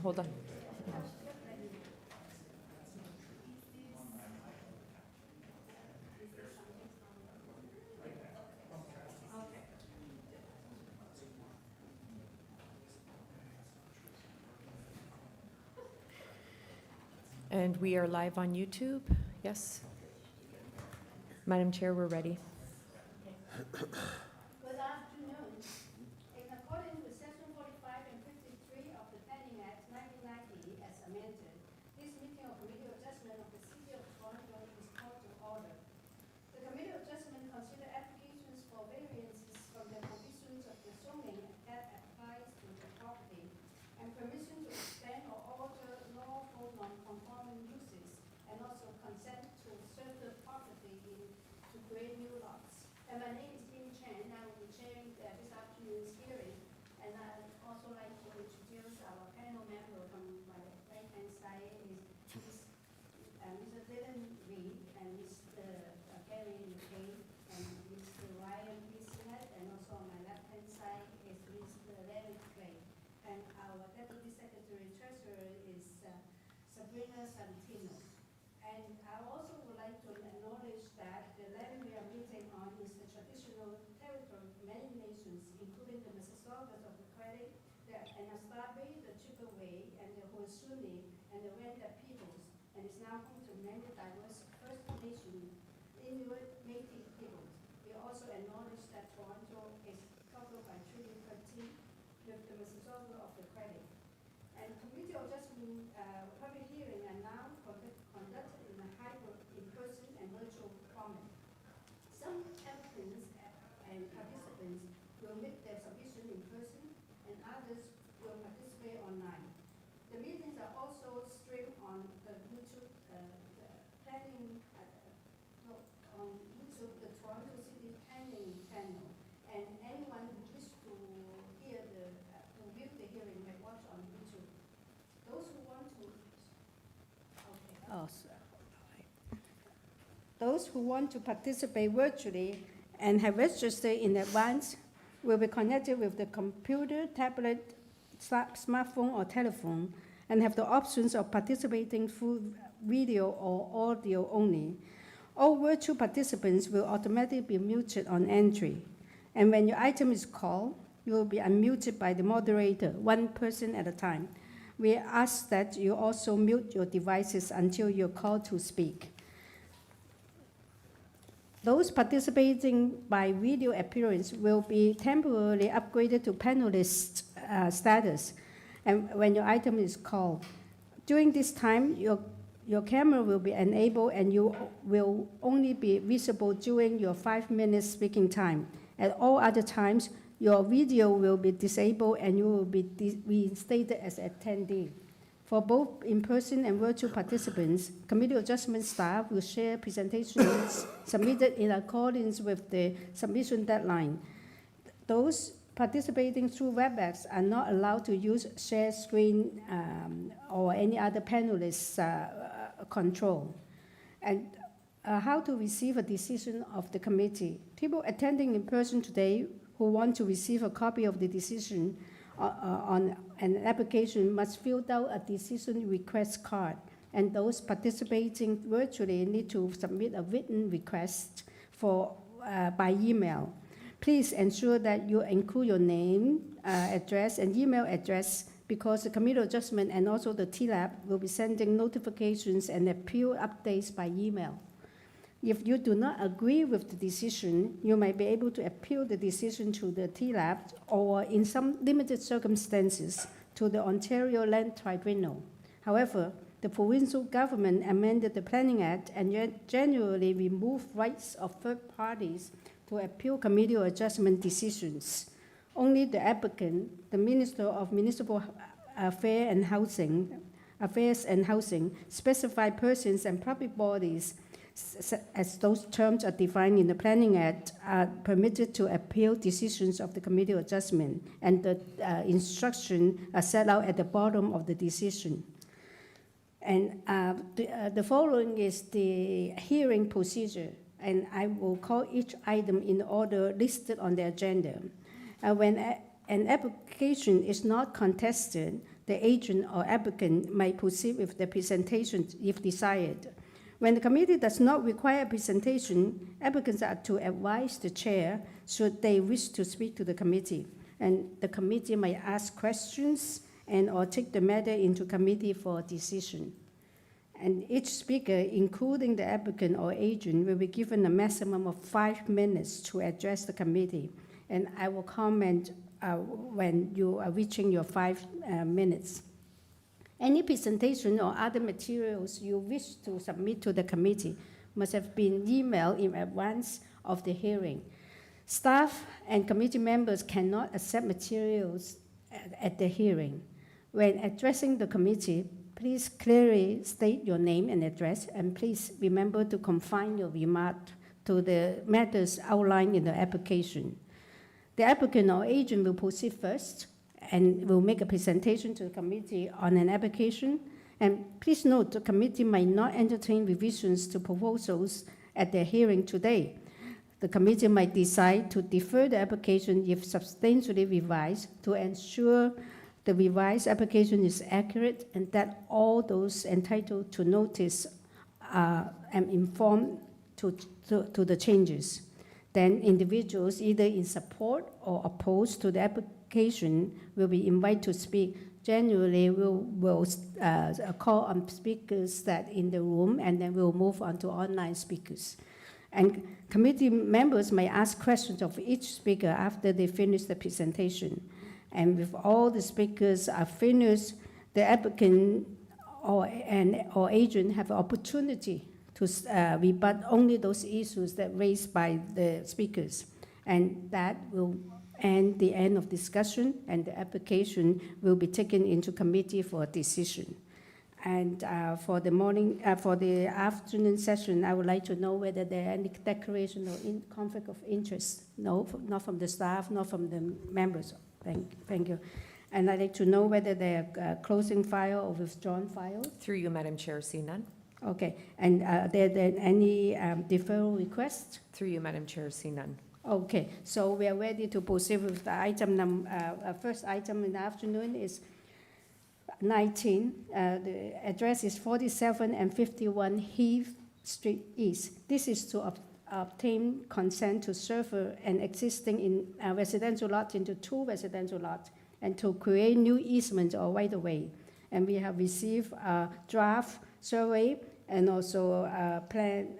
hold on. And we are live on YouTube, yes? Madam Chair, we're ready. Good afternoon. In accordance with Section 45 and 53 of the Planning Act 1990 as amended, this meeting of Committee of Adjustment of the City of Toronto is called to order. The Committee of Adjustment consider applications for variances from the provisions of the zoning that applies to the property and permission to expand or alter lawful non-conforming uses, and also consent to serve the property to create new lots. And my name is Tim Chen. I will be chairing this afternoon's hearing. And I'd also like to introduce our panel member from my right-hand side is Mr. Dylan Reed and Mr. Gary McKay and Mr. Ryan Bisnet, and also on my left-hand side is Mr. Larry Clay. And our Deputy Secretary Treasurer is Sabrina Santino. And I also would like to acknowledge that the land we are meeting on is the traditional territory of many nations, including the Mississaugas of the Credit, the Anasabi, the Chippewa, and the Haudenosaunee, and the Wendat peoples, and is now home to many diverse First Nation Inuit Métis peoples. We also acknowledge that Toronto is covered by Treaty 13 with the Mississauga of the Credit. And Committee of Adjustment public hearing are now conducted in a hybrid, in-person and virtual format. Some applicants and participants will make their submission in person, and others will participate online. The meetings are also streamed on the YouTube, on YouTube, the Toronto City Planning channel, and anyone who wishes to hear to view the hearing may watch on YouTube. Those who want to, Those who want to participate virtually and have registered in advance will be connected with the computer, tablet, smartphone, or telephone, and have the options of participating through video or audio only. All virtual participants will automatically be muted on entry, and when your item is called, you will be unmuted by the moderator, one person at a time. We ask that you also mute your devices until you're called to speak. Those participating by video appearance will be temporarily upgraded to panelist status, and when your item is called. During this time, your camera will be enabled and you will only be visible during your 5-minute speaking time. At all other times, your video will be disabled and you will be reinstated as attendee. For both in-person and virtual participants, Committee Adjustment staff will share presentations submitted in accordance with the submission deadline. Those participating through WebEx are not allowed to use share screen or any other panelist control. And how to receive a decision of the committee. People attending in person today who want to receive a copy of the decision on an application must fill out a decision request card, and those participating virtually need to submit a written request by email. Please ensure that you include your name, address, and email address, because the Committee of Adjustment and also the TLAB will be sending notifications and appeal updates by email. If you do not agree with the decision, you may be able to appeal the decision to the TLAB or, in some limited circumstances, to the Ontario Land Tribunal. However, the provincial government amended the Planning Act and generally removed rights of third parties to appeal Committee of Adjustment decisions. Only the applicant, the Minister of Municipal Affairs and Housing, specified persons and public bodies, as those terms are defined in the Planning Act, are permitted to appeal decisions of the Committee of Adjustment, and the instructions are set out at the bottom of the decision. And the following is the hearing procedure, and I will call each item in order listed on the agenda. When an application is not contested, the agent or applicant may proceed with the presentation if desired. When the committee does not require a presentation, applicants are to advise the chair should they wish to speak to the committee. And the committee may ask questions and or take the matter into committee for decision. And each speaker, including the applicant or agent, will be given a maximum of 5 minutes to address the committee. And I will comment when you are reaching your 5 minutes. Any presentation or other materials you wish to submit to the committee must have been emailed in advance of the hearing. Staff and committee members cannot accept materials at the hearing. When addressing the committee, please clearly state your name and address, and please remember to confine your remark to the matters outlined in the application. The applicant or agent will proceed first and will make a presentation to the committee on an application. And please note, the committee may not entertain revisions to proposals at their hearing today. The committee might decide to defer the application if substantially revised to ensure the revised application is accurate and that all those entitled to notice are informed to the changes. Then individuals either in support or opposed to the application will be invited to speak. Generally, we'll call on speakers that in the room, and then we'll move on to online speakers. And committee members may ask questions of each speaker after they finish the presentation. And if all the speakers are finished, the applicant or agent have an opportunity to rebut only those issues that raised by the speakers. And that will end the end of discussion, and the application will be taken into committee for a decision. And for the afternoon session, I would like to know whether there are any declaration or conflict of interest. No, not from the staff, not from the members. Thank you. And I'd like to know whether there are closing file or withdrawn files. Through you, Madam Chair, see none. Okay. And are there any deferral requests? Through you, Madam Chair, see none. Okay. So we are ready to proceed with the item. First item in the afternoon is 19. The address is 47 and 51 Heath Street East. This is to obtain consent to serve an existing residential lot into 2 residential lots and to create new easements or right-of-way. And we have received a draft survey and also a plan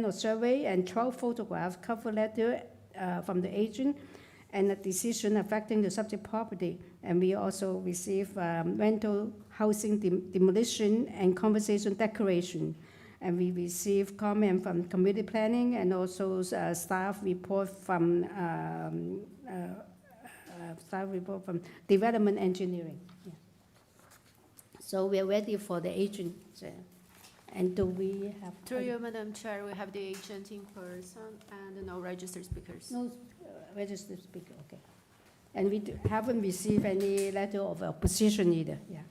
of survey and 12 photographs, cover letter from the agent, and a decision affecting the subject property. And we also received rental housing demolition and compensation declaration. And we received comment from community planning and also staff report from development engineering. Yeah. So we are ready for the agent. And do we have? Through you, Madam Chair, we have the agent in person and no registered speakers. No registered speaker, okay. And we haven't received any letter of opposition either, yeah.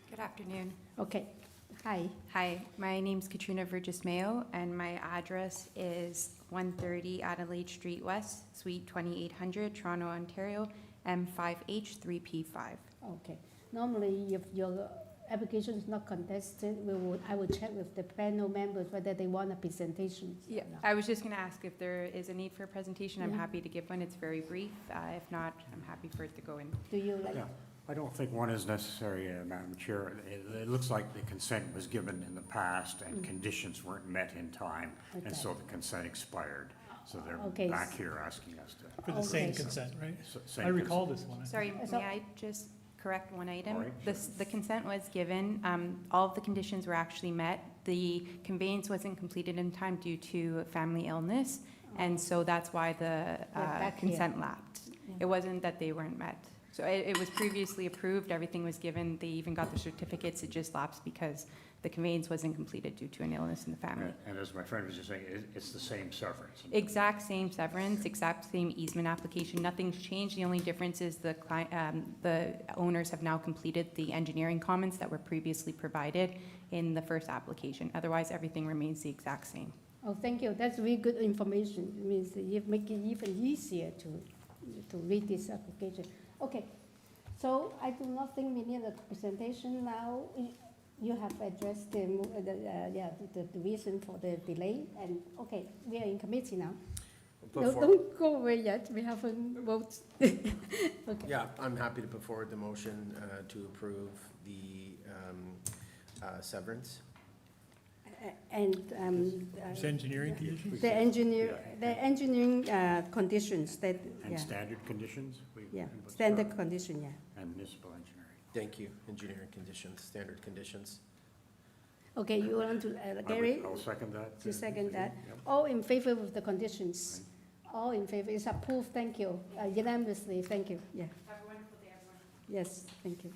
Good afternoon. Okay, hi. Hi, my name's Katrina Vergis Mayo, and my address is 130 Adelaide Street West, Suite 2800, Toronto, Ontario, M5H3P5. Okay. Normally, if your application is not contested, I will check with the panel members whether they want a presentation. Yeah, I was just going to ask if there is a need for a presentation. I'm Yeah. happy to give one. It's very brief. If not, I'm happy for it to go in. Do you like? Yeah, I don't think one is necessary, Madam Chair. It looks like the consent was given in the past and conditions weren't met in time, Okay. and so the consent expired. So Okay. they're back here asking us to. For the Okay. same consent, right? Same I recall consent. this one. Sorry, So- may I just correct one item? All right, The consent was given. All of the conditions were actually met. The conveyance wasn't completed in time due to family illness, and so that's why the back here. consent lapsed. Yeah. It wasn't that they weren't met. So it was previously approved, everything was given, they even got the certificates, it just lapsed because the conveyance wasn't completed due to an illness in the family. And as my friend was just saying, it's the same severance. Exact same severance, exact same easement application, nothing's changed. The only difference is the owners have now completed the engineering comments that were previously provided in the first application. Otherwise, everything remains the exact same. Oh, thank you. That's really good information. It means that you make it even easier to to read this application. Okay, so I do not think we need a presentation now. You have addressed the reason for the delay, and okay, we are in committee now. No, don't go away yet, we haven't voted. Okay. Yeah, I'm happy to put forward the motion to approve the severance. And Is engineering conditions? the engineering conditions that, And yeah, standard conditions? yeah, standard condition, yeah. And municipal engineering. Thank you. Engineering conditions, standard conditions. Okay, you want to, Gary, I'll second that. to second that? Yep. All in favor of the conditions? All in favor, it's approved, thank you. Unanimously, thank you, yeah. Have a wonderful day, everyone. Yes, thank you.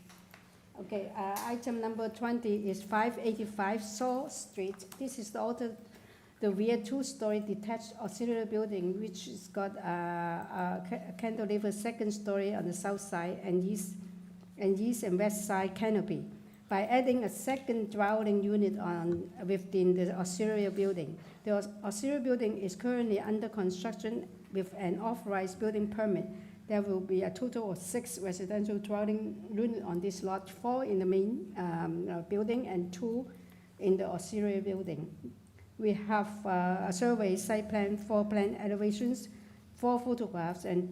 Okay, item number 20 is 585 Saw Street. This is the rear two-story detached auxiliary building, which has got a cantilever second story on the south side and east and west side canopy. By adding a second dwelling unit within the auxiliary building. The auxiliary building is currently under construction with an authorized building permit. There will be a total of 6 residential dwelling units on this lot, 4 in the main building and 2 in the auxiliary building. We have a survey, site plan, floor plan elevations, 4 photographs, and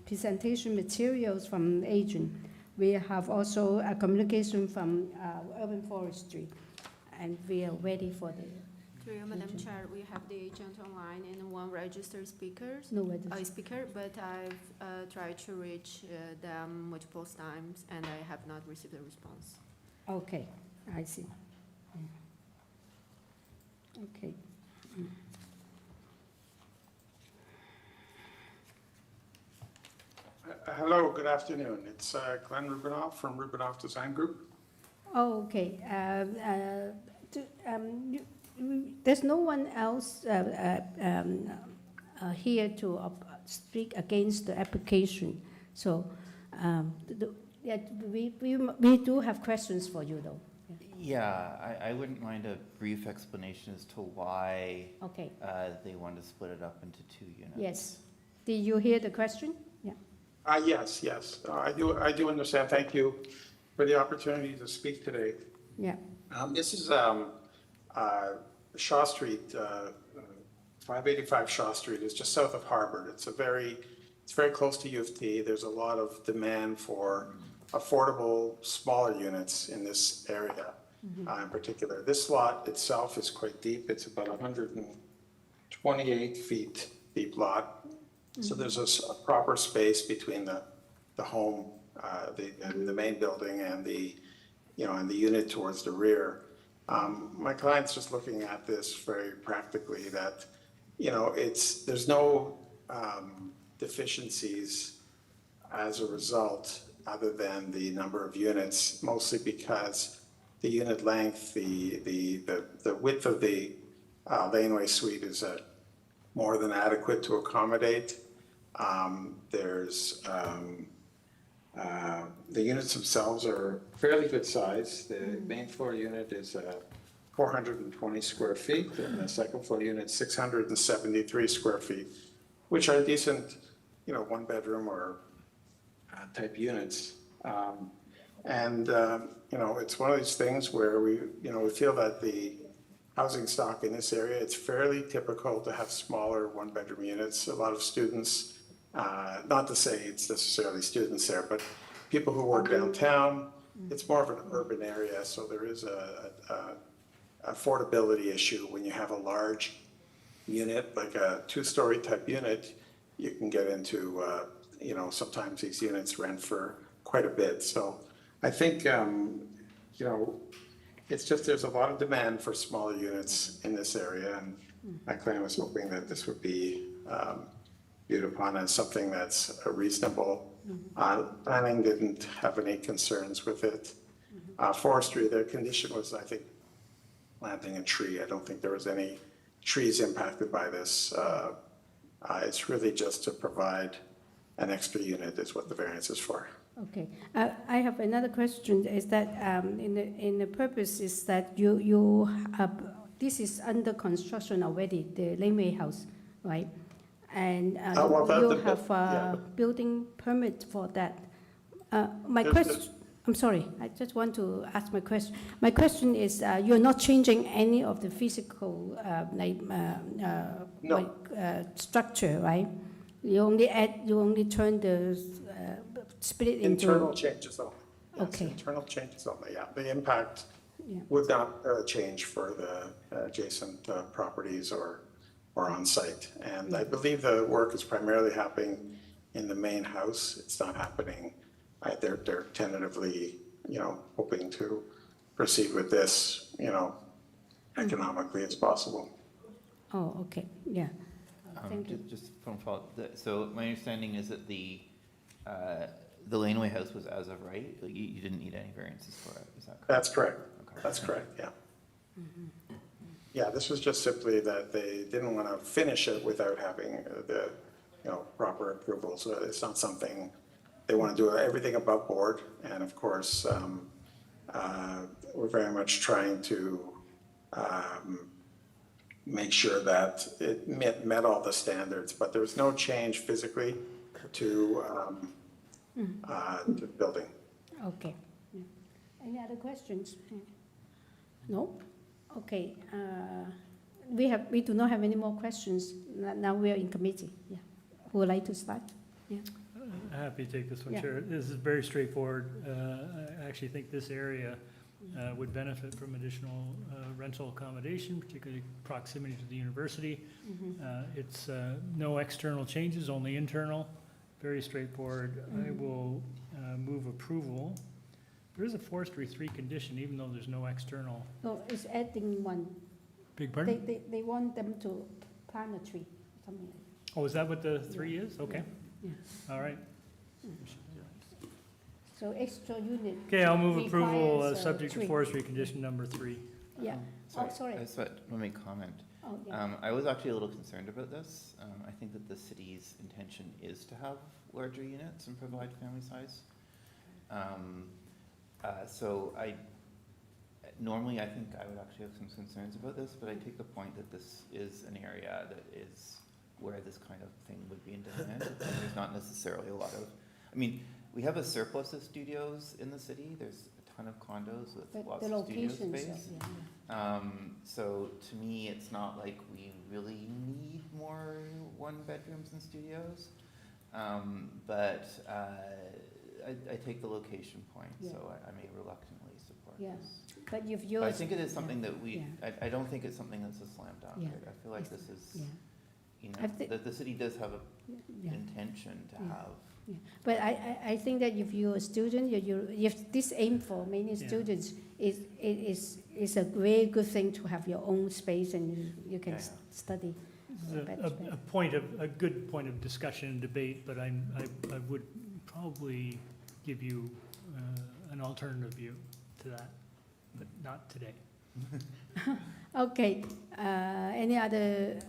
presentation materials from agent. We have also a communication from Urban Forestry, and we are ready for the, Through you, Madam Chair, we have the agent online and 1 registered speaker, but I've tried to reach them multiple times and I have not received a response. okay, I see. Okay. Hello, good afternoon. It's Glenn Rubinoff from Rubinoff Design Group. Oh, okay. There's no one else here to speak against the application. So yeah, we do have questions for you, though. Yeah, I wouldn't mind a brief explanation as to why Okay, they want to split it up into 2 units. yes. Did you hear the question? Yeah. Yes. I do understand. Thank you for the opportunity to speak today. Yeah. This is Shaw Street, 585 Shaw Street is just south of Harvard. It's very close to U of T. There's a lot of demand for affordable, smaller units in this area in particular. This lot itself is quite deep. It's about 128 feet deep lot. So there's a proper space between the home, the main building and the unit towards the rear. My client's just looking at this very practically that, there's no deficiencies as a result other than the number of units, mostly because the unit length, the width of the laneway suite is more than adequate to accommodate. The units themselves are fairly good size. The main floor unit is 420 square feet, and the second floor unit 673 square feet, which are decent, 1-bedroom or type units. It's one of these things where we feel that the housing stock in this area, it's fairly typical to have smaller 1-bedroom units. A lot of students, not to say it's necessarily students there, but people who work downtown, it's more of an urban area, so there is a affordability issue when you have a large unit, like a 2-story type unit. You can get into, sometimes these units rent for quite a bit. So I think, it's just there's a lot of demand for smaller units in this area, and my client was hoping that this would be viewed upon as something that's reasonable. Planning didn't have any concerns with it. Forestry, their condition was, I think, planting a tree. I don't think there was any trees impacted by this. It's really just to provide an extra unit is what the variance is for. Okay. I have another question, is that in the purpose is that this is under construction already, the laneway house, right? and well, that- you that- have yeah. a building permit for that. My There's- question, I'm sorry, I just want to ask my question. My question is, you're not changing any of the physical, No. structure, right? You only turn the split into. Internal changes only. Yes, Okay. internal changes only, yeah. The impact Yeah. would not change for the adjacent properties or on site. And I believe the work is primarily happening in the main house. It's not happening, they're tentatively, hoping to proceed with this, economically as possible. Oh, okay, yeah. Thank you. Just from follow, so my understanding is that the laneway house was as of right? Like, you didn't need any variances for it, is that correct? That's correct. Okay. That's correct, yeah. Yeah, this was just simply that they didn't want to finish it without having the, proper approvals. So it's not something, they want to do everything above board. And of course, we're very much trying to make sure that it met all the standards, but there's no change physically to the building. Okay. Yeah. Any other questions? No? Okay. We do not have any more questions. Now we are in committee. Yeah. Who would like to start? Yeah. Happy to take this one, Yeah. Chair. This is very straightforward. I actually think this area would benefit from additional rental accommodation, particularly proximity to the university. It's no external changes, only internal. Very straightforward. I will move approval. There is a forestry 3 condition, even though there's no external. No, it's adding one. Big pardon? They want them to plant a tree, something like that. Oh, is that what the 3 is? Okay, Yeah. all right. So extra unit. Okay, I'll move approval, requires, subject to tree. forestry condition number 3. Yeah. Oh, sorry. I just want to make a comment. Oh, yeah. I was actually a little concerned about this. I think that the city's intention is to have larger units and provide family size. So normally I think I would actually have some concerns about this, but I take the point that this is an area that is where this kind of thing would be in demand. And there's not necessarily a lot of, we have a surplus of studios in the city. There's a ton of condos with But lots the of studio locations, space. yeah. So to me, it's not like we really need more one-bedrooms and studios. But I take the location point, Yeah. so I may reluctantly support Yeah. this. But if you're. But I think it is something that we, Yeah. I don't think it's something that's a slam dunk. Yeah. I feel like this is, Yeah. I thi- that the city does have Yeah. an intention to Yeah. have. Yeah. But I think that if you're a student, if this aim for many Yeah. students, is a very good thing to have your own space and you can Yeah. study. This is a good point of discussion and debate, but I would probably give you an alternative view to that, but not today. Okay, any other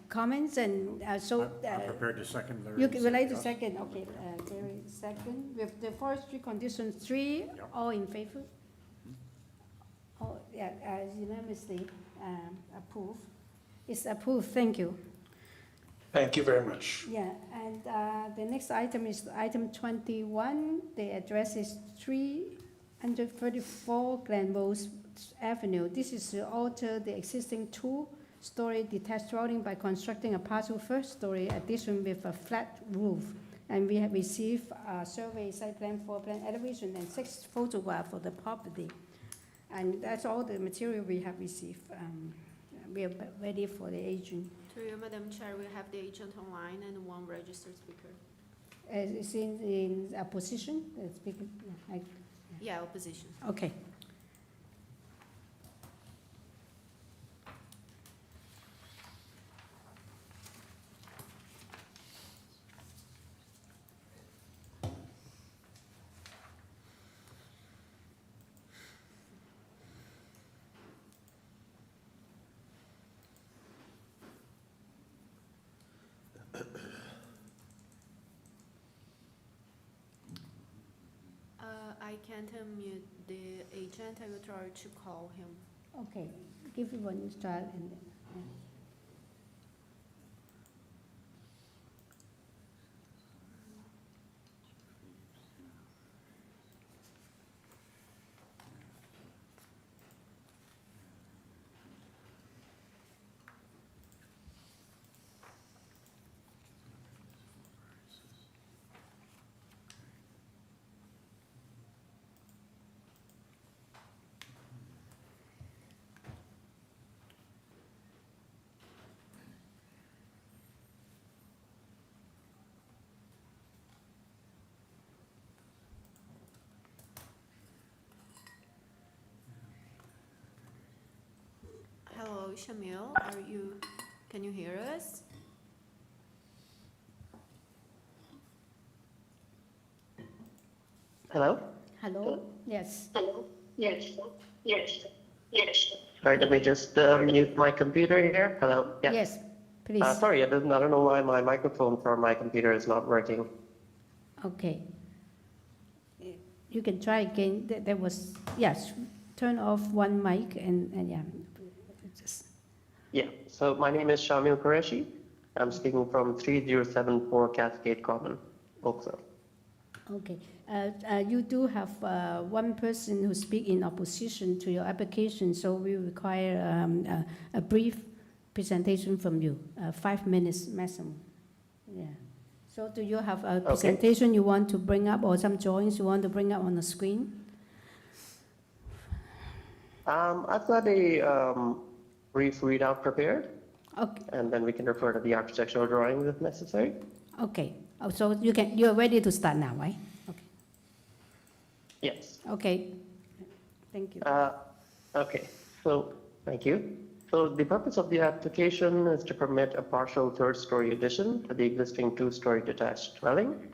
comments? And so. I'm prepared to second Larry's. You would like to yes. second, okay, Gary, second. With the forestry condition 3, Yeah. all in favor? Oh, yeah, unanimously approved. It's approved, thank you. Thank you very much. Yeah, and the next item is item 21. The address is 334 GLENROSE Avenue. This is to alter the existing 2-story detached dwelling by constructing a partial first-story addition with a flat roof. And we have received a survey, site plan, floor plan, elevation, and 6 photographs for the property. And that's all the material we have received. We are ready for the agent. To you, Madam Chair, we have the agent online and 1 registered speaker. Is in a position, the speaker? Yeah, opposition. Okay. I can't unmute the agent. I will try to call him. Okay, give it one try and then. Shamil, can you hear us? Hello? Hello? Yes. Hello? Yes. Yes. Yes. Sorry, let me just mute my computer here. Hello? Yeah. Yes, please. Sorry, I don't know why my microphone for my computer is not working. Okay. You can try again. There was, yes, turn off one mic and yeah. Just. Yeah, so my name is Shamil Qureshi. I'm speaking from 3074 Cascade Common, Oakville. Okay. You do have one person who speak in opposition to your application, so we require a brief presentation from you, 5 minutes maximum. Yeah. So do you have a presentation you want to bring up or some drawings you want to bring up on the screen? I've got a brief readout prepared, Okay. and then we can refer to the architectural drawings if necessary. Okay. Oh, so you're ready to start now, right? Okay. Yes. Okay. Thank you. Okay, so thank you. So the purpose of the application is to permit a partial third-story addition to the existing two-story detached dwelling.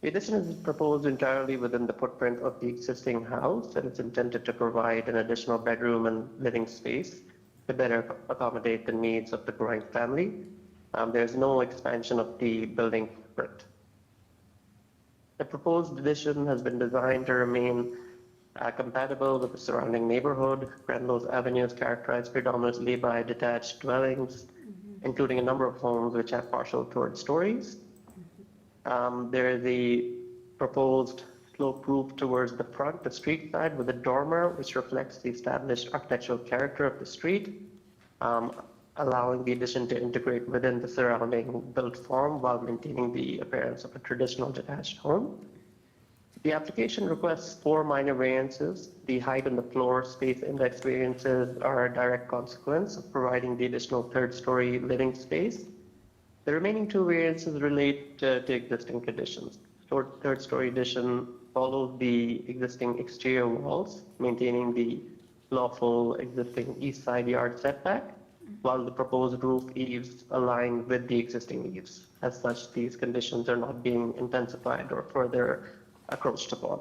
The addition is proposed entirely within the footprint of the existing house, and it's intended to provide an additional bedroom and living space to better accommodate the needs of the growing family. There's no expansion of the building footprint. The proposed addition has been designed to remain compatible with the surrounding neighborhood. GLENROSE Avenue is characterized predominantly by detached dwellings, including a number of homes which have partial third stories. There is a proposed sloped roof towards the front, the street side, with a dormer, which reflects the established architectural character of the street, allowing the addition to integrate within the surrounding built form while maintaining the appearance of a traditional detached home. The application requests 4 minor variances. The height and the floor space index variances are a direct consequence of providing the additional third-story living space. The remaining 2 variances relate to existing conditions. Third-story addition follows the existing exterior walls, maintaining the lawful existing east side yard setback, while the proposed roof eaves align with the existing eaves. As such, these conditions are not being intensified or further approached upon.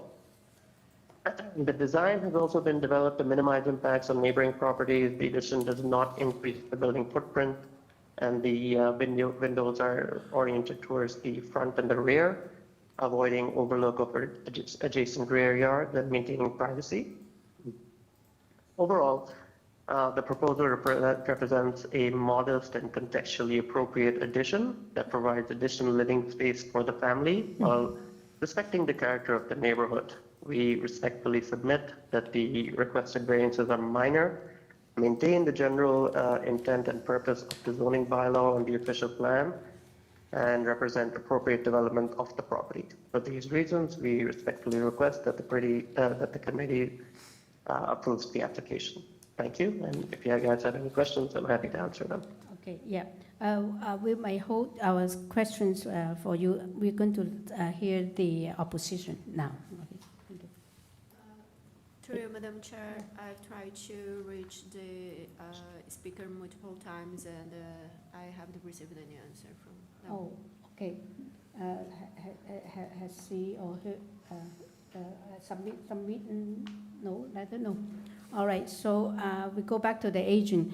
The design has also been developed to minimize impacts on neighboring properties. The addition does not increase the building footprint, and the windows are oriented towards the front and the rear, avoiding overlook of adjacent rear yards and maintaining privacy. Overall, the proposal represents a modest and contextually appropriate addition that provides additional living space for the family while respecting the character of the neighborhood. We respectfully submit that the requested variances are minor, maintain the general intent and purpose of the zoning bylaw and the official plan, and represent appropriate development of the property. For these reasons, we respectfully request that the committee approves the application. Thank you, and if you guys have any questions, I'm happy to answer them. Okay, yeah. We may hold our questions for you. We're going to hear the opposition now. Okay. Thank you. Through you, Madam Chair, I've tried to reach the speaker multiple times, and I haven't received any answer from them. Oh, okay. Has he or her submit? No, I don't know. All right, so we go back to the agent.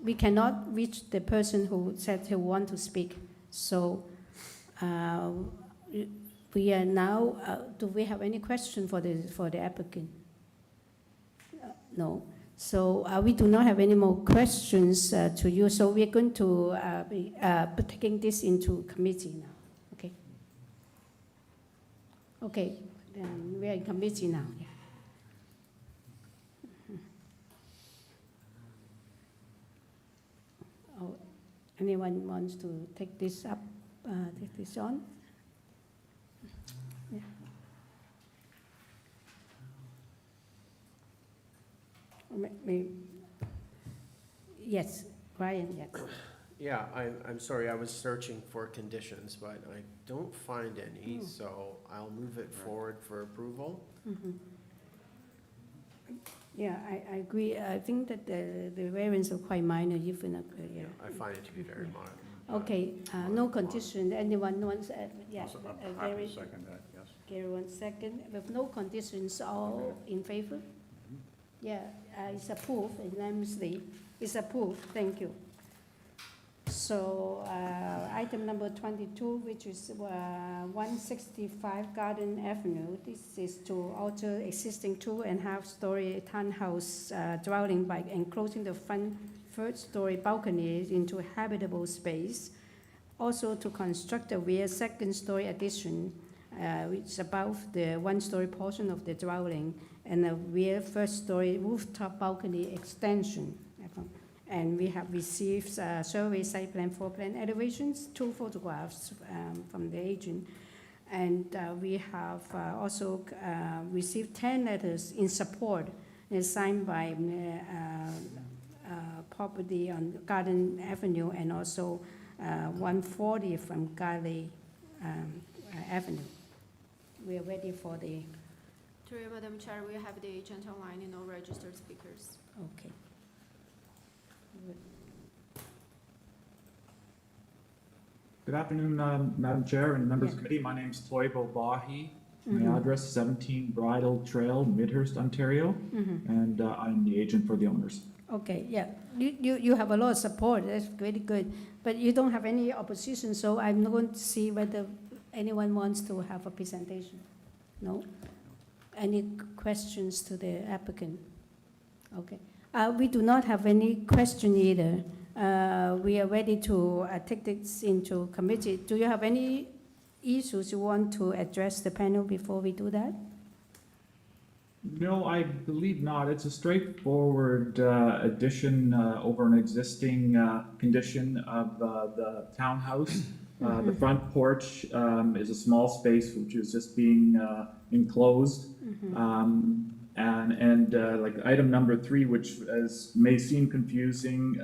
We cannot reach the person who said he want to speak. So we are now, do we have any question for the applicant? No. So we do not have any more questions to you. So we're going to be taking this into committee now. Okay. Okay. Then we are in committee now. Yeah. Oh, anyone wants to take this up? Take this on? Yeah. Yes, Brian, yes. Yeah, I'm sorry, I was searching for conditions, but I don't find any, so I'll move it forward for approval. Yeah, I agree. I think that the variants are quite minor, even, yeah. I find it to be very mild. Okay, no condition. Anyone wants, yeah, I'm happy to second that, yes. Gary, 1 second. With no conditions, all in favor? Yeah, it's approved unanimously. It's approved, thank you. So, item number 22, which is 165 Garden Avenue. This is to alter existing 2.5-story townhouse dwelling by enclosing the front third-story balcony into habitable space. Also to construct a rear second-story addition, which is above the one-story portion of the dwelling, and a rear first-story rooftop balcony extension. And we have received survey site plan, floor plan elevations, 2 photographs from the agent. And we have also received 10 letters in support, signed by property on Garden Avenue and also 140 from Garley Avenue. We are ready for the, Through you, Madam Chair, we have the agent online and no registered speakers. okay. Good afternoon, Madam Chair and members of Yeah. the committee. My name is Toibo Bahi. Mhm. My address is 17 Bridle Trail, Midhurst, Ontario, and I'm the agent for the owners. Okay, yeah, you have a lot of support, that's very good, but you don't have any opposition, so I'm not going to see whether anyone wants to have a presentation. No? Any questions to the applicant? Okay. We do not have any question either. We are ready to take this into committee. Do you have any issues you want to address the panel before we do that? No, I believe not. It's a straightforward addition over an existing condition of the townhouse. The front porch is a small space which is just being enclosed. Like item number 3, which may seem confusing,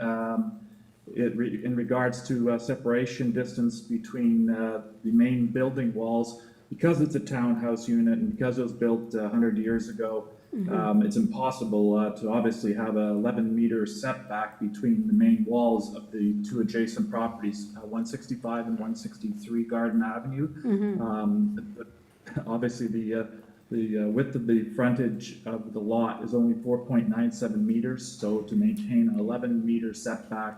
in regards to separation distance between the main building walls, because it's a townhouse unit and because it was built 100 years ago, it's impossible to obviously have a 11-meter setback between the main walls of the 2 adjacent properties, 165 and 163 Garden Avenue. Obviously, the width of the frontage of the lot is only 4.97 meters, so to maintain an 11-meter setback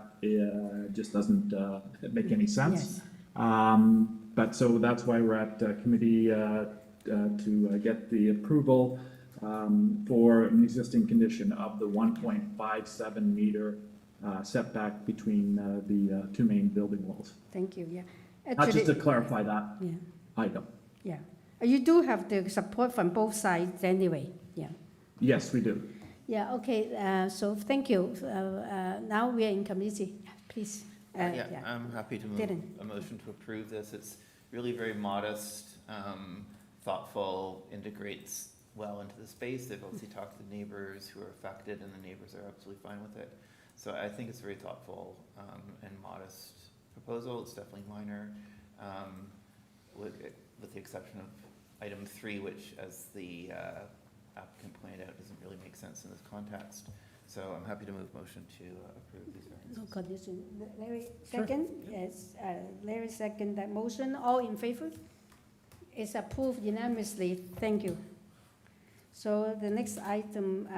just doesn't make any sense. Yes. But so that's why we're at committee to get the approval for an existing condition of the 1.57 meter setback between the 2 main building walls. Thank you, yeah. Just to clarify that Yeah, item. yeah. You do have the support from both sides anyway, yeah. Yes, we do. Yeah, okay, so thank you. Now we are in committee, please. I'm happy to move Dylan. a motion to approve this. It's really very modest, thoughtful, integrates well into the space. They've obviously talked to neighbors who are affected, and the neighbors are absolutely fine with it. So I think it's a very thoughtful and modest proposal. It's definitely minor, with the exception of item 3, which, as the applicant pointed out, doesn't really make sense in this context. So I'm happy to move motion to approve these variances. No condition. Larry, second? Yes, Larry second that motion. All in favor? It's approved unanimously. Thank you. So the next item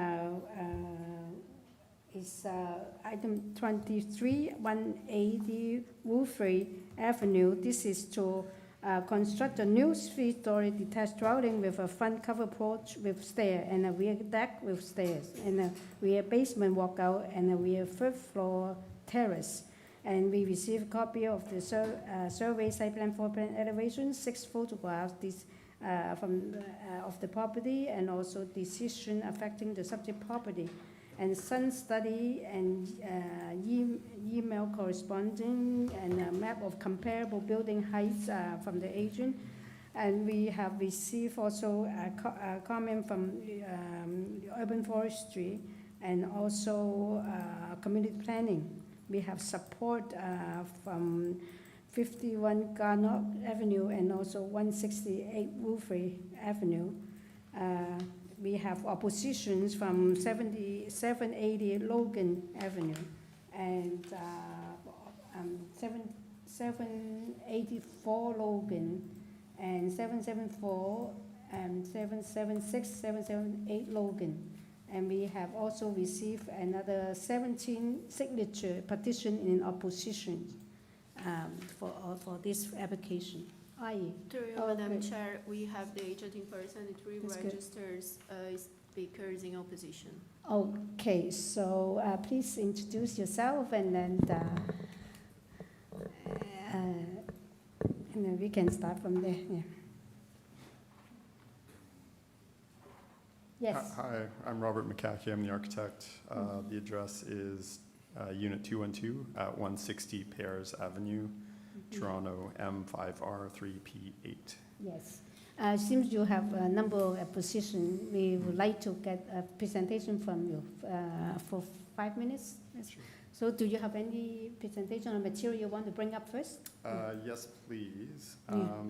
is item 23, 180 Wolfrey Avenue. This is to construct a new 3-story detached dwelling with a front covered porch with stair and a rear deck with stairs and a rear basement walkout and a rear third-floor terrace. And we received a copy of the survey site plan, floor plan elevation, 6 photographs of the property and also decision affecting the subject property, and sun study and email corresponding and a map of comparable building heights from the agent. And we have received also a comment from urban forestry and also community planning. We have support from 51 Garnock Avenue and also 168 Wolfrey Avenue. we have oppositions from 780 Logan Avenue and 784 Logan and 774 and 776, 778 Logan. And we have also received another 17 signature petition in opposition for this application. Aye. Through you, Oh, Madam great. Chair, we have the agent in person and 3 That's good. registered speakers in opposition. Okay, so please introduce yourself and then we can start from there. Yeah. Yes. Hi, I'm Robert McCackey. I'm the architect. The address is Unit 212 at 160 Pears Avenue, Toronto, M5R3P8. Yes. Seems you have a number of positions. We would like to get a presentation from you for 5 minutes. Yes. Sure. So do you have any presentation or material you want to bring up first? Yes, please. Yeah.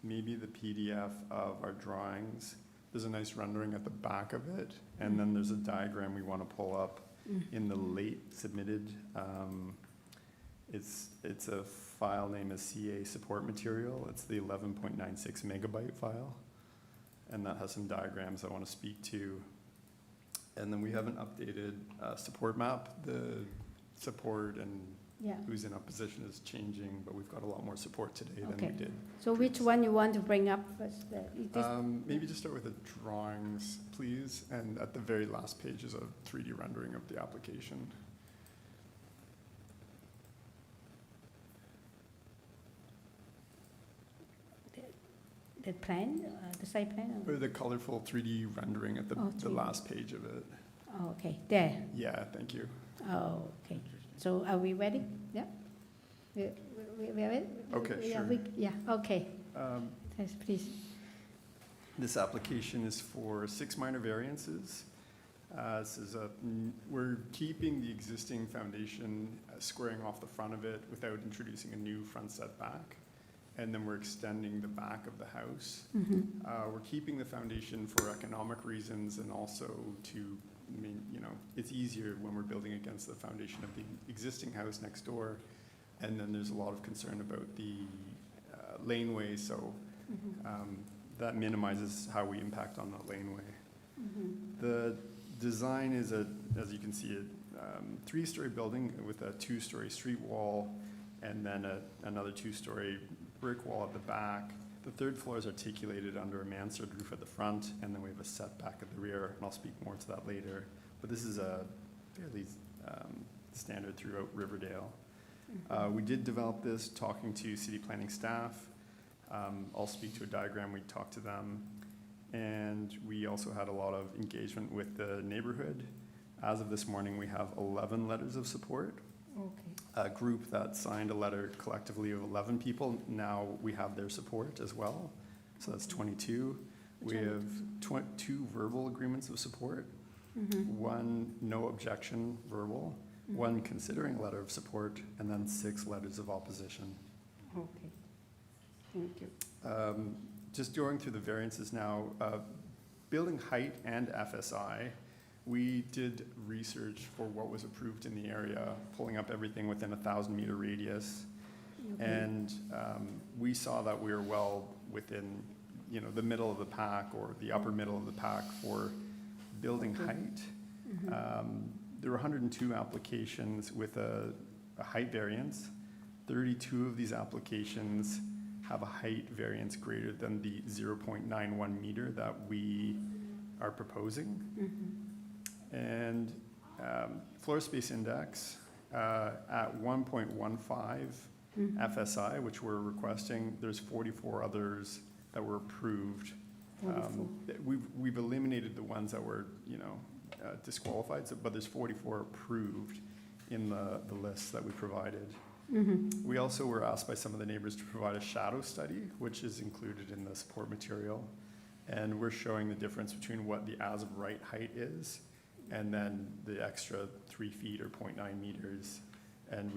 Maybe the PDF of our drawings. There's a nice rendering at the back of it, and then there's a diagram we want to pull up in the late submitted. It's a file name is CA support material. It's the 11.96 megabyte file, and that has some diagrams I want to speak to. And then we have an updated support map. The support and who's in opposition is changing, but we've got a lot more support today than we did. So which one you want to bring up first? Maybe just start with the drawings, please, and at the very last page is a 3D rendering of the application. The plan, the site plan? Or the colorful 3D rendering at the 3D. last page of it. Oh, okay, there. Yeah, thank you. Oh, okay. So are we ready? Yeah? We are ready? Okay, Yeah, sure. yeah, okay. Yes, please. This application is for 6 minor variances. We're keeping the existing foundation squaring off the front of it without introducing a new front setback. And then we're extending the back of the house. We're keeping the foundation for economic reasons and also to, it's easier when we're building against the foundation of the existing house next door. And then there's a lot of concern about the laneway, so that minimizes how we impact on the laneway. The design is as you can see, a 3-story building with a 2-story street wall and then another 2-story brick wall at the back. The 3rd floor is articulated under a mansard roof at the front, and then we have a setback at the rear, and I'll speak more to that later. But this is a fairly standard throughout Riverdale. We did develop this talking to city planning staff. I'll speak to a diagram, we talked to them. And we also had a lot of engagement with the neighborhood. As of this morning, we have 11 letters of support. Okay. A group that signed a letter collectively of 11 people. Now we have their support as well. So that's 22. We have 2 verbal agreements of support, 1 no objection verbal, 1 considering a letter of support, and then 6 letters of opposition. Okay. Thank you. Just going through the variances now, building height and FSI. We did research for what was approved in the area, pulling up everything within a 1,000-meter radius. And we saw that we were well within, the middle of the pack or the upper middle of the pack for building height. There were 102 applications with a height variance. 32 of these applications have a height variance greater than the 0.91 meter that we are proposing. And floor space index at 1.15 FSI, which we're requesting, there's 44 others that were approved. We've eliminated the ones that were, disqualified, but there's 44 approved in the list that we provided. We also were asked by some of the neighbors to provide a shadow study, which is included in the support material. And we're showing the difference between what the as of right height is and then the extra 3 feet or 0.9 meters. And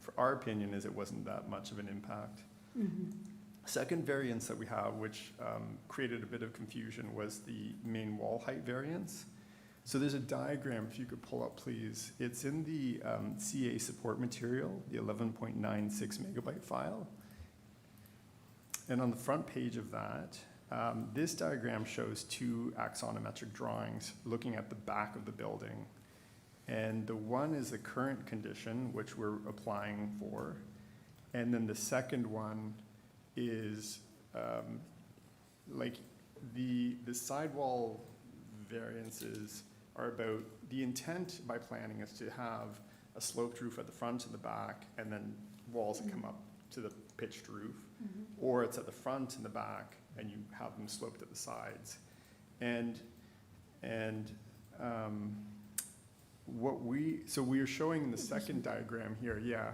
for our opinion is it wasn't that much of an impact. Second variance that we have, which created a bit of confusion, was the main wall height variance. So there's a diagram, if you could pull up, please. It's in the CA support material, the 11.96 megabyte file. And on the front page of that, this diagram shows two axonometric drawings looking at the back of the building. And the one is the current condition, which we're applying for. And then the second one is like the sidewall variances are about, the intent by planning is to have a sloped roof at the front and the back, and then walls that come up to the pitched roof. Or it's at the front and the back, and you have them sloped at the sides. So we are showing in the second diagram here, yeah.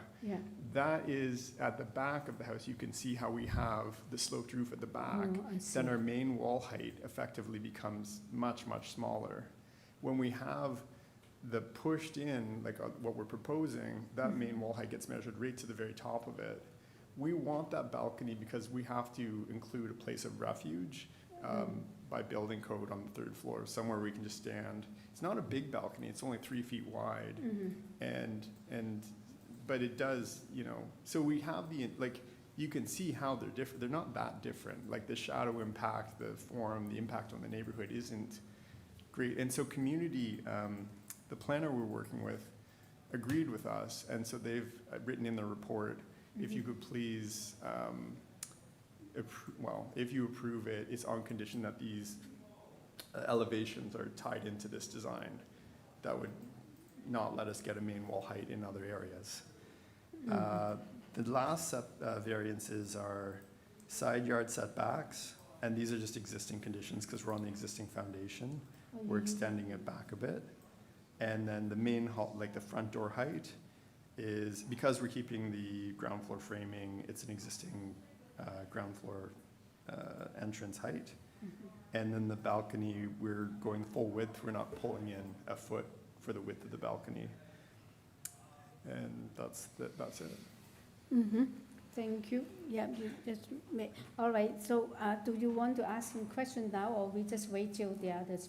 That is at the back of the house. You can see how we have the sloped roof at the back. Then our main wall height effectively becomes much, much smaller. When we have the pushed in, like what we're proposing, that main wall height gets measured right to the very top of it. We want that balcony because we have to include a place of refuge by building code on the third floor, somewhere we can just stand. It's not a big balcony, it's only 3 feet wide. But it does, you know, so we have like, you can see how they're different. They're not that different. Like the shadow impact, the form, the impact on the neighborhood isn't great. And so community, the planner we're working with agreed with us, and so they've written in the report, if you could please, if you approve it, it's on condition that these elevations are tied into this design. That would not let us get a main wall height in other areas. The last set variances are side yard setbacks, and these are just existing conditions because we're on the existing foundation. We're extending it back a bit. And then the main, like the front door height, is because we're keeping the ground floor framing, it's an existing ground floor entrance height. And then the balcony, we're going full width. We're not pulling in a foot for the width of the balcony. And that's it. Thank you. Yeah, you just may. All right, so do you want to ask him question now, or we just wait till the others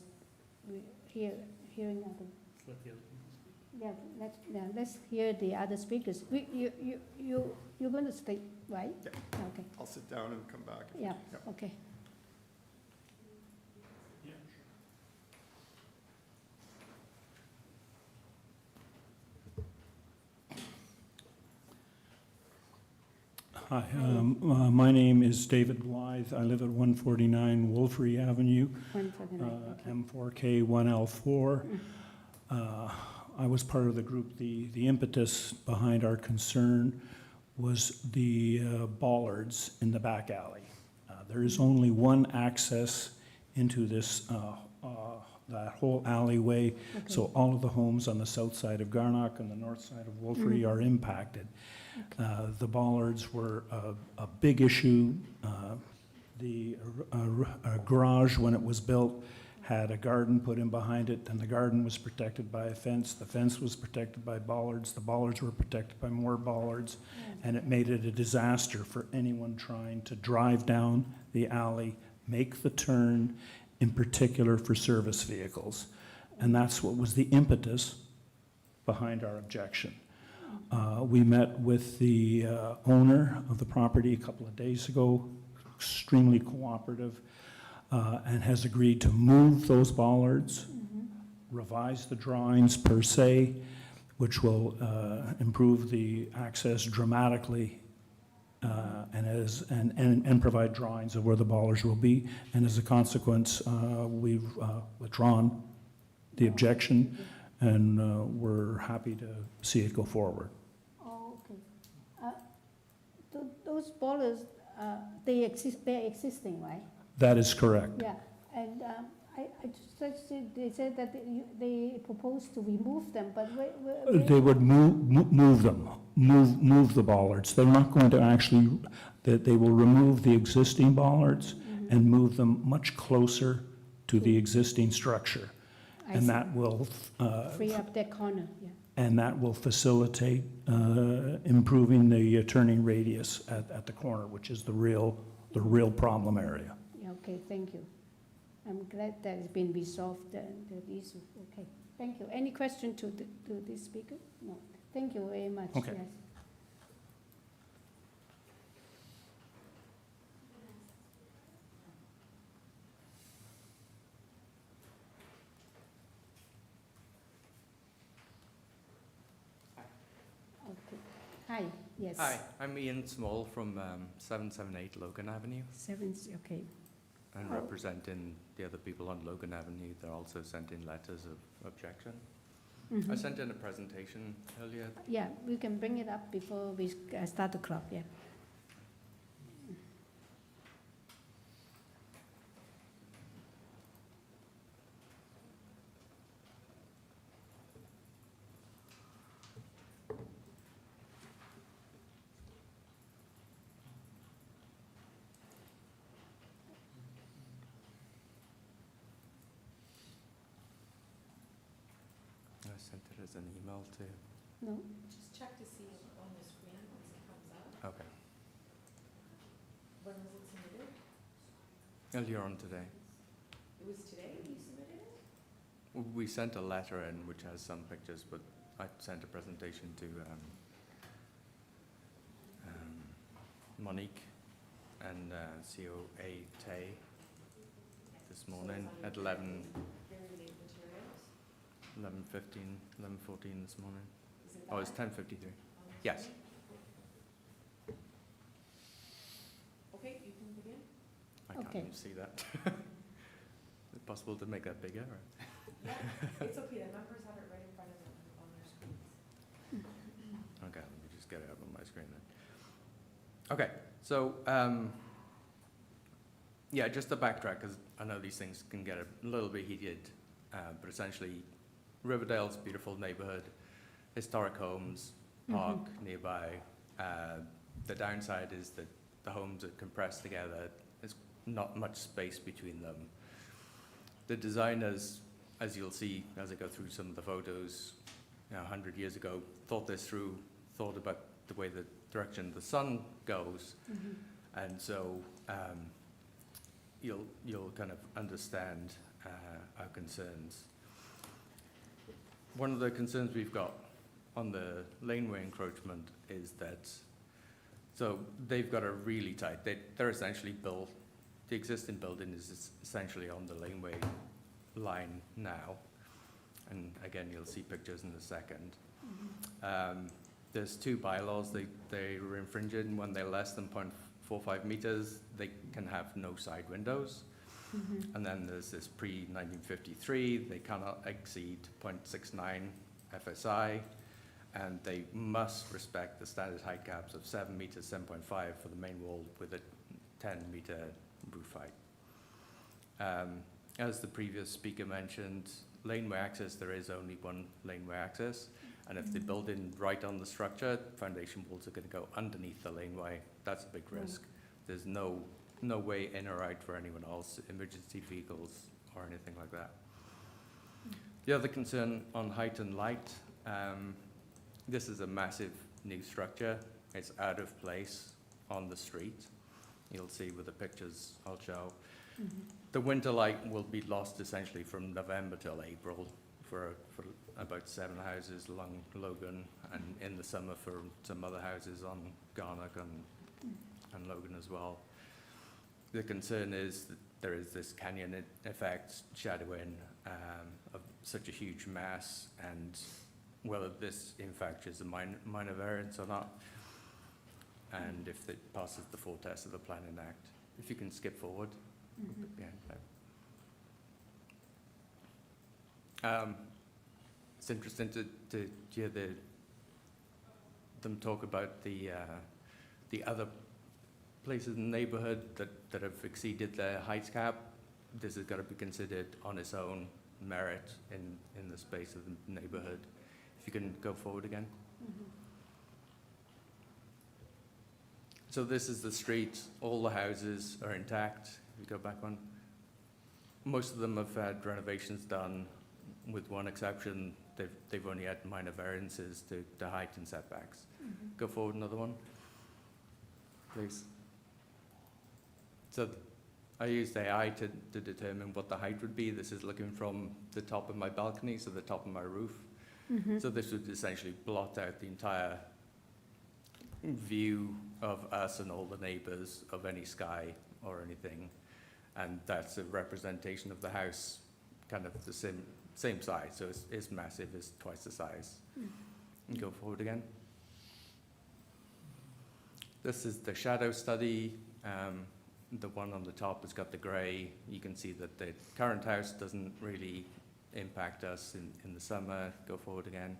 hearing other? Let's hear the other speakers. You're going to speak, right? Yeah. Okay. I'll sit down and come back. Yeah. Okay. Hi, my name is David Blythe. I live at 149 Wolfrey Avenue, 149, M4K1L4. I was part of the group. The impetus behind our concern was the bollards in the back alley. There is only one access into this that whole alleyway, so all of the homes on the south side of Garnock and the north side of Wolfrey are impacted. The bollards were a big issue. The garage, when it was built, had a garden put in behind it, and the garden was protected by a fence. The fence was protected by bollards. The bollards were protected by more bollards, and it made it a disaster for anyone trying to drive down the alley, make the turn, in particular for service vehicles. And that's what was the impetus behind our objection. We met with the owner of the property a couple of days ago, extremely cooperative, and has agreed to move those bollards, revise the drawings per se, which will improve the access dramatically, and provide drawings of where the bollards will be. And as a consequence, we've withdrawn the objection, and we're happy to see it go forward. Oh, okay. Those bollards, they're existing, right? That is correct. Yeah, and they said that they proposed to remove them, but they would move them, move the bollards. They're not going to actually, they will remove the existing bollards and move them much closer to the existing structure. And that will free up that corner, yeah. And that will facilitate improving the turning radius at the corner, which is the real the real problem area. Yeah, okay, thank you. I'm glad that it's been resolved, the issue. Okay, thank you. Any question to this speaker? No. Thank you very much. Okay. Yes. Okay. Hi, yes. Hi, I'm Ian Small from 778 Logan Avenue. Okay. And representing the other people on Logan Avenue. They're also sent in letters of objection. I sent in a presentation earlier. Yeah, we can bring it up before we start the clock, yeah. I sent it as an email to. No? Just check to see if on the screen once it comes up. Okay. When was it submitted? Earlier on today. It was today you submitted it? We sent a letter in which has some pictures, but I sent a presentation to Monique and COA Tay this morning at 11. Very late materials? 11:15, 11:14 this morning. Is it Oh, it's that? 10:53. Yes. Okay, you can begin. I can't Okay. even see that. Is it possible to make that bigger? Or? Yeah, it's okay, the members have it right in front of them on their screens. Okay, let me just get it up on my screen then. Okay, so yeah, just to backtrack, because I know these things can get a little bit heated, but essentially, Riverdale's a beautiful neighborhood, historic homes, park nearby. The downside is that the homes are compressed together. There's not much space between them. The designers, as you'll see as I go through some of the photos, 100 years ago, thought this through, thought about the way the direction the sun goes, and so you'll kind of understand our concerns. One of the concerns we've got on the laneway encroachment is that, so they've got a really tight, they're essentially built, the existing building is essentially on the laneway line now. And again, you'll see pictures in a second. There's two bylaws they were infringing. When they're less than 0.45 meters, they can have no side windows. And then there's this pre-1953, they cannot exceed 0.69 FSI, and they must respect the standard height caps of 7 meters, 7.5 for the main wall with a 10-meter roof height. As the previous speaker mentioned, laneway access, there is only one laneway access, and if they build in right on the structure, foundation walls are going to go underneath the laneway. That's a big risk. There's no way in or out for anyone else, emergency vehicles or anything like that. The other concern on height and light, this is a massive new structure. It's out of place on the street. You'll see with the pictures I'll show. The winter light will be lost essentially from November till April for about 7 houses along Logan, and in the summer for some other houses on Garnock and Logan as well. The concern is that there is this canyon effect, shadowing of such a huge mass, and whether this in fact is a minor variance or not, and if it passes the full test of the Planning Act. If you can skip forward. It's interesting to hear them talk about the other places in the neighborhood that have exceeded their height cap. This has got to be considered on its own merit in the space of the neighborhood. If you can go forward again. So this is the street. All the houses are intact. If you go back one. Most of them have had renovations done, with one exception. They've only had minor variances to height and setbacks. Go forward another one, please. So I used AI to determine what the height would be. This is looking from the top of my balcony, so the top of my roof. So this would essentially blot out the entire view of us and all the neighbors of any sky or anything. And that's a representation of the house, kind of the same size. So it's massive, it's twice the size. And go forward again. This is the shadow study. The one on the top has got the gray. You can see that the current house doesn't really impact us in the summer. Go forward again.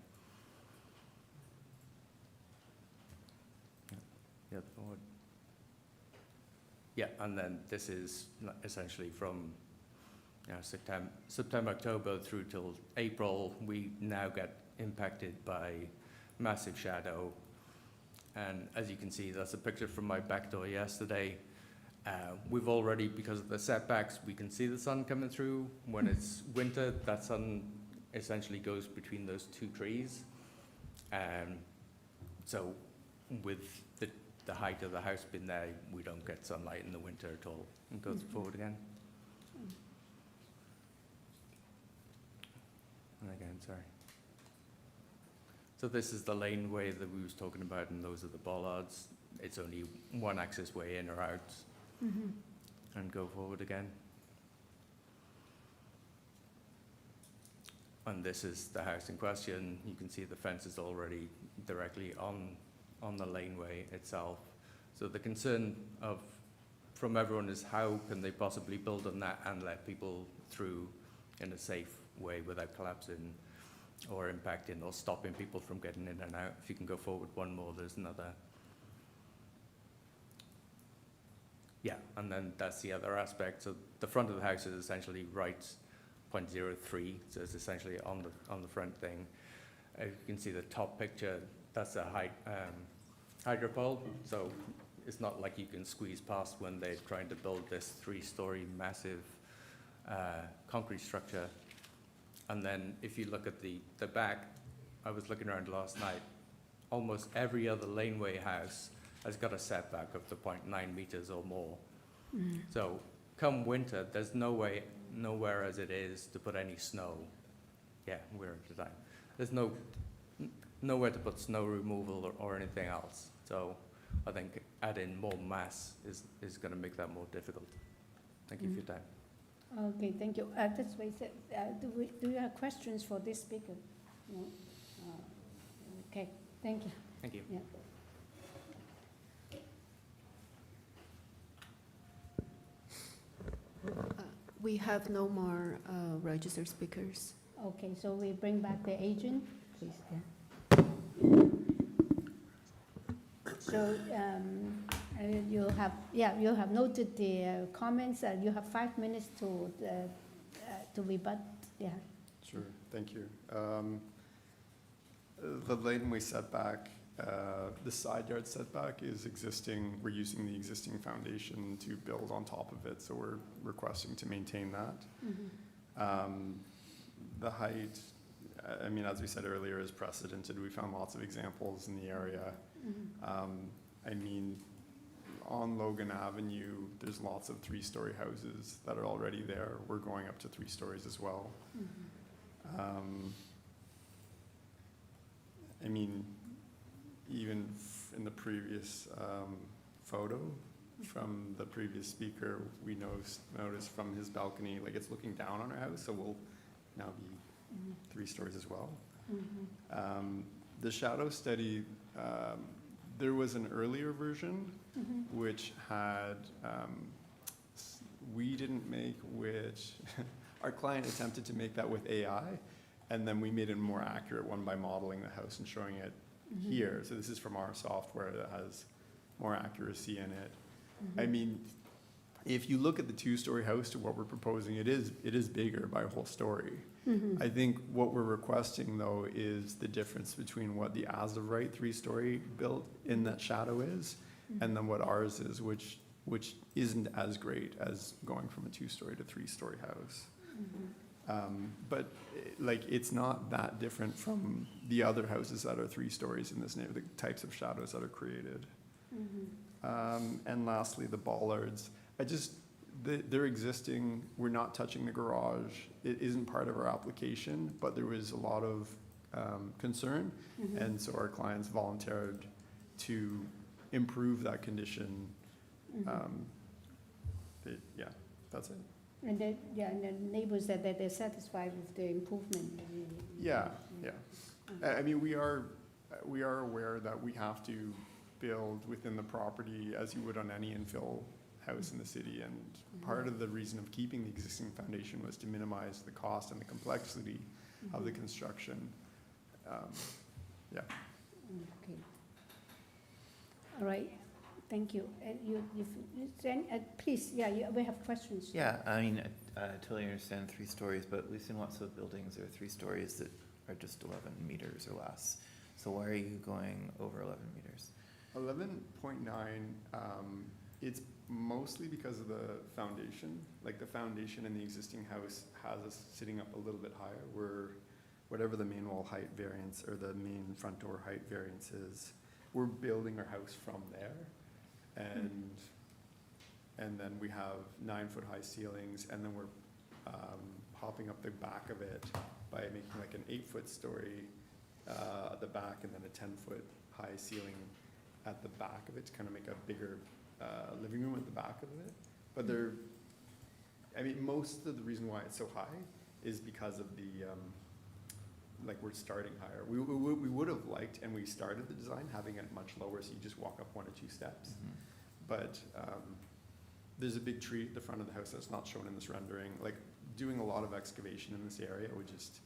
Yeah, forward. Yeah, and then this is essentially from September, October through till April. We now get impacted by massive shadow. And as you can see, that's a picture from my back door yesterday. We've already, because of the setbacks, we can see the sun coming through. When it's winter, that sun essentially goes between those two trees. So with the height of the house being there, we don't get sunlight in the winter at all. And goes forward again. And again, sorry. So this is the laneway that we was talking about, and those are the bollards. It's only one access way in or out. And go forward again. And this is the house in question. You can see the fence is already directly on the laneway itself. So the concern from everyone is how can they possibly build on that and let people through in a safe way without collapsing or impacting or stopping people from getting in and out. If you can go forward one more, there's another. Yeah, and then that's the other aspect. So the front of the house is essentially right 0.03, so it's essentially on the front thing. You can see the top picture, that's a hydropole, so it's not like you can squeeze past when they're trying to build this 3-story massive concrete structure. And then if you look at the back, I was looking around last night, almost every other laneway house has got a setback of the 0.9 meters or more. So come winter, there's nowhere as it is to put any snow. Yeah, we're at the time. There's nowhere to put snow removal or anything else. So I think adding more mass is going to make that more difficult. Thank you for your time. Okay, thank you. That's why I said, do you have questions for this speaker? No? Okay, thank you. Thank you. Yeah. We have no more registered speakers. Okay, so we bring back the agent, please. So you have noted the comments. You have 5 minutes to rebut. Yeah. Sure, thank you. The laneway setback, the side yard setback is existing. We're using the existing foundation to build on top of it, so we're requesting to maintain that. The height, I mean, as we said earlier, is precedented. We found lots of examples in the area. I mean, on Logan Avenue, there's lots of 3-story houses that are already there. We're going up to 3 stories as well. I mean, even in the previous photo from the previous speaker, we noticed from his balcony, like it's looking down on our house, so we'll now be 3 stories as well. The shadow study, there was an earlier version which had, we didn't make, which our client attempted to make that with AI, and then we made a more accurate one by modeling the house and showing it here. So this is from our software that has more accuracy in it. I mean, if you look at the 2-story house to what we're proposing, it is bigger by a whole story. I think what we're requesting, though, is the difference between what the as-of-right 3-story built in that shadow is, and then what ours is, which isn't as great as going from a 2-story to 3-story house. But like, it's not that different from the other houses that are 3 stories in this neighborhood, the types of shadows that are created. And lastly, the bollards. they're existing, we're not touching the garage. It isn't part of our application, but there was a lot of concern. And so our clients volunteered to improve that condition. Yeah, that's it. And then, yeah, and the neighbors said that they're satisfied with the improvement. Yeah, yeah. I mean, we are aware that we have to build within the property as you would on any infill house in the city. And part of the reason of keeping the existing foundation was to minimize the cost and the complexity of the construction. Yeah. Okay. All right, thank you. And please, yeah, we have questions. Yeah, I mean, I totally understand 3 stories, but we've seen lots of buildings that are 3 stories that are just 11 meters or less. So why are you going over 11 meters? 11.9, it's mostly because of the foundation. Like the foundation in the existing house has us sitting up a little bit higher, where whatever the main wall height variance or the main front door height variance is, we're building our house from there. And then we have 9-foot high ceilings, and then we're popping up the back of it by making like an 8-foot story at the back, and then a 10-foot high ceiling at the back of it to kind of make a bigger living room at the back of it. But I mean, most of the reason why it's so high is because of the, like we're starting higher. We would have liked, and we started the design having it much lower, so you just walk up 1 or 2 steps. But there's a big tree at the front of the house that's not shown in this rendering. Like doing a lot of excavation in this area would just,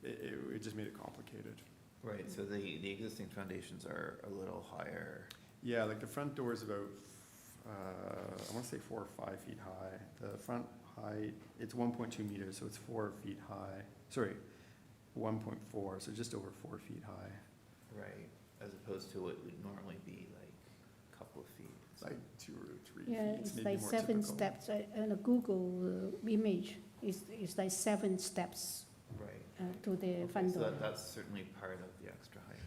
it just made it complicated. Right, so the existing foundations are a little higher. Yeah, like the front door is about, I want to say 4 or 5 feet high. The front height, it's 1.2 meters, so it's 4 feet high. Sorry, 1.4, so just over 4 feet high. Right, as opposed to what would normally be like a couple of feet. Like 2 or 3 Yeah, feet. it's maybe like more 7 typical. steps. On a Google image, it's like 7 steps Right. to the Okay, front so door. that's certainly part of the extra height.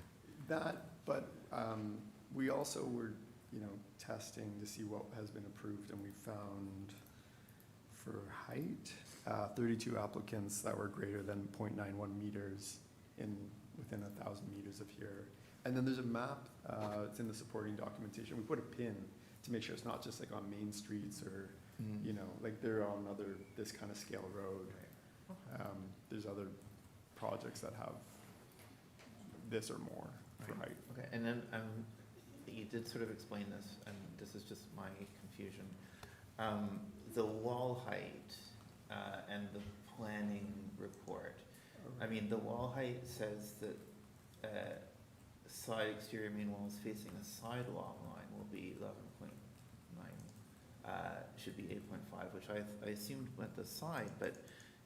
That, but we also were, testing to see what has been approved, and we found for height, 32 applicants that were greater than 0.91 meters within 1,000 meters of here. And then there's a map, it's in the supporting documentation. We put a pin to make sure it's not just like on main streets or, like they're on this kind of scale road. There's other projects that have this or more for height. Okay, and then you did sort of explain this, and this is just my confusion. The wall height and the planning report. I mean, the wall height says that side exterior main walls facing a sidewalk line will be 11.9, should be 8.5, which I assumed went the side, but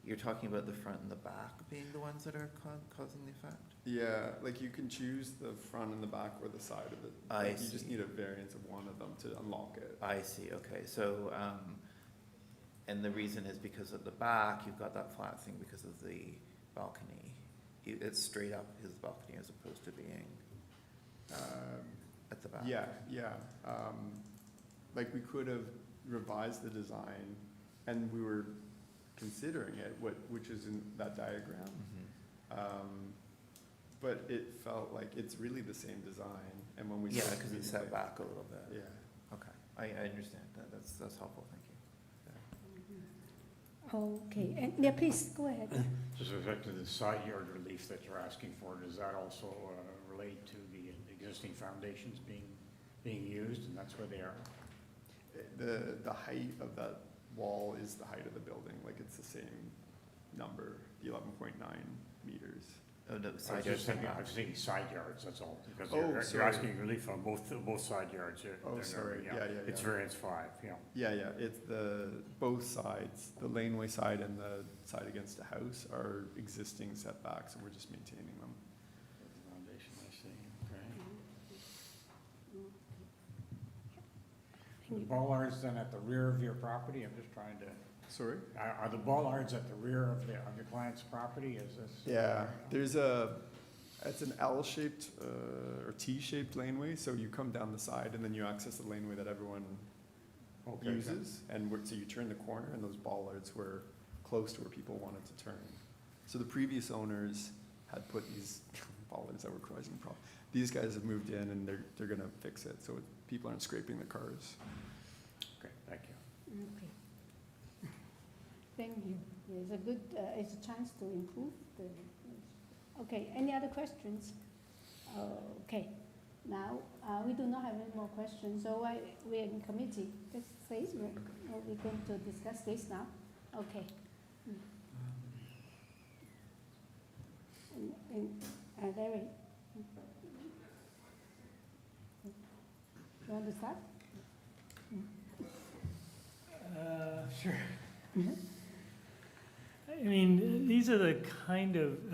you're talking about the front and the back being the ones that are causing the effect? Yeah, like you can choose the front and the back or the side of it. I Like, you just see. need a variance of one of them to unlock it. I see, okay, so, and the reason is because of the back, you've got that flat thing because of the balcony. It's straight up his balcony as opposed to being at the back. Yeah. Like we could have revised the design, and we were considering it, which is in that diagram. But it felt like it's really the same design, and when we Yeah, started because it's meeting, set back a little bit. Yeah. Okay, I understand that, that's helpful, thank you. Okay, and yeah, please, go ahead. Just with respect to the side yard relief that you're asking for, does that also relate to the existing foundations being used, and that's where they are? The height of that wall is the height of the building, like it's the same number, the 11.9 meters. Oh, no, I side was yard just thinking, setback. I was thinking side yards, that's all, because Oh, you're sorry. asking relief on both side yards. Oh, sorry. Yeah. It's variance 5, yeah. Yeah, it's both sides, the laneway side and the side against the house are existing setbacks, and we're just maintaining them. Foundation, I see, okay. The bollards then at the rear of your property, I'm just trying to, Sorry? are the bollards at the rear of your client's property, is this? Yeah, it's an L-shaped or T-shaped laneway, so you come down the side and then you access the laneway that everyone Okay. uses, and so you turn the corner, and those bollards were close to where people wanted to turn. So the previous owners had put these bollards that were causing problems. These guys have moved in, and they're gonna fix it, so people aren't scraping the cars. Okay, thank you. Okay. Thank you. It's a good, it's a chance to improve the, okay, any other questions? Okay, now, we do not have any more questions, so we're in committee. This phase, we're going to discuss this now. Okay. Larry, you want to start? Sure. I mean, these are the kind of,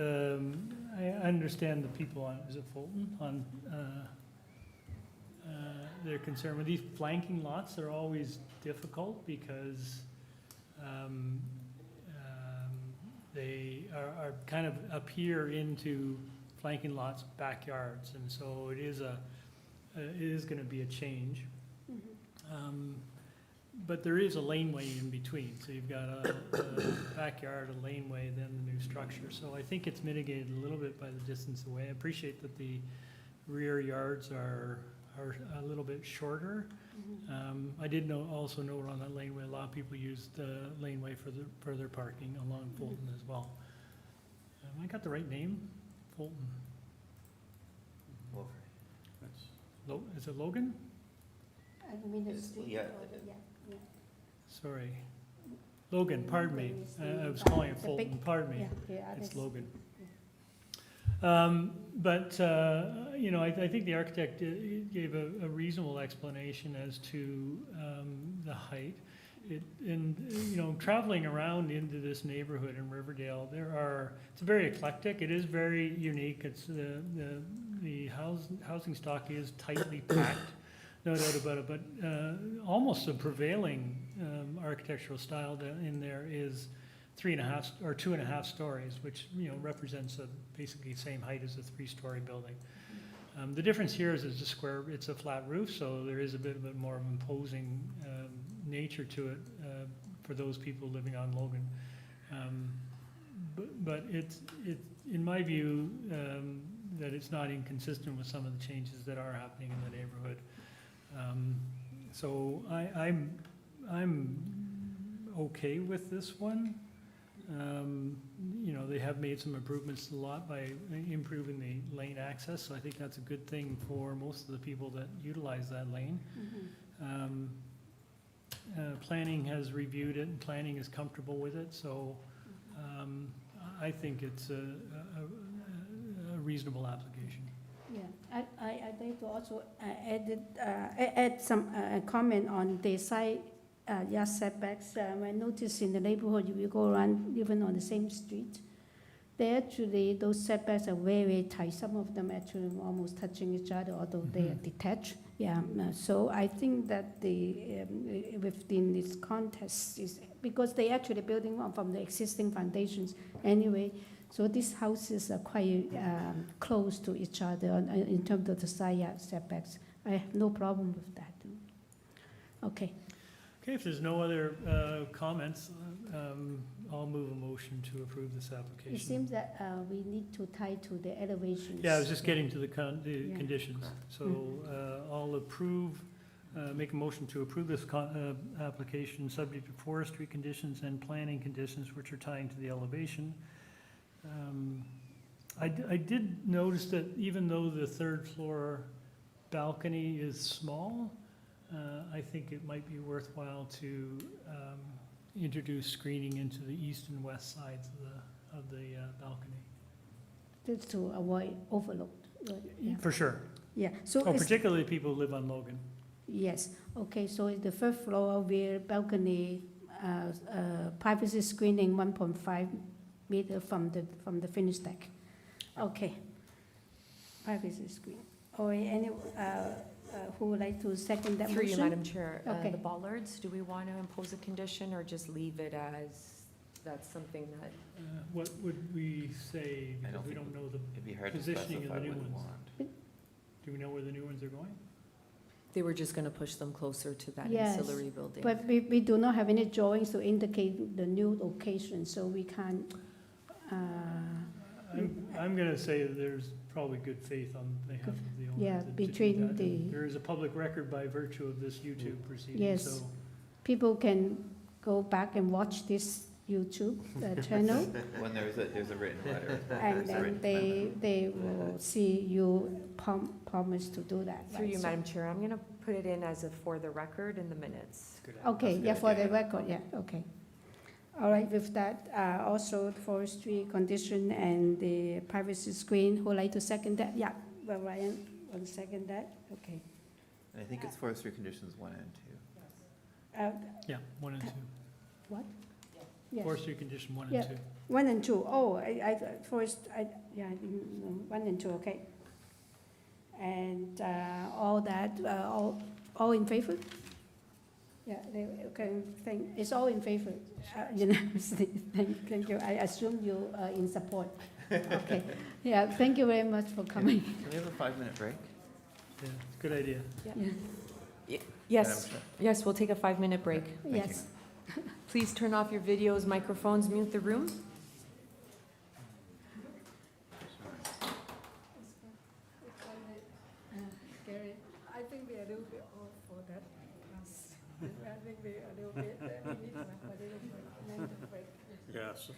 I understand the people on, is it Fulton, on their concern with these flanking lots. They're always difficult because they are kind of appear into flanking lots' backyards, and so it is going to be a change. But there is a laneway in between, so you've got a backyard, a laneway, then the new structure. So I think it's mitigated a little bit by the distance away. I appreciate that the rear yards are a little bit shorter. I did also note on that laneway, a lot of people use the laneway for their parking along Fulton as well. I got the right name? Fulton. Wolfrey. Is it Logan? I mean the It's- street. yeah. Yeah. Sorry. Logan, pardon me. Logan is I was the- calling it the big- Fulton, pardon me. Yeah, It's others- Logan. But, you know, I think the architect gave a reasonable explanation as to the height. And, you know, traveling around into this neighborhood in Riverdale, it's very eclectic. It is very unique. It's the housing stock is tightly packed, no doubt about it. But almost the prevailing architectural style in there is 3.5 or 2.5 stories, which, you know, represents basically the same height as a 3-story building. The difference here is it's a flat roof, so there is a bit more of imposing nature to it for those people living on Logan. But it's in my view that it's not inconsistent with some of the changes that are happening in the neighborhood. So I'm okay with this one. You know, they have made some improvements to the lot by improving the lane access, so I think that's a good thing for most of the people that utilize that lane. Planning has reviewed it, and planning is comfortable with it, so I think it's a reasonable application. Yeah, I'd like to also add some comment on the side yard setbacks. I noticed in the neighborhood, if you go around even on the same street, those setbacks are very, very tight. Some of them actually almost touching each other, although they are detached. Yeah, so I think that within this context is because they actually building from the existing foundations anyway. So these houses are quite close to each other in terms of the side yard setbacks. I have no problem with that. Okay. Okay, if there's no other comments, I'll move a motion to approve this application. It seems that we need to tie to the elevations. Yeah, I was just getting to the conditions. So I'll make a motion to approve this application subject to forestry conditions and planning conditions which are tying to the elevation. I did notice that even though the 3rd floor balcony is small, I think it might be worthwhile to introduce screening into the east and west sides of the balcony. Just to avoid overload. Right? Yeah. For sure. Yeah. So particularly people who live on Logan. Yes. Okay. So the 1st floor where balcony privacy screening 1.5 meter from the finished deck. Okay. Privacy screen. Or any who would like to second that Through motion? you, Madam Chair. Okay. The bollards, do we want to impose a condition or just leave it as that's something that? What would we say, because we don't know the It'd be hard to positioning of specify the new what we ones? want. Do we know where the new ones are going? They were just going to push them closer to that Yes, ancillary building. But we do not have any drawings to indicate the new location, so we can't, I'm going to say that there's probably good faith on behalf of the owner. Yeah, to do between that. the- There is a public record by virtue of this YouTube proceeding, Yes. so. people can go back and watch this YouTube channel, When there's a written letter. and there's a then written they will see you promise to do that. Through right? you, So- Madam Chair, I'm going to put it in as a for the record in the minutes. Good idea. Okay, That's a yeah, good for the idea. record, yeah, okay. All right, with that, also forestry condition and the privacy screen, who would like to second that? Yeah, well, Ryan, will second that, okay. And I think it's forestry conditions 1 and 2. Yeah, 1 and 2. What? Yes. Forestry condition 1 Yeah. and 2. 1 and 2. Oh, yeah, I didn't know. 1 and 2, okay. And all that, all in favor? Yeah, they can think, it's all in favor, unanimously. Thank you. I assume you are in support. Okay. Yeah, thank you very much for coming. Can we have a 5-minute break? Yeah, good idea. Yes, Madam Chair? yes, we'll take a 5-minute break. Yes. Please turn off your videos, microphones, mute the room. Gary, I think we are a little bit off for that class. I think we are a little bit, we need to have a little break. Yes.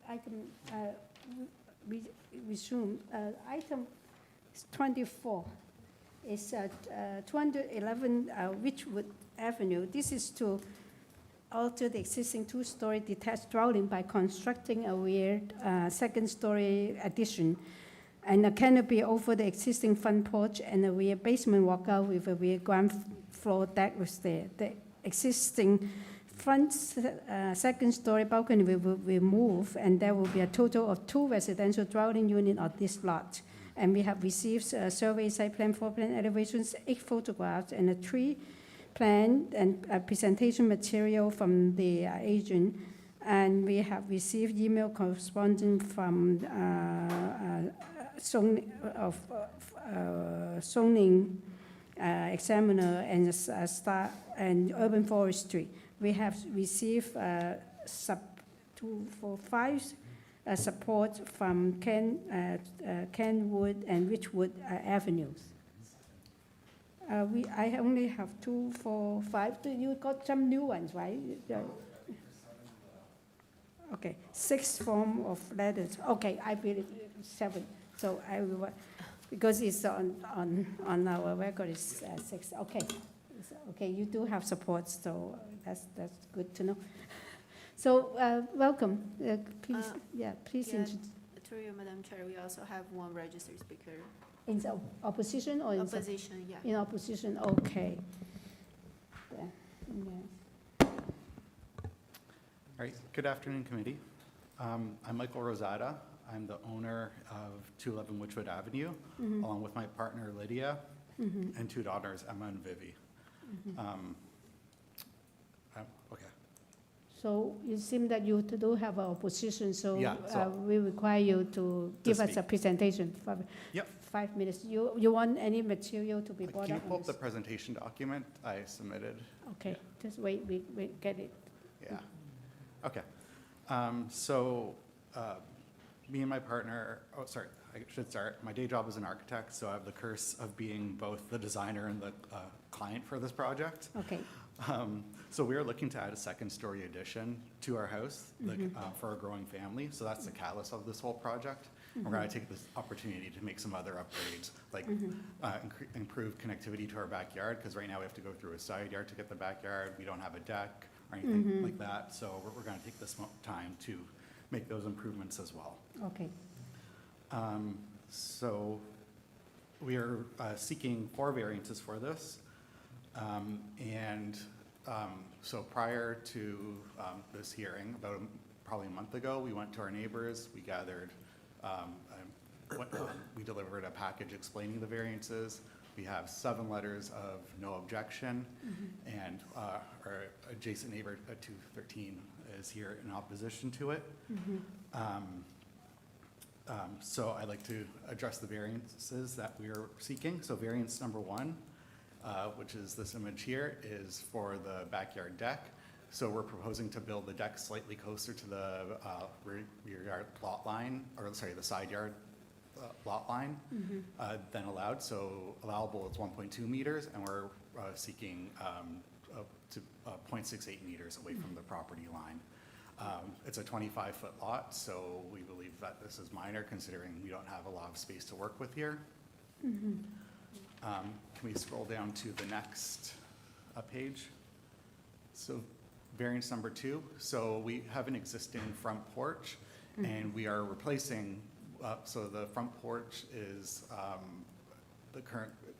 Item, resume, item 24 is 211 Wychwood Avenue. This is to alter the existing two-story detached dwelling by constructing a rear second-story addition and a canopy over the existing front porch and a rear basement walkout with a rear ground floor deck with the existing front second-story balcony will be removed, and there will be a total of 2 residential dwelling units on this lot. And we have received a survey, site plan, floor plan, elevations, 8 photographs, and a tree plan and a presentation material from the agent. And we have received email correspondence from zoning examiner and and urban forestry. We have received 2, 4, 5 support from Kenwood and Wychwood Avenues. I only have 2, 4, 5. You got some new ones, right? Okay, 6 form of letters. Okay, I believe 7. So I will, because it's on our record, it's 6. Okay, okay, you do have support, so that's good to know. So welcome. Please, please Yeah, introduce. through you, Madam Chair, we also have 1 registered speaker. In opposition or in Opposition, yeah. in opposition? Okay. Yeah. All right, good afternoon, committee. I'm Michael Rosada. I'm the owner of 211 Wychwood Avenue, along with my partner Lydia, and 2 daughters, Emma and Vivi. Okay. So it seems that you do have an opposition, so, Yeah, so we require you to give us a presentation for Yep. 5 minutes. You want any material to be brought Can you up? pull up the presentation document I submitted? Okay, just wait, we get it. Yeah. Okay. So me and my partner, I should start. My day job is an architect, so I have the curse of being both the designer and the client for this project. Okay. So we are looking to add a second-story addition to our house for a growing family. So that's the catalyst of this whole project. We're going to take this opportunity to make some other upgrades, like improve connectivity to our backyard, because right now we have to go through a side yard to get the backyard. We don't have a deck or anything like that. So we're going to take this time to make those improvements as well. Okay. So we are seeking 4 variances for this. So prior to this hearing, about probably a month ago, we went to our neighbors, we gathered, we delivered a package explaining the variances. We have 7 letters of no objection, and our adjacent neighbor at 213 is here in opposition to it. So I'd like to address the variances that we are seeking. So variance number 1, which is this image here, is for the backyard deck. So we're proposing to build the deck slightly closer to the rear yard lot line, or sorry, the side yard lot line than allowed. So allowable is 1.2 meters, and we're seeking to 0.68 meters away from the property line. It's a 25-foot lot, so we believe that this is minor, considering we don't have a lot of space to work with here. Can we scroll down to the next page? So variance number 2. So we have an existing front porch, and we are replacing, so the front porch is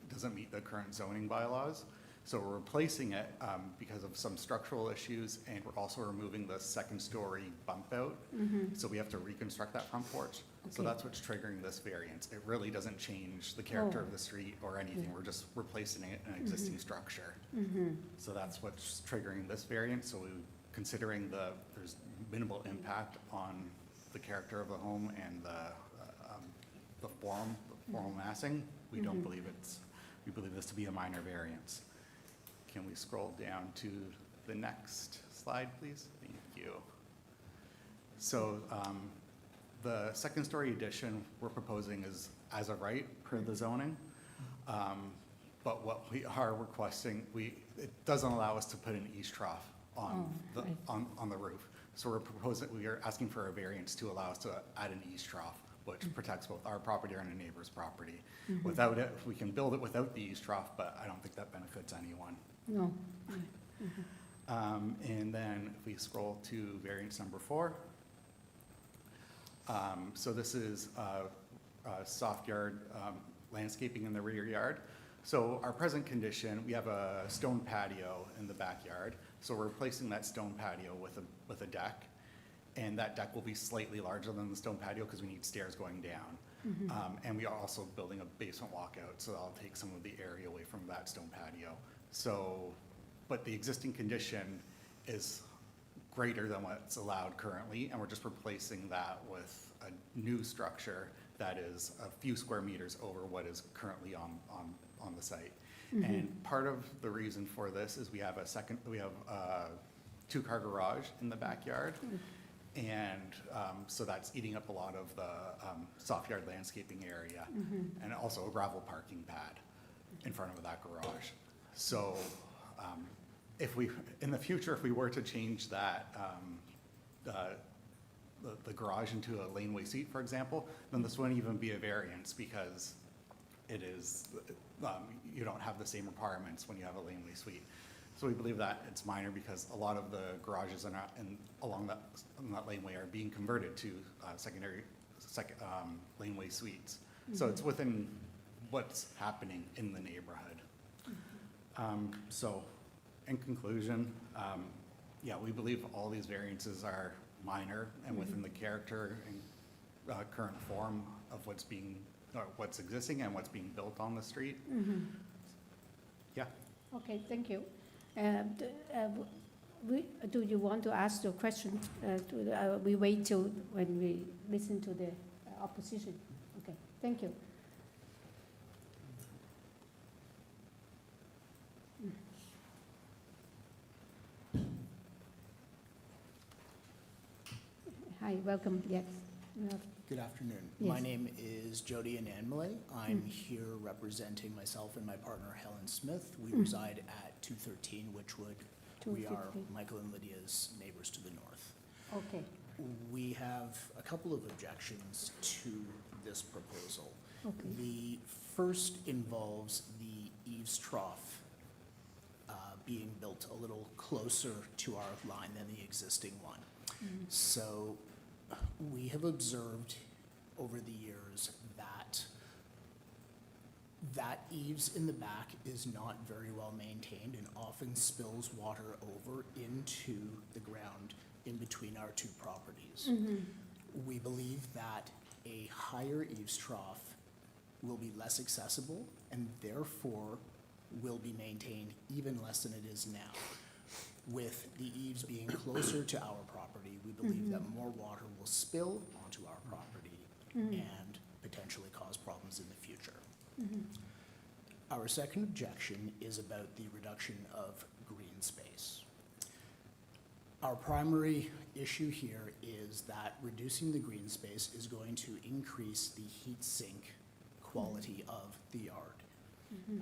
doesn't meet the current zoning bylaws. So we're replacing it because of some structural issues, and we're also removing the second-story bump out. So we have to reconstruct that front porch. So that's what's triggering this variance. It really doesn't change the character of the street or anything. We're just replacing it in an existing structure. So that's what's triggering this variance. So considering there's minimal impact on the character of the home and the formal massing, we don't believe we believe this to be a minor variance. Can we scroll down to the next slide, please? Thank you. So the second-story addition we're proposing is as of right per the zoning. But what we are requesting, it doesn't allow us to put an eaves trough on the roof. So we are asking for a variance to allow us to add an eaves trough, which protects both our property and a neighbor's property. Without it, we can build it without the eaves trough, but I don't think that benefits anyone. No. And then if we scroll to variance number 4. So this is soft yard landscaping in the rear yard. So our present condition, we have a stone patio in the backyard. So we're replacing that stone patio with a deck. And that deck will be slightly larger than the stone patio because we need stairs going down. And we are also building a basement walkout, so that'll take some of the area away from that stone patio. So, but the existing condition is greater than what's allowed currently, and we're just replacing that with a new structure that is a few square meters over what is currently on the site. And part of the reason for this is we have a 2-car garage in the backyard. And so that's eating up a lot of the soft yard landscaping area, and also a gravel parking pad in front of that garage. So in the future, if we were to change that, the garage into a laneway suite, for example, then this wouldn't even be a variance because it is, you don't have the same requirements when you have a laneway suite. So we believe that it's minor because a lot of the garages are not along that laneway are being converted to laneway suites. So it's within what's happening in the neighborhood. So in conclusion, yeah, we believe all these variances are minor and within the character and current form of what's existing and what's being built on the street. Yeah. Okay, thank you. Do you want to ask your question? We wait till when we listen to the opposition. Okay, thank you. Hi, welcome. Yes. Good afternoon. Yes. My name is Jody Ananmale. I'm here representing myself and my partner Helen Smith. We reside at 213 Wychwood. We are 213. Michael and Lydia's neighbors to the north. Okay. We have a couple of objections to this proposal. Okay. The first involves the eaves trough being built a little closer to our line than the existing one. So we have observed over the years that eaves in the back is not very well maintained and often spills water over into the ground in between our two properties. We believe that a higher eaves trough will be less accessible and therefore will be maintained even less than it is now. With the eaves being closer to our property, we believe that more water will spill onto our property and potentially cause problems in the future. Our second objection is about the reduction of green space. Our primary issue here is that reducing the green space is going to increase the heat sink quality of the yard,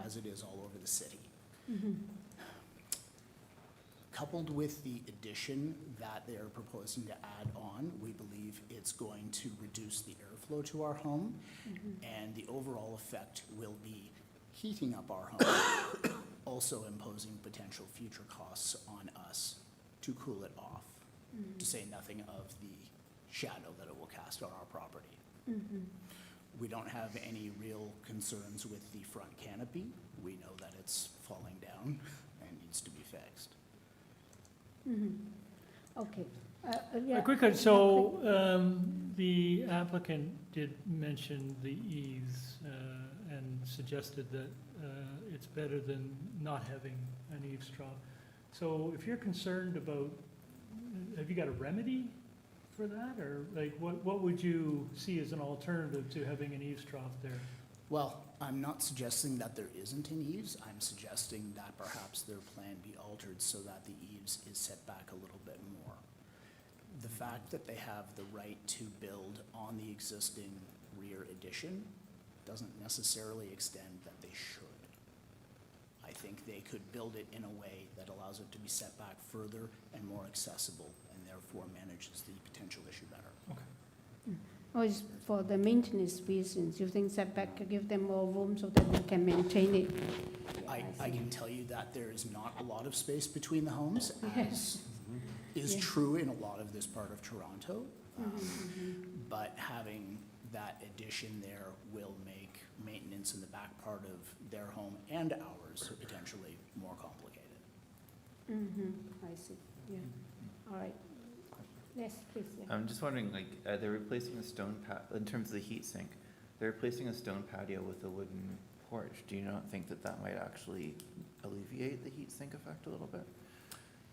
as it is all over the city. Coupled with the addition that they are proposing to add on, we believe it's going to reduce the airflow to our home, and the overall effect will be heating up our home, also imposing potential future costs on us to cool it off, to say nothing of the shadow that it will cast on our property. We don't have any real concerns with the front canopy. We know that it's falling down and needs to be fixed. Okay. A quick question. So the applicant did mention the eaves and suggested that it's better than not having an eaves trough. So if you're concerned about, have you got a remedy for that? Or like what would you see as an alternative to having an eaves trough there? Well, I'm not suggesting that there isn't an eaves. I'm suggesting that perhaps their plan be altered so that the eaves is set back a little bit more. The fact that they have the right to build on the existing rear addition doesn't necessarily extend that they should. I think think they could build it in a way that allows it to be set back further and more accessible, and therefore manages the potential issue better. Or is for the maintenance reasons, you think setback could give them more room so that they can maintain it? I can tell you that there is not a lot of space between the homes, as is Yeah. true in a lot of this part of Toronto. But having that addition there will make maintenance in the back part of their home and ours potentially more complicated. I see, yeah, all right. Yes, please, yeah. I'm just wondering, like, they're replacing a stone in terms of the heat sink, they're replacing a stone patio with a wooden porch. Do you not think that that might actually alleviate the heat sink effect a little bit?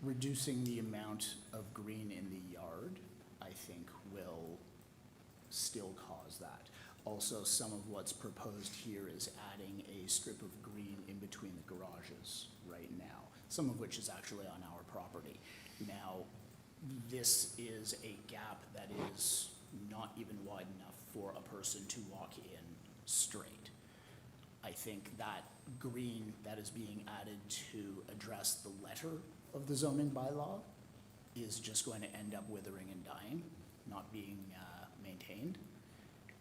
Reducing the amount of green in the yard, I think, will still cause that. Also, some of what's proposed here is adding a strip of green in between the garages right now, some of which is actually on our property. Now, this is a gap that is not even wide enough for a person to walk in straight. I think that green that is being added to address the letter of the zoning bylaw is just going to end up withering and dying, not being maintained,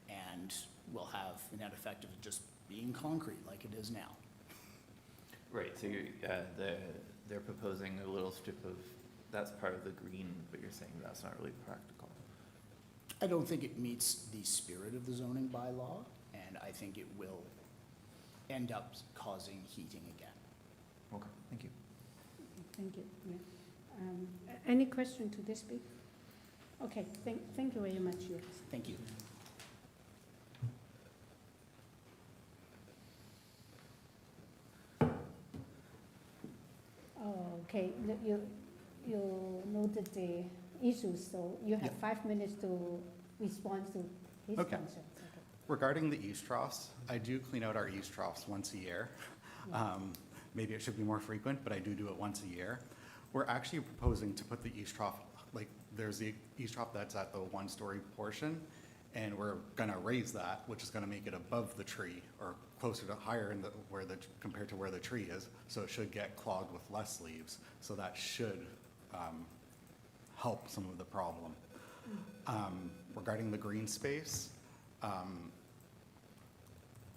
and will have a net effect of just being concrete like it is now. Right, so you're, they're proposing a little strip of, that's part of the green, but you're saying that's not really practical. I don't think it meets the spirit of the zoning bylaw, and I think it will end up causing heating again. Okay, thank you. Thank you, yeah. Any question to this speak? Okay, thank you very much, yes. Thank you. Oh, okay, you noted the issues, so you have 5 minutes to respond to his Okay. concerns. Okay. Regarding the eaves troughs, I do clean out our eaves troughs once a year. Maybe it should be more frequent, but I do it once a year. We're actually proposing to put the eaves trough, like, there's the eaves trough that's at the one-story portion, and we're gonna raise that, which is gonna make it above the tree, or closer to higher in the, compared to where the tree is, so it should get clogged with less leaves, so that should help some of the problem. Regarding the green space,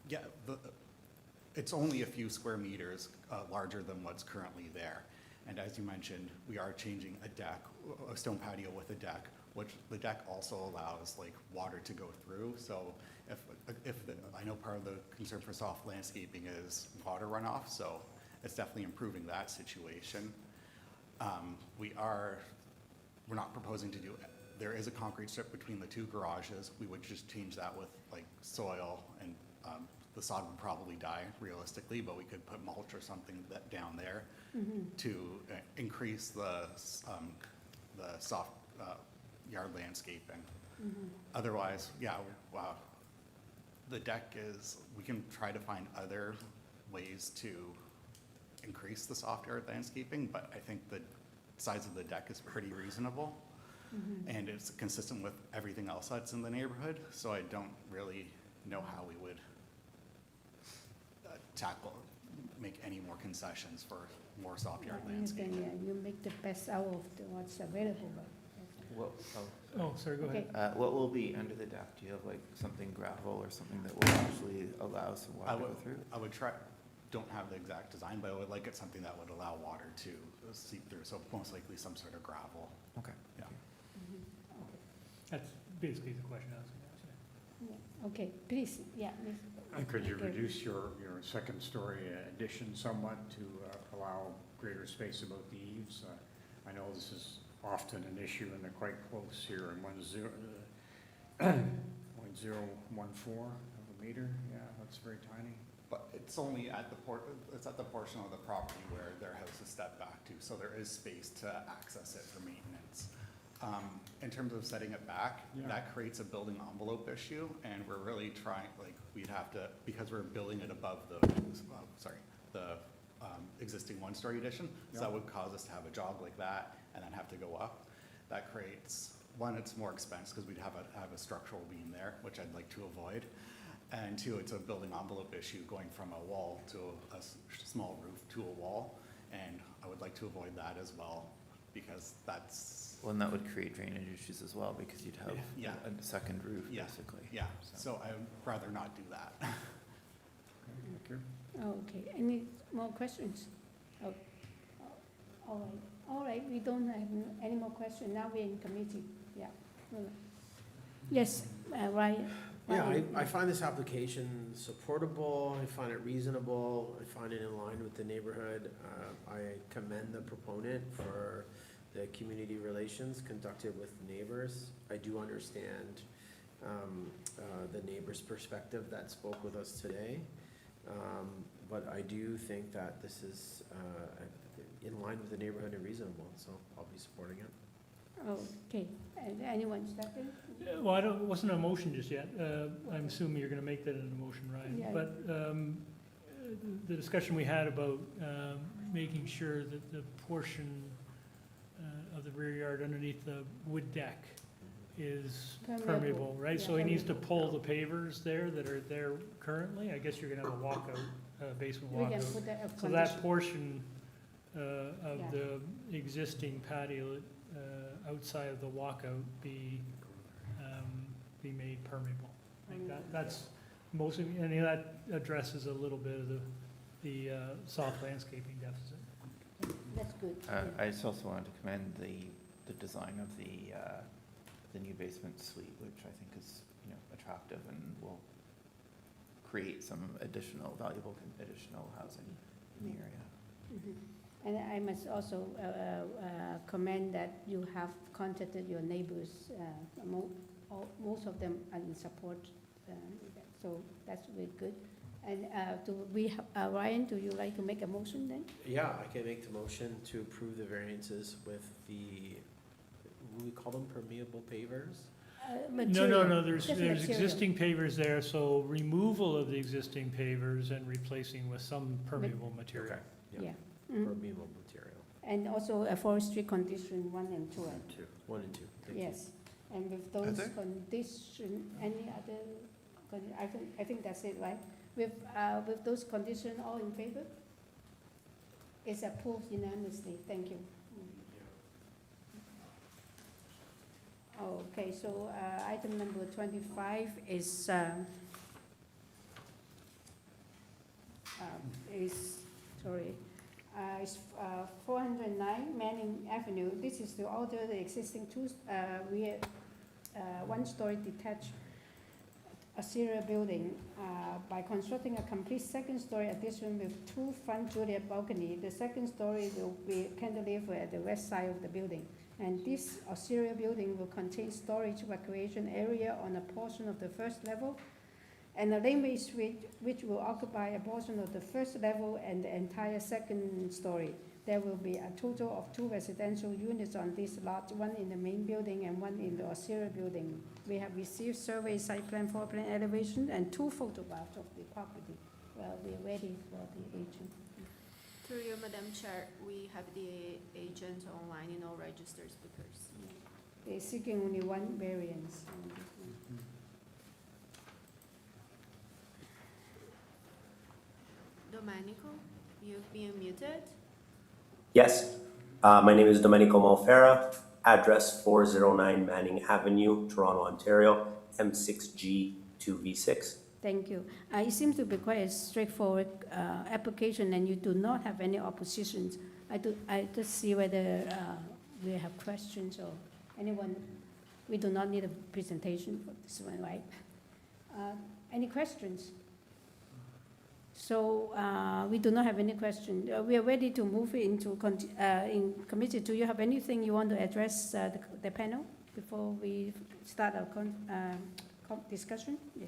yeah, it's only a few square meters larger than what's currently there. And as you mentioned, we are changing a deck, a stone patio with a deck, which the deck also allows like water to go through. So I know part of the concern for soft landscaping is water runoff, so it's definitely improving that situation. We're not proposing to do it. There is a concrete strip between the two garages. We would just change that with like soil, and the sod would probably die realistically, but we could put mulch or something down there to increase the soft yard landscaping. Otherwise, yeah, the deck is, we can try to find other ways to increase the soft yard landscaping, but I think the size of the deck is pretty reasonable. And it's consistent with everything else that's in the neighborhood, so I don't really know how we would make any more concessions for more soft yard landscaping. Yeah, you make the best out of what's available. What, Oh, sorry, go ahead. Okay. what will be under the deck? Do you have like something gravel or something that will actually allow some water to go through? I would try, don't have the exact design, but I would like it something that would allow water to seep through, so most likely some sort of gravel. Okay. Yeah. That's basically the question I was going to ask. Yeah. Okay, please, yeah. Could you reduce your second-story addition somewhat to allow greater space above the eaves? I know this is often an issue, and they're quite close here in 0.014 of a meter. Yeah, that's very tiny. But it's only at the it's at the portion of the property where their house is stepped back to, so there is space to access it for maintenance. In terms of setting it back, that creates a building envelope issue, and we're really trying, like, we'd have to, because we're building it above the existing one-story addition, so that would cause us to have a jog like that and then have to go up. That creates, one, it's more expense because we'd have a structural beam there, which I'd like to avoid. And two, it's a building envelope issue going from a wall to a small roof to a wall, and I would like to avoid that as well, because that's, Well, and that would create drainage issues as well, because you'd have Yeah. a second roof, Yeah. basically. yeah, so I would rather not do that. Okay, any more questions? Oh, all right, we don't have any more questions, now we're in committee, yeah. All right. Yes, Ryan? Yeah, Ryan. I find this application supportable, I find it reasonable, I find it in line with the neighborhood. I commend the proponent for the community relations conducted with neighbors. I do understand the neighbor's perspective that spoke with us today. But I do think that this is in line with the neighborhood and reasonable, so I'll be supporting it. Okay, and anyone second? Well, it wasn't a motion just yet. I'm assuming you're going to make that into a motion, Ryan. Yeah. But the discussion we had about making sure that the portion of the rear yard underneath the wood deck is permeable, right? So he needs to pull the pavers there that are there currently. I guess you're going to have a walkout, basement We can walkout. put that as So condition. that portion of Yeah. the existing patio outside of the walkout be made permeable. Like that's mostly, and that addresses a little bit of the soft landscaping deficit. That's good. I just also wanted to commend the design of the new basement suite, which I think is, attractive and will create some valuable additional housing in the area. Mhm. And I must also commend that you have contacted your neighbors, most of them are in support, so that's really good. And Ryan, do you like to make a motion then? Yeah, I can make the motion to approve the variances with the, what do we call them, permeable pavers? No, there's Just material. existing pavers there, so removal of the existing pavers and replacing with some permeable material. Yeah. Mhm. Permeable material. And also a forestry condition 1 and 2. 1 and 2, thank you. Yes, and with those conditions, any other, I think that's it, right? With those conditions, all in favor? It's approved unanimously, thank you. Okay, so item number 25 is 409 Manning Avenue. This is to alter the existing one-story detached exterior building by constructing a complete second-story addition with 2 front Juliet balcony. The second story will be cantilever at the west side of the building. And this exterior building will contain storage recreation area on a portion of the first level and a laneway suite which will occupy a portion of the first level and the entire second story. There will be a total of 2 residential units on this lot, 1 in the main building and 1 in the exterior building. We have received survey, site plan, floor plan elevation, and 2 photographs of the property. Well, we're ready for the agent. Through you, Madam Chair, we have the agent online in all registered speakers. They're seeking only 1 variance on this one. Domenico, you've been muted. Yes, my name is Domenico Malfera, address 409 Manning Avenue, Toronto, Ontario, M6G2V6. Thank you. It seems to be quite a straightforward application, and you do not have any oppositions. I just see whether we have questions or anyone. We do not need a presentation for this one, right? Any questions? So we do not have any question. We are ready to move into in committee. Do you have anything you want to address the panel before we start our discussion? Yeah.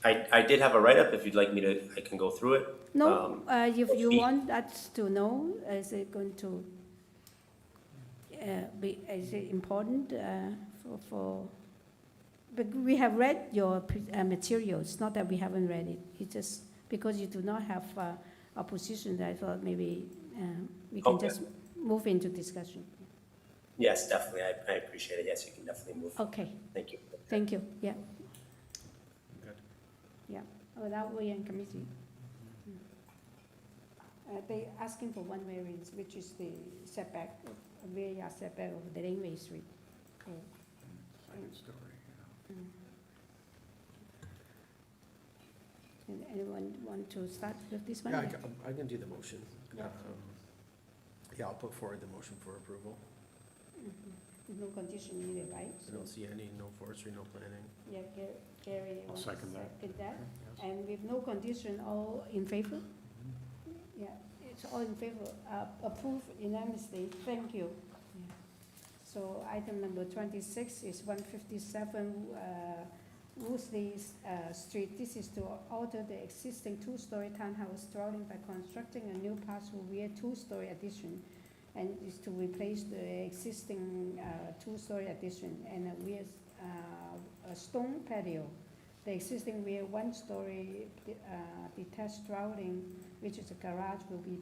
I did have a write-up. If you'd like me to, I can go through it. No, if you want us to know, is it going to is it important for? But we have read your materials, not that we haven't read it. It's just because you do not have a position that I thought maybe we can just move into discussion. Yes, definitely. I appreciate it. Yes, you can definitely move. Okay. Thank you. Thank you. Yeah. Good. Yeah. Oh, now we're in committee. they asking for one variance, which is the setback, rear yard setback of the Laneway Street. Okay. Second story, yeah. And anyone want to start with this one? Yeah, I can do the motion. Yeah. Yeah, I'll put forward the motion for approval. No condition needed, right? I don't see any, no forestry, no planning. Yeah, Gary I'll wants to second that. second that. Yes. And with no condition, all in favor? Yeah, it's all in favor, approved unanimously, thank you. Yeah. So item number 26 is 157 Wolseley Street. This is to alter the existing two-story townhouse dwelling by constructing a new parcel rear two-story addition, and is to replace the existing two-story addition and a rear a stone patio. The existing rear one-story detached dwelling, which is a garage, will be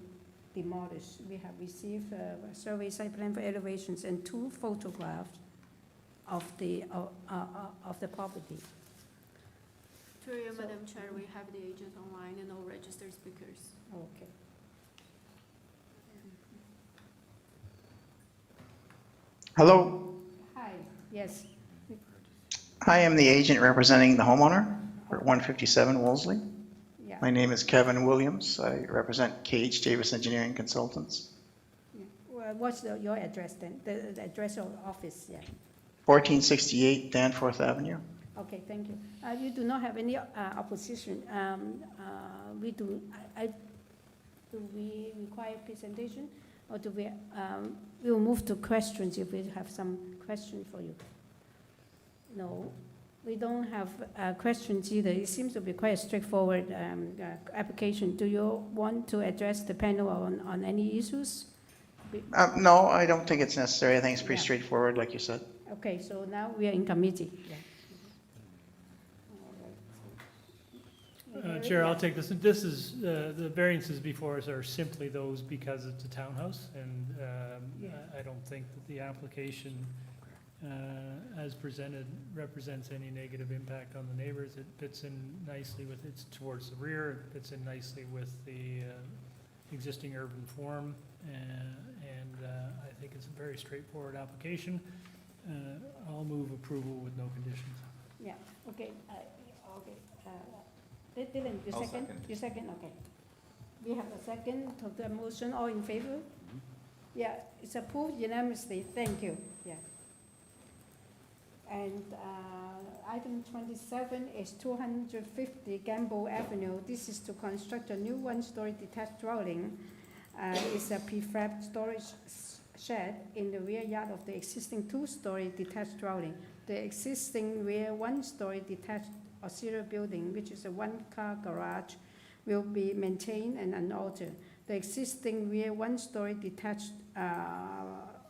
demolished. We have received a survey site plan for elevations and 2 photographs of the property. Through you, Madam Chair, we have the agent online and all registered speakers. Okay. Hello, Hi, yes. I am the agent representing the homeowner for 157 Wolseley. Yeah. My name is Kevin Williams. I represent KH Davis Engineering Consultants. Yeah. Well, what's your address then? The address of office, yeah. 1468 Danforth Avenue. Okay, thank you. You do not have any opposition. We do, do we require presentation, or do we, we will move to questions if we have some questions for you? No, we don't have questions either. It seems to be quite a straightforward application. Do you want to address the panel on any issues? No, I don't think it's necessary. I think it's pretty Yeah. straightforward, like you said. Okay, so now we are in committee. Yeah. Chair, I'll take this. This is, the variances before us are simply those because it's a townhouse, and I don't think that the application as presented represents any negative impact on the neighbors. It fits in nicely with, it's towards the rear, it fits in nicely with the existing urban form, and I think it's a very straightforward application. I'll move approval with no conditions. Yeah, okay, okay. Dylan, you I'll second? second. You second, okay. We have a second to the motion, all in favor? Yeah, it's approved unanimously, thank you, yeah. And item 27 is 250 Gamble Avenue. This is to construct a new one-story detached dwelling. It's a prefab storage shed in the rear yard of the existing two-story detached dwelling. The existing rear one-story detached auxiliary building, which is a one-car garage, will be maintained and unaltered. The existing rear one-story detached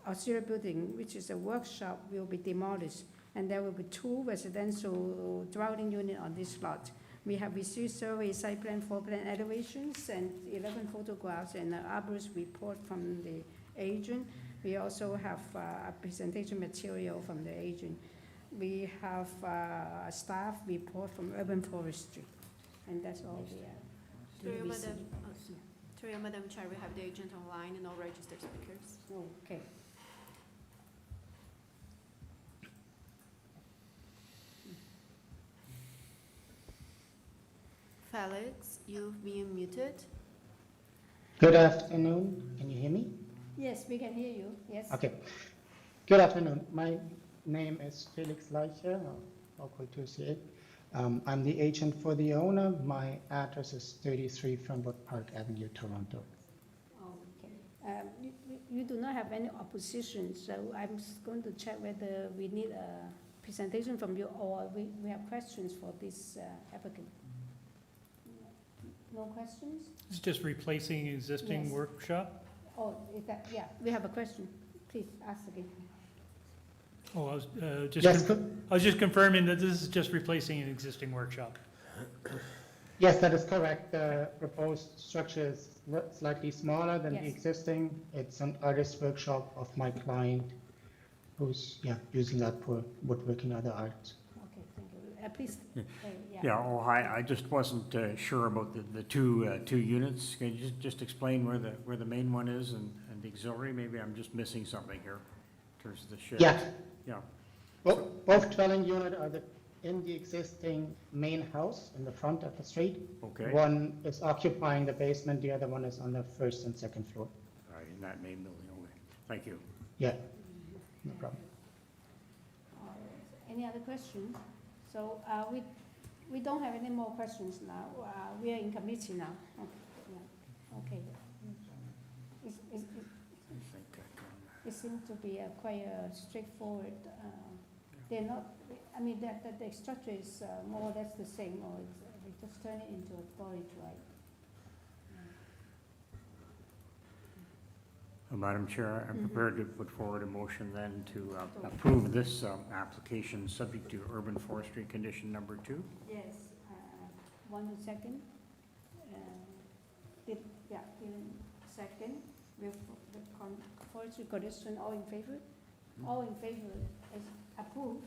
auxiliary building, which is a workshop, will be demolished, and there will be 2 residential dwelling units on this lot. We have received survey, site plan, floor plan elevations, and 11 photographs and an arborist report from the agent. We also have a presentation material from the agent. We have a staff report from Urban Forestry, and that's all we have. Through you, Madam Chair, we have the agent online and all registered speakers. Okay. Felix, you've been muted. Good afternoon. Can you hear me? Yes, we can hear you. Yes. Okay. Good afternoon. My name is Felix Leicher, local 2C8. I'm the agent for the owner. My address is 33 Fernwood Park Avenue, Toronto. Okay. You do not have any opposition, so I'm just going to check whether we need a presentation from you, or we have questions for this applicant. No questions? It's just replacing existing Yes. workshop? Oh, is that, yeah, we have a question. Please, ask again. Oh, I was Yes, I was just confirming that this is just replacing an existing workshop. Yes, that is correct. The proposed structure is slightly smaller than the Yes. existing. It's an artist workshop of my client who's using that for woodworking and other art. Okay, thank you. please. Yeah, oh, I just wasn't sure about the two units. Can you just explain where the main one is and the auxiliary? Maybe I'm just missing something here in terms of the shed. Yeah. Yeah. Both dwelling units are in the existing main house in the front of the street. Okay. One is occupying the basement, the other one is on the first and second floor. Right, in that main building, okay. Thank you. Yeah, no problem. Any other questions? So we don't have any more questions now. We are in committee now. Okay. Yeah. Okay. It seems to be quite straightforward. They're not. I mean, the structure is more or less the same, or we just turn it into a storage, right? Madam Chair, I'm prepared to put forward a motion then to approve this application subject to urban forestry condition number 2. Yes. 1 second. Second. With forestry condition, all in favor? All in favor is approved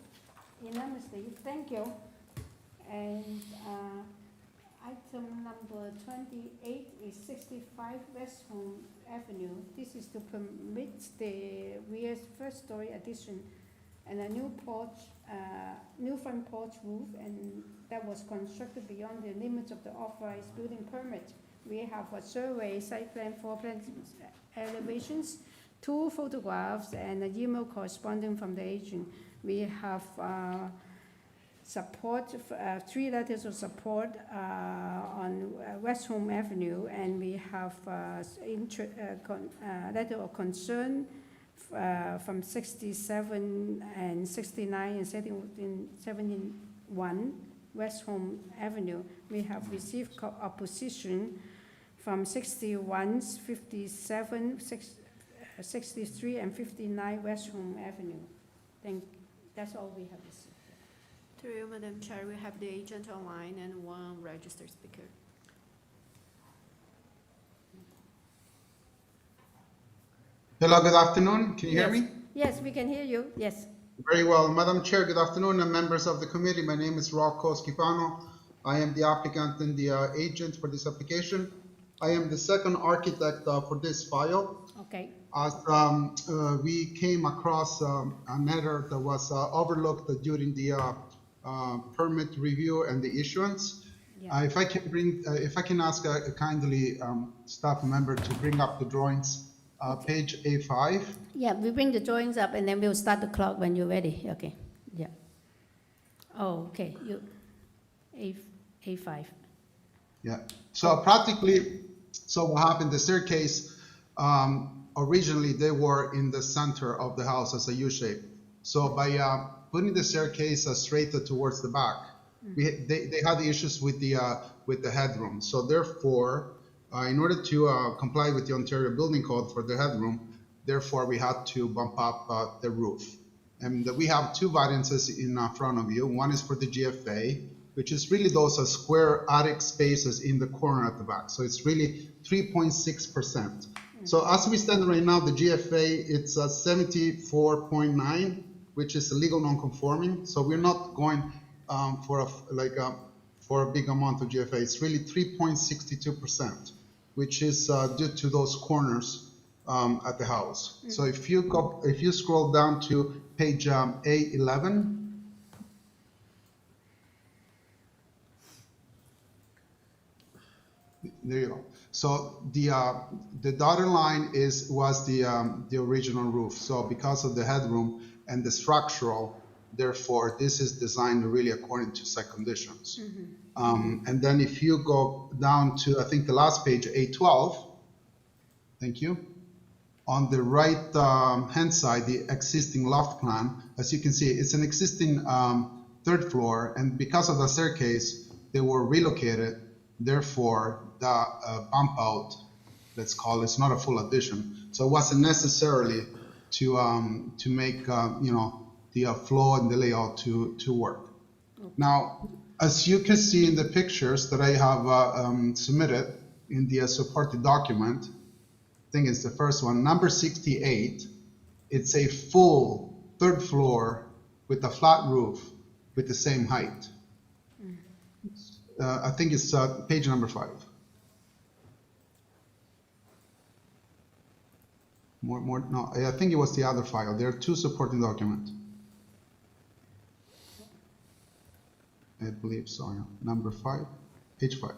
unanimously. Thank you. And item number 28 is 65 WESTHOLME Avenue. This is to permit the rear first story addition and a new porch, new front porch roof, and that was constructed beyond the limits of the authorized building permit. We have a survey, site plan, floor plans, elevations, 2 photographs, and an email corresponding from the agent. We have support, 3 letters of support on WESTHOLME Avenue, and we have letter of concern from 67 and 69 and 71 WESTHOLME Avenue. We have received opposition from 61, 57, 63, and 59 WESTHOLME Avenue. That's all we have received. Through you, Madam Chair, we have the agent online and 1 registered speaker. Hello, good afternoon. Can you hear me? Yes, we can hear you. Yes. Very well. Madam Chair, good afternoon, and members of the committee. My name is Rocco Schifano. I am the applicant and the agent for this application. I am the second architect for this file. Okay. As we came across a matter that was overlooked during the permit review and the issuance. Yeah. If I can ask a kindly staff member to bring up the drawings, page A5. Yeah, we bring the drawings up and then we'll start the clock when you're ready. Okay. Yeah. Oh, okay. A5. Yeah. So practically, so what happened? The staircase, originally they were in the center of the house as a U shape. So by putting the staircase straight towards the back, they had issues with the headroom. So therefore, in order to comply with the Ontario Building Code for the headroom, therefore we had to bump up the roof. And we have 2 variances in front of you. One is for the GFA, which is really those square attic spaces in the corner at the back. So it's really 3.6%. So as we stand right now, the GFA, it's 74.9, which is legal non-conforming. So we're not going for a big amount of GFA. It's really 3.62%, which is due to those corners at the house. So if you scroll down to page A11, there you go. So the dotted line was the original roof. So because of the headroom and the structural, therefore this is designed really according to site conditions. And then if you go down to, I think the last page, A12, thank you. On the right hand side, the existing loft plan, as you can see, it's an existing 3rd floor, and because of the staircase, they were relocated. Therefore, the bump out, let's call it, it's not a full addition. So it wasn't necessarily to make the flow and the layout to work. Now, as you can see in the pictures that I have submitted in the supported document, I think it's the first one, number 68, it's a full 3rd floor with a flat roof with the same height. I think it's page number 5. No, I think it was the other file. There are 2 supporting documents. I believe so, yeah. Number 5, page 5.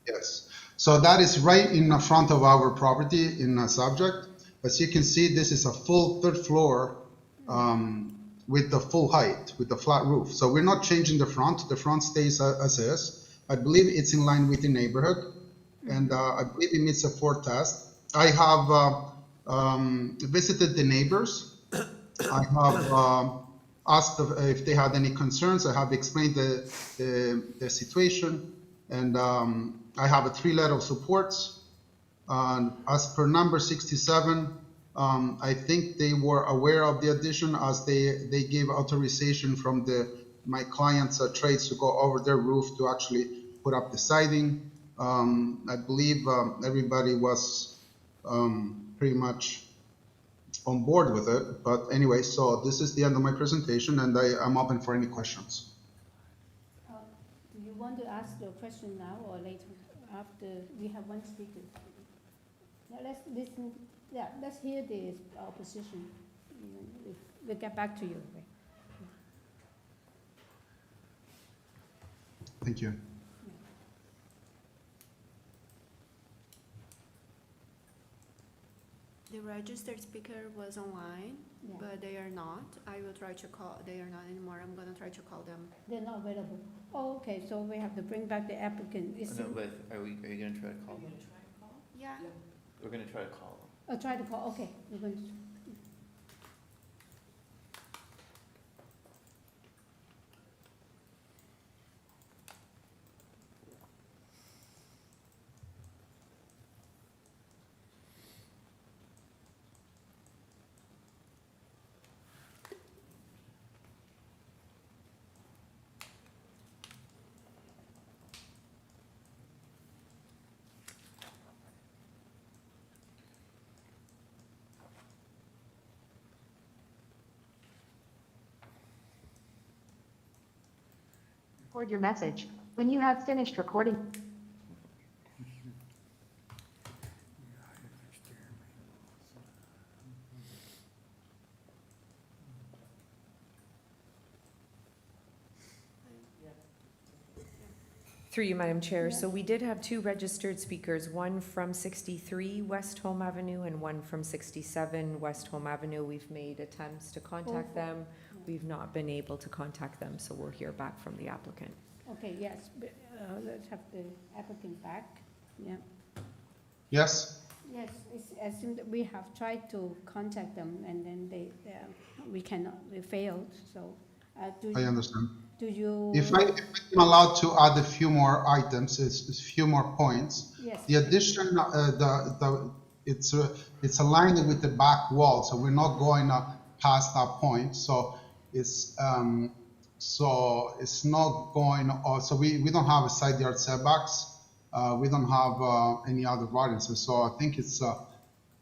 Yes. So that is right in the front of our property in a subject. As you can see, this is a full 3rd floor with the full height, with the flat roof. So we're not changing the front. The front stays as is. I believe it's in line with the neighborhood, and I believe it meets a 4 test. I have visited the neighbors. I have asked if they had any concerns. I have explained the situation, and I have a 3 letter of supports. As per number 67, I think they were aware of the addition, as they gave authorization from my client's trades to go over their roof to actually put up the siding. I believe everybody was pretty much on board with it. But anyway, so this is the end of my presentation, and I'm open for any questions. Do you want to ask your question now or later, after we have one speaker? Yeah, let's listen. Yeah, let's hear the opposition. We'll get back to you. Thank you. The registered speaker was online, but they are not. I will try to call. They are not anymore. I'm gonna try to call them. They're not available. Oh, okay, so we have to bring back the applicant. No, but are you gonna try to call them? Yeah. We're gonna try to call them. Oh, try to call, okay. We're going to. Record your message. When you have finished recording. Through you, Madam Chair. So we did have 2 registered speakers, one from 63 Westholme Avenue and one from 67 Westholme Avenue. We've made attempts to contact them. We've not been able to contact them, so we'll hear back from the applicant. Okay, yes, let's have the applicant back. Yeah. Yes. Yes, it's assumed that we have tried to contact them, and then we failed, so. I understand. Do you? If I'm allowed to add a few more items, a few more points. Yes. The addition, it's aligned with the back wall, so we're not going past that point. So it's not going. So we don't have a side yard setbacks. We don't have any other variances. So I think it's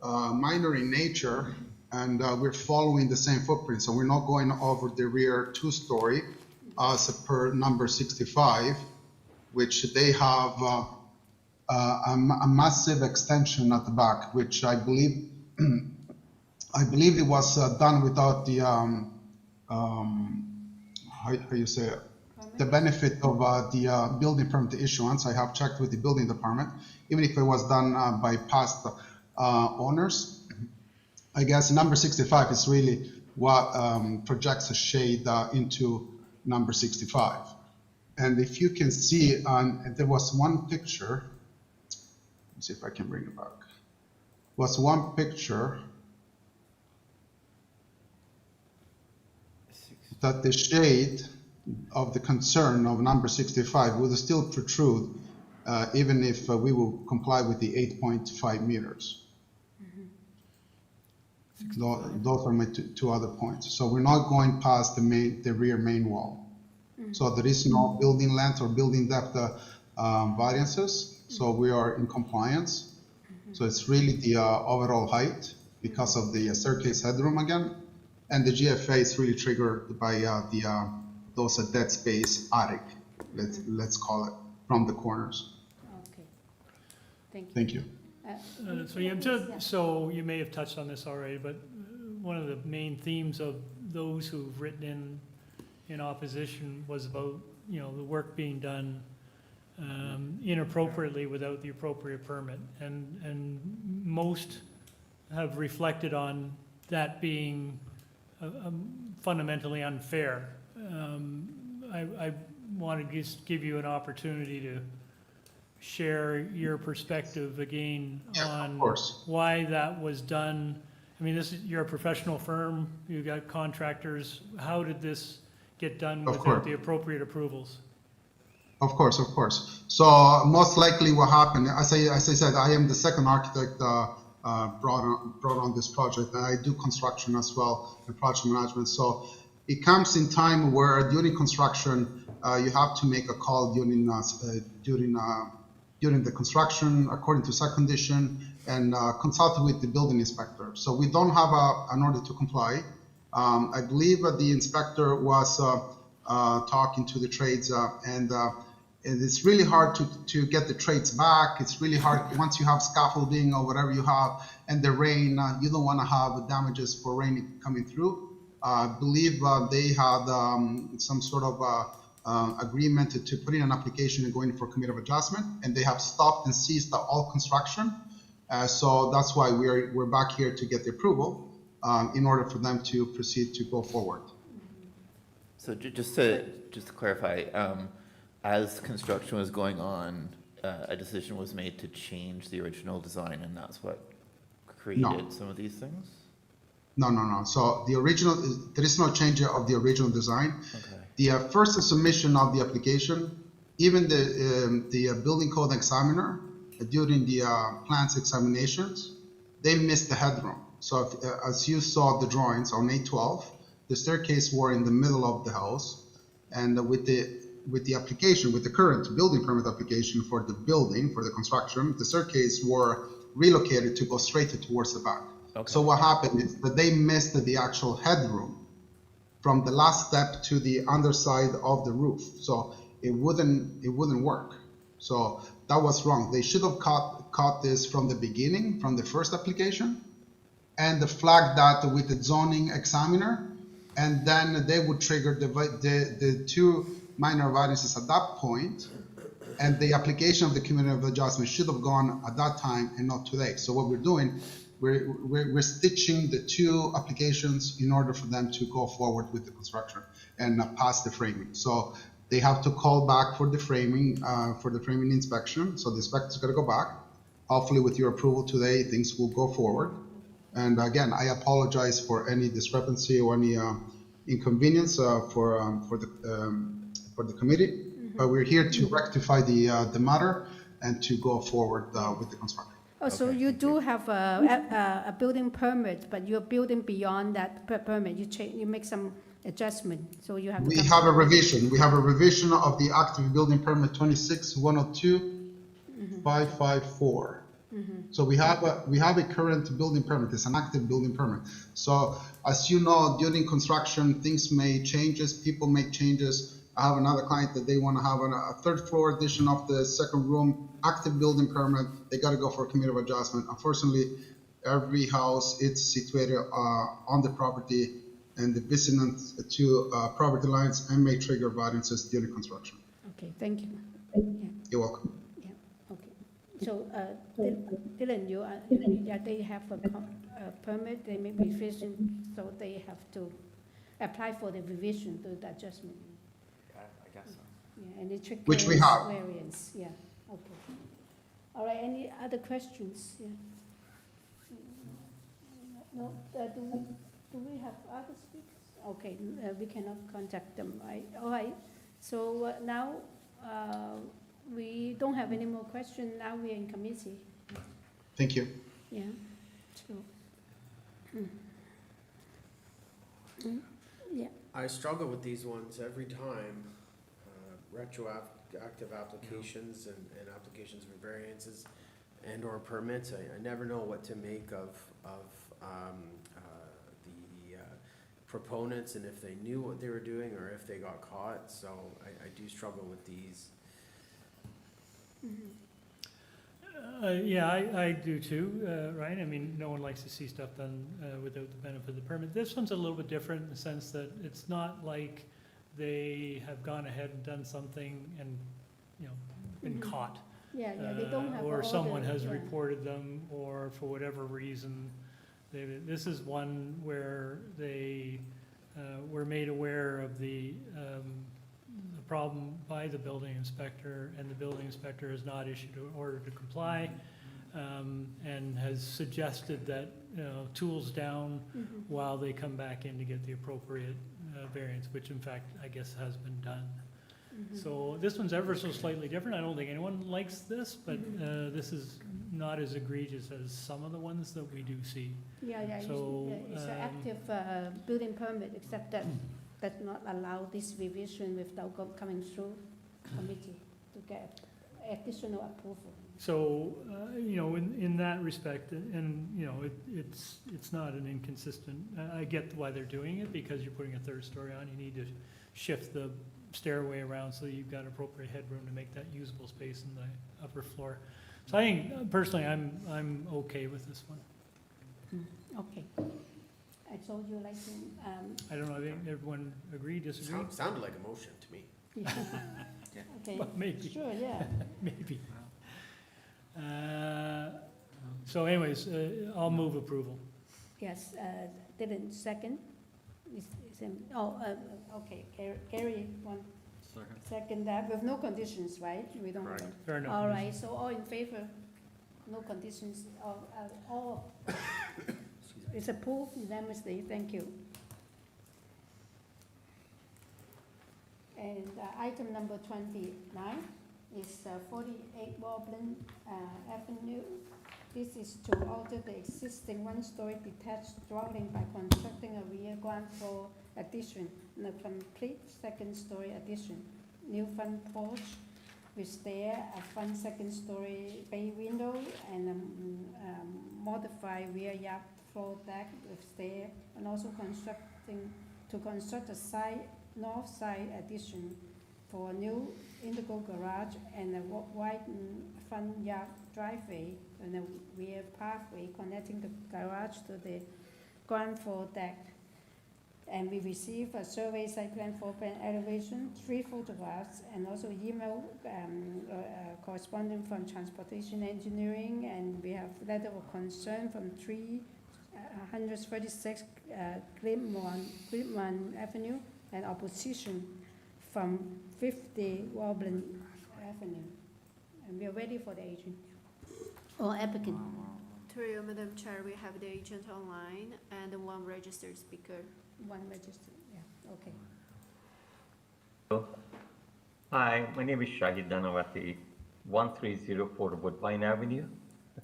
minor in nature, and we're following the same footprint. So we're not going over the rear 2-story. As per number 65, which they have a massive extension at the back, which I believe it was done without the how you say it? The benefit of the building permit issuance. I have checked with the building department, even if it was done by past owners. I guess number 65 is really what projects a shade into number 65. And if you can see, there was one picture, let's see if I can bring it back. Was one picture that the shade of the concern of number 65 would still protrude even if we will comply with the 8.5 meters. Those are my two other points. So we're not going past the rear main wall. So there is no building length or building depth variances. So we are in compliance. So it's really the overall height because of the staircase headroom again. And the GFA is really triggered by the those dead space attic, let's call it, from the corners. Okay. Thank you. Thank you. So you may have touched on this already, but one of the main themes of those who've written in opposition was about, you know, the work being done inappropriately without the appropriate permit. And most have reflected on that being fundamentally unfair. I want to just give you an opportunity to share your perspective again on why that was done. I mean, you're a professional firm, you got contractors. How did this get done without the appropriate approvals? Of course. So most likely what happened, as I said, I am the second architect brought on this project, and I do construction as well and project management. So it comes in time where during construction, you have to make a call during the construction according to site condition and consult with the building inspector. So we don't have an order to comply. I believe that the inspector was talking to the trades and it's really hard to get the trades back. It's really hard once you have scaffolding or whatever you have and the rain, you don't want to have damages for rain coming through. I believe they had some sort of agreement to put in an application and go in for commit of adjustment, and they have stopped and ceased all construction. So that's why we're back here to get the approval in order for them to proceed to go forward. So just to clarify, as construction was going on, a decision was made to change the original design, and that's what created some of these things? No. So there is no change of the original design. Okay. The first submission of the application, even the building code examiner, during the plans examinations, they missed the headroom. So as you saw the drawings on A12, the staircase were in the middle of the house, and with the application, with the current building permit application for the building, for the construction, the staircase were relocated to go straight towards the back. Okay. So what happened is that they missed the actual headroom from the last step to the underside of the roof. So it wouldn't work. So that was wrong. They should have caught this from the beginning, from the first application, and flagged that with the zoning examiner, and then they would trigger the two minor variances at that point, and the application of the community of adjustment should have gone at that time and not today. So what we're doing, we're stitching the two applications in order for them to go forward with the construction and pass the framing. So they have to call back for the framing inspection. So the inspector's got to go back. Hopefully with your approval today, things will go forward. And again, I apologize for any discrepancy or any inconvenience for the committee. But we're here to rectify the matter and to go forward with the construction. Oh, so you do have a building permit, but you're building beyond that permit. You make some adjustment, so you have. We have a revision. We have a revision of the active building permit 26-102-554. So we have a current building permit. It's an active building permit. So as you know, during construction, things may changes. People make changes. I have another client that they want to have a third floor addition of the second room, active building permit. They got to go for a commit of adjustment. Unfortunately, every house is situated on the property and the vicinity to property lines and may trigger variances during construction. Okay, thank you. Yeah. You're welcome. Yeah. Okay. So, Dylan, they have a permit. They make revision, so they have to apply for the revision, the adjustment. I guess so. Yeah, and it triggers which we have. Variance. Yeah. Okay. All right. Any other questions? Yeah. No. Do we have other speakers? Okay. We cannot contact them. Right. All right. So now we don't have any more questions. Now we are in committee. Thank you. Yeah. So. Yeah. I struggle with these ones every time. Retroactive applications and applications for variances and or permits. I never know what to make of the proponents and if they knew what they were doing or if they got caught, so I do struggle with these. Yeah, I do too, right? I mean, no one likes to see stuff done without the benefit of the permit. This one's a little bit different in the sense that it's not like they have gone ahead and done something and, you know, been caught. Yeah, they don't have all Or someone the- has yeah. reported them, or for whatever reason, this is one where they were made aware of the problem by the building inspector, and the building inspector has not issued an order to comply, and has suggested that, you know, tools down while they come back in to get the appropriate variance, which in fact, I guess has been done. So this one's ever so slightly different. I don't think anyone likes this, but this is not as egregious as some of the ones that we do see. Yeah, So, it's an active building permit, except that does not allow this revision without coming through committee to get additional approval. So, you know, in that respect, and, you know, it's not an inconsistent, I get why they're doing it, because you're putting a third story on, you need to shift the stairway around so you've got appropriate headroom to make that usable space in the upper floor. So I think, personally, I'm okay with this one. Okay. I told you like to, I don't know, I think everyone agree, disagree? Sounded like a motion to me. okay, Well, maybe. sure, yeah. Maybe. So anyways, I'll move approval. Yes, Dylan, second. Okay, Gary, one. Second that, with no conditions, right? We don't. Correct. Fair enough. All right, so all in favor, no conditions, all. It's approved unanimously, thank you. And item number 29 is 48 Roblin Avenue. This is to alter the existing one-story detached dwelling by constructing a rear ground floor addition and a complete second-story addition. New front porch with stair, a front second-story bay window, and a modified rear yard floor deck with stair, and also construct a north side addition for a new indigo garage and a widened front yard driveway and a rear pathway connecting the garage to the ground floor deck. And we received a survey site plan, floor plan elevation, 3 photographs, and also email corresponding from transportation engineering, and we have letter of concern from 336 Glenmore Avenue, and opposition from 50 Roblin Avenue. And we are ready for the agent or applicant. Through you, Madam Chair, we have the agent online and one registered speaker. One registered, yeah, okay. Hi, my name is Shahid Dhanawati, 1304 Woodbine Avenue,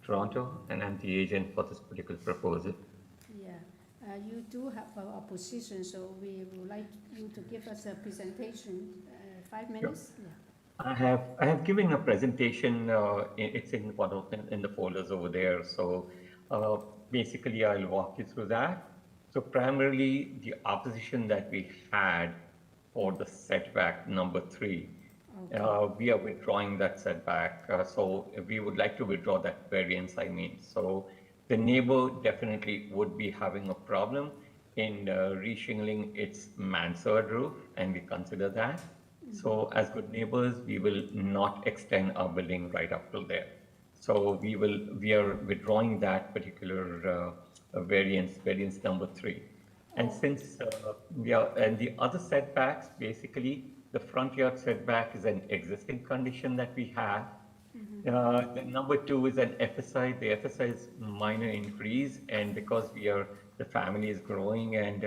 Toronto, and I'm the agent for this particular proposal. Yeah, you do have an opposition, so we would like you to give us a presentation, 5 minutes? Sure. Yeah. I have given a presentation, it's in one of in the folders over there, so basically I'll walk you through that. So primarily the opposition that we had for the setback number 3, okay. We are withdrawing that setback, so we would like to withdraw that variance, I mean. So the neighbor definitely would be having a problem in reshingling its mansard roof, and we consider that. So as good neighbors, we will not extend our building right up till there. So we are withdrawing that particular variance number 3. And since and the other setbacks, basically the front yard setback is an existing condition that we have. The number 2 is an FSI. The FSI is minor increase, and because the family is growing and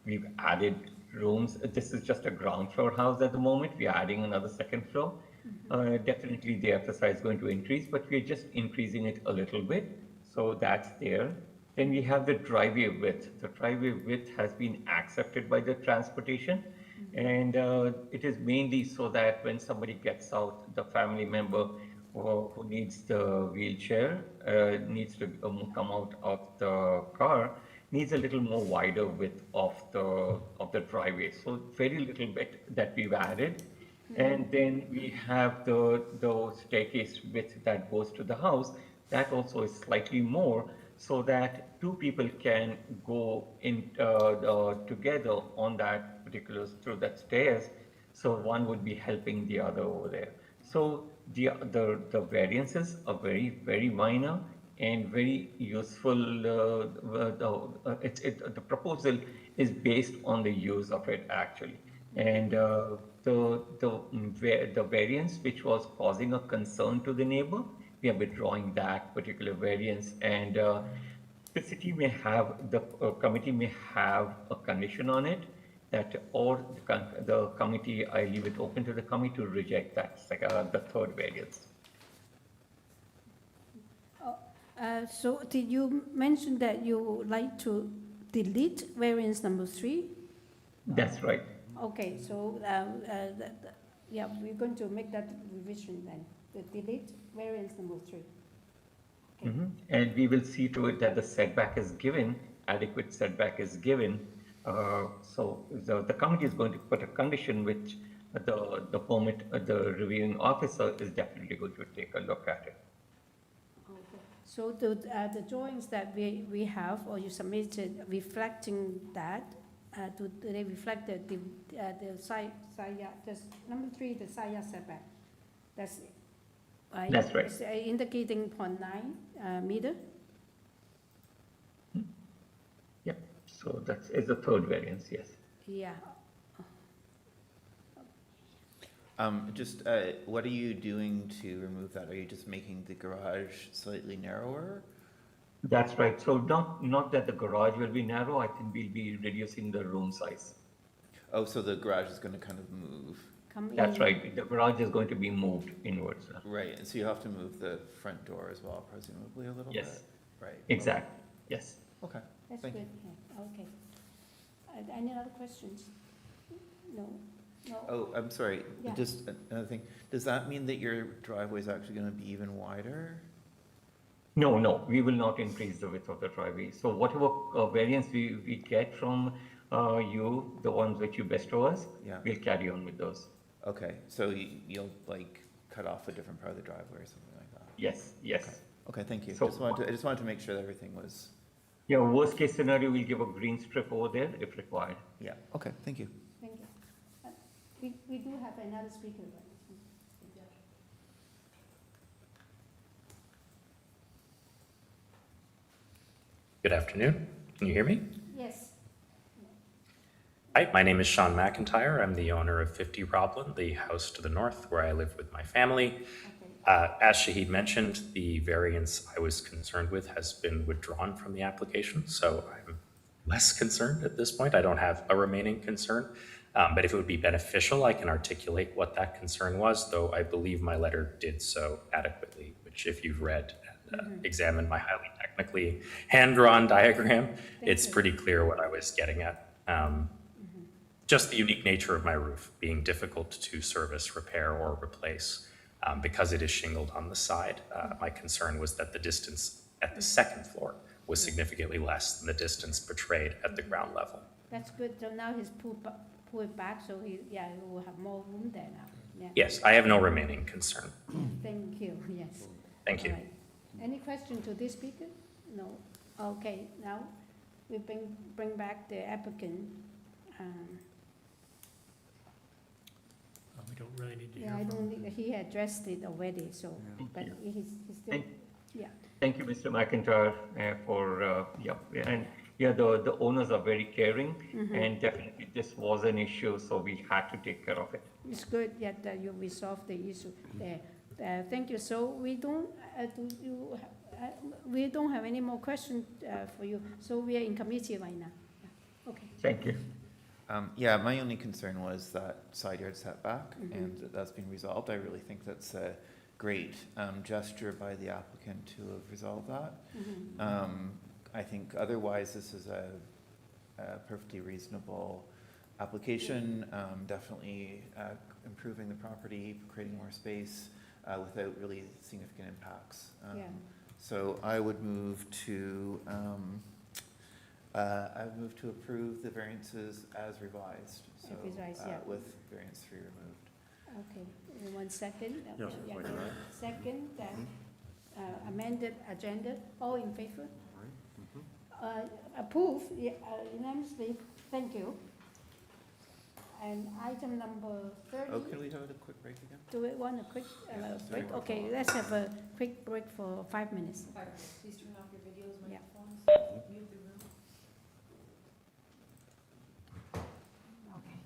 we've added rooms. This is just a ground floor house at the moment. We are adding another second floor. Definitely the FSI is going to increase, but we're just increasing it a little bit. So that's there. Then we have the driveway width. The driveway width has been accepted by the transportation, and it is mainly so that when somebody gets out, the family member who needs the wheelchair needs to come out of the car, needs a little more wider width of the driveway. So very little bit that we've added. And then we have the staircase width that goes to the house. That also is slightly more, so that two people can go in together on that particular, through that stairs. So one would be helping the other over there. So the variances are very, very minor and very useful. The proposal is based on the use of it actually. And the variance which was causing a concern to the neighbor, we are withdrawing that particular variance. And the city may have, the committee may have a condition on it, that, or the committee, I leave it open to the committee to reject that, the third variance. So did you mention that you would like to delete variance number 3? That's right. Okay, so yeah, we're going to make that revision then. The delete variance number 3. Okay. And we will see to it that the setback is given, adequate setback is given. So the committee is going to put a condition which the permit, the reviewing officer is definitely going to take a look at it. Okay. So the drawings that we have, or you submitted reflecting that, do they reflect the side yard, just number 3, the side yard setback? That's right? That's right. It's indicating 0.9 meter? Yep, so that is the third variance, yes. Yeah. What are you doing to remove that? Are you just making the garage slightly narrower? That's right. So not that the garage will be narrow, I think we'll be reducing the room size. Oh, so the garage is going to kind of move. That's right. The garage is going to be moved inwards. Right, and so you have to move the front door as well, presumably a little bit? Yes. Right. Exactly. Yes. Okay. That's Thank good. you. Yeah. Okay. Any other questions? No. No. Oh, I'm sorry. Yeah. Just another thing. Does that mean that your driveway is actually going to be even wider? No, we will not increase the width of the driveway. So whatever variance we get from you, the ones which you bestow us, Yeah. we'll carry on with those. Okay, so you'll like cut off a different part of the driveway or something like that? Yes. Okay, thank you. So- I just wanted to make sure that everything was, Yeah, worst case scenario, we'll give a green strip over there if required. yeah, okay, thank you. Thank you. We do have another speaker, right? Good afternoon. Can you hear me? Yes. Hi, my name is Sean McIntyre. I'm the owner of 50 Roblin, the house to the north where I live with my family. As Shahid mentioned, the variance I was concerned with has been withdrawn from the application, so I'm less concerned at this point. I don't have a remaining concern, but if it would be beneficial, I can articulate what that concern was, though I believe my letter did so adequately, which if you've read and examined my highly technically hand-drawn diagram, it's pretty clear what I was getting at. Just the unique nature of my roof being difficult to service, repair, or replace. Because it is shingled on the side, my concern was that the distance at the second floor was significantly less than the distance portrayed at the ground level. That's good. So now he's pulled it back, so he will have more room there now. Yeah. Yes, I have no remaining concern. Thank you. Yes. Thank you. All right. Any question to this speaker? No. Okay. Now we bring back the applicant. We don't really need to hear Yeah, I from don't think he addressed it already. So, but he's still. Yeah. Thank you, Mr. McIntyre, the owners are very caring, and definitely this was an issue, so we had to take care of it. It's good that you resolved the issue there. Thank you. So we don't we don't have any more questions for you. So we are in committee right now. Yeah. Okay. Thank you. Yeah, my only concern was that side yard setback, and that's been resolved. I really think that's a great gesture by the applicant to have resolved that. I think otherwise this is a perfectly reasonable application, definitely improving the property, creating more space without really significant impacts. So I would move to I move to approve the variances as revised, so, Revised, yeah. with variance 3 removed. Okay, 1 second. Yes, Yeah, like that. Second, then amended agenda, all in favor? Approve, unanimously, thank you. And item number 30. Oh, can we have a quick break again? Do we want a quick Yeah, break? sorry. Okay, let's have a quick break for 5 minutes. 5 minutes. Please turn off your videos, Yeah. microphones, mute the room. Okay.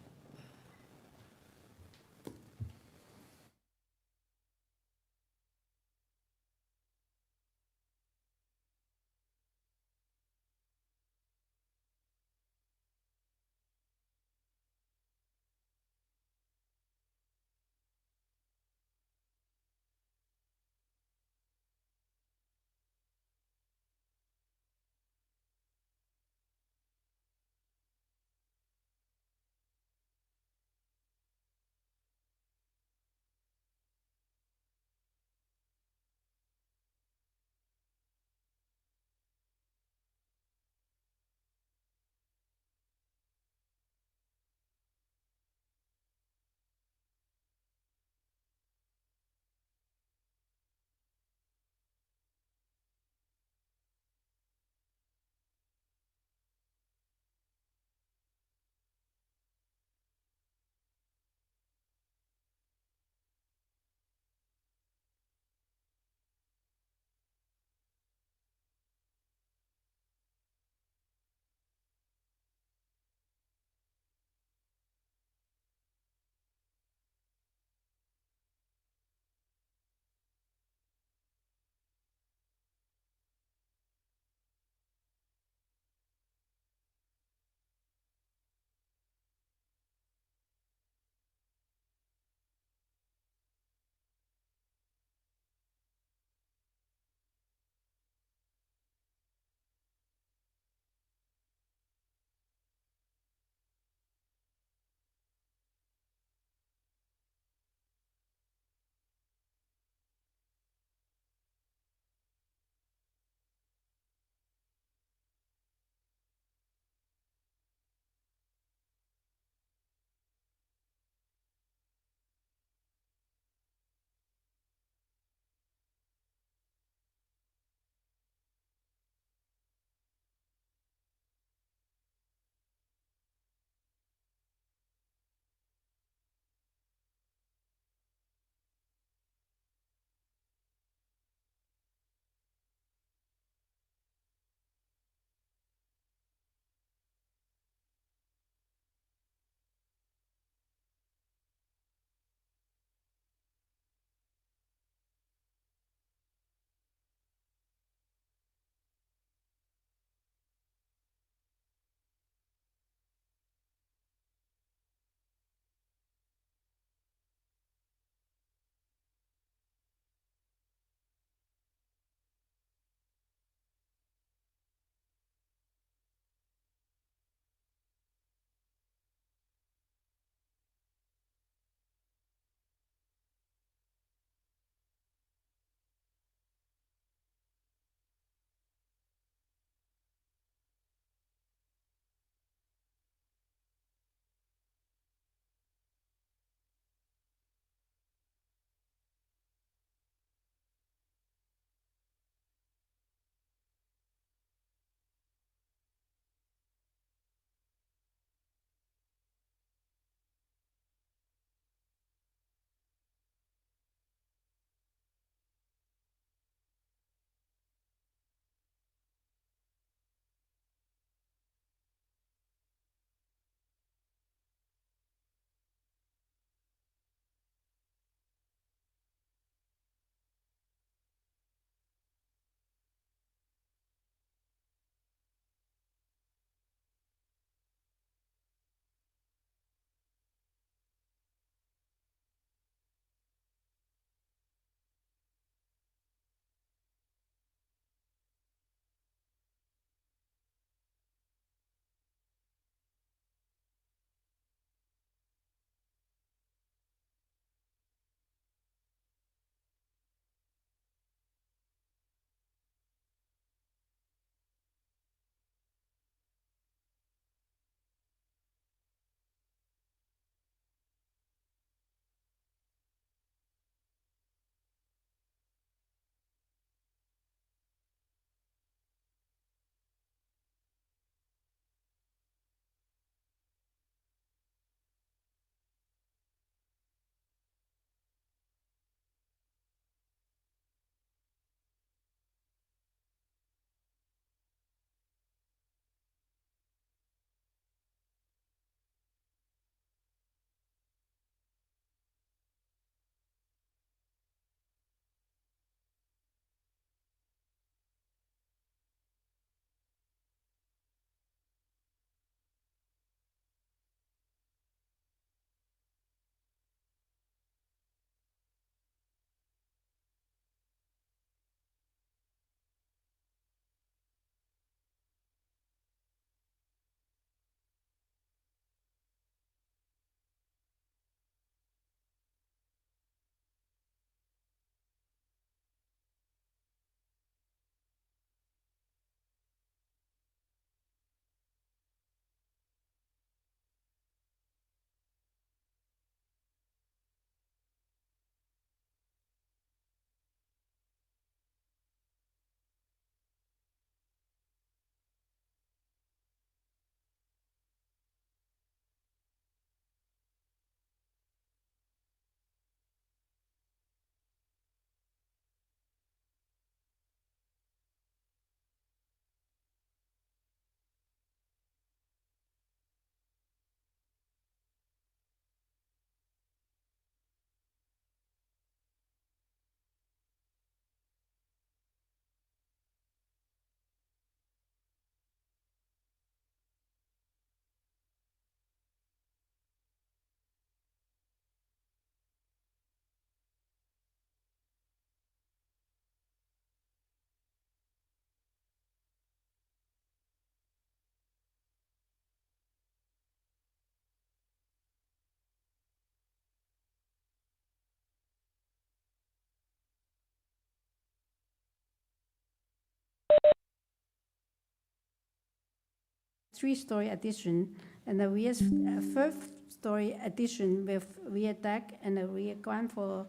three-story addition and a rear third-story addition with rear deck and a rear ground floor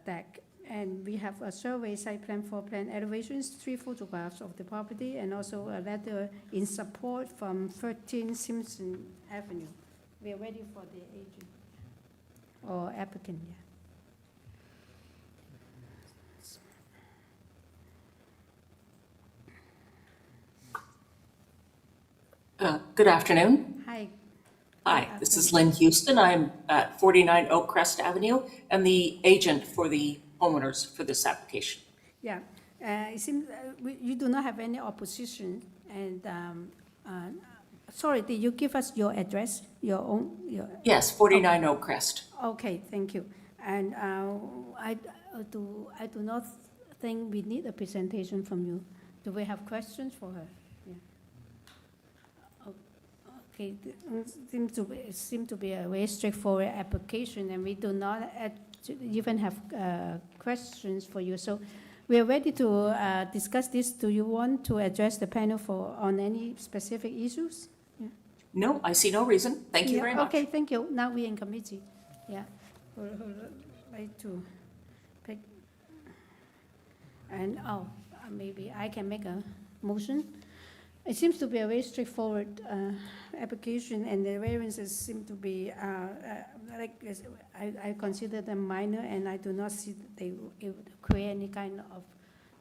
deck. And we have a survey, site plan, floor plan, elevations, 3 photographs of the property, and also a letter in support from 13 Simpson Avenue. We are ready for the agent or applicant, yeah. Good afternoon. Hi. Hi, this is Lynn Houston. I'm at 49 Oakcrest Avenue and the agent for the homeowners for this application. Yeah, it seems you do not have any opposition. And sorry, did you give us your address, your own? Yes, 49 Oakcrest. Okay, thank you. And I do not think we need a presentation from you. Do we have questions for her? Yeah. Okay, it seems to be a very straightforward application, and we do not even have questions for you. So we are ready to discuss this. Do you want to address the panel on any specific issues? Yeah. No, I see no reason. Thank you very much. Okay, thank you. Now we're in committee. Yeah. Who would like to pick? And maybe I can make a motion. It seems to be a very straightforward application, and the variances seem to be, I consider them minor, and I do not see that they would create any kind of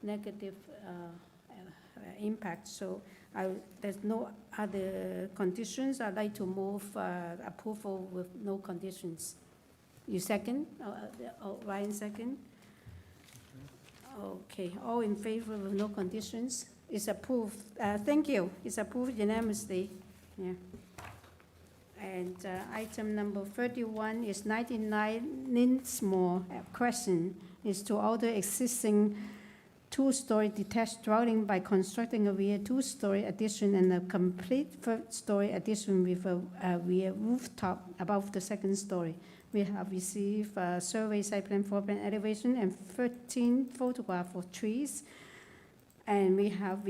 negative impact. So there's no other conditions. I'd like to move approval with no conditions. You second? Ryan second? Okay, all in favor with no conditions? It's approved. Thank you. It's approved unanimously. Yeah. And item number 31 is 99 LINNSMORE CRESCENT. Is to alter existing two-story detached dwelling by constructing a rear two-story addition and a complete third-story addition with a rear rooftop above the second story. We have received a survey, site plan, floor plan, elevation, and 13 photographs of trees. And we have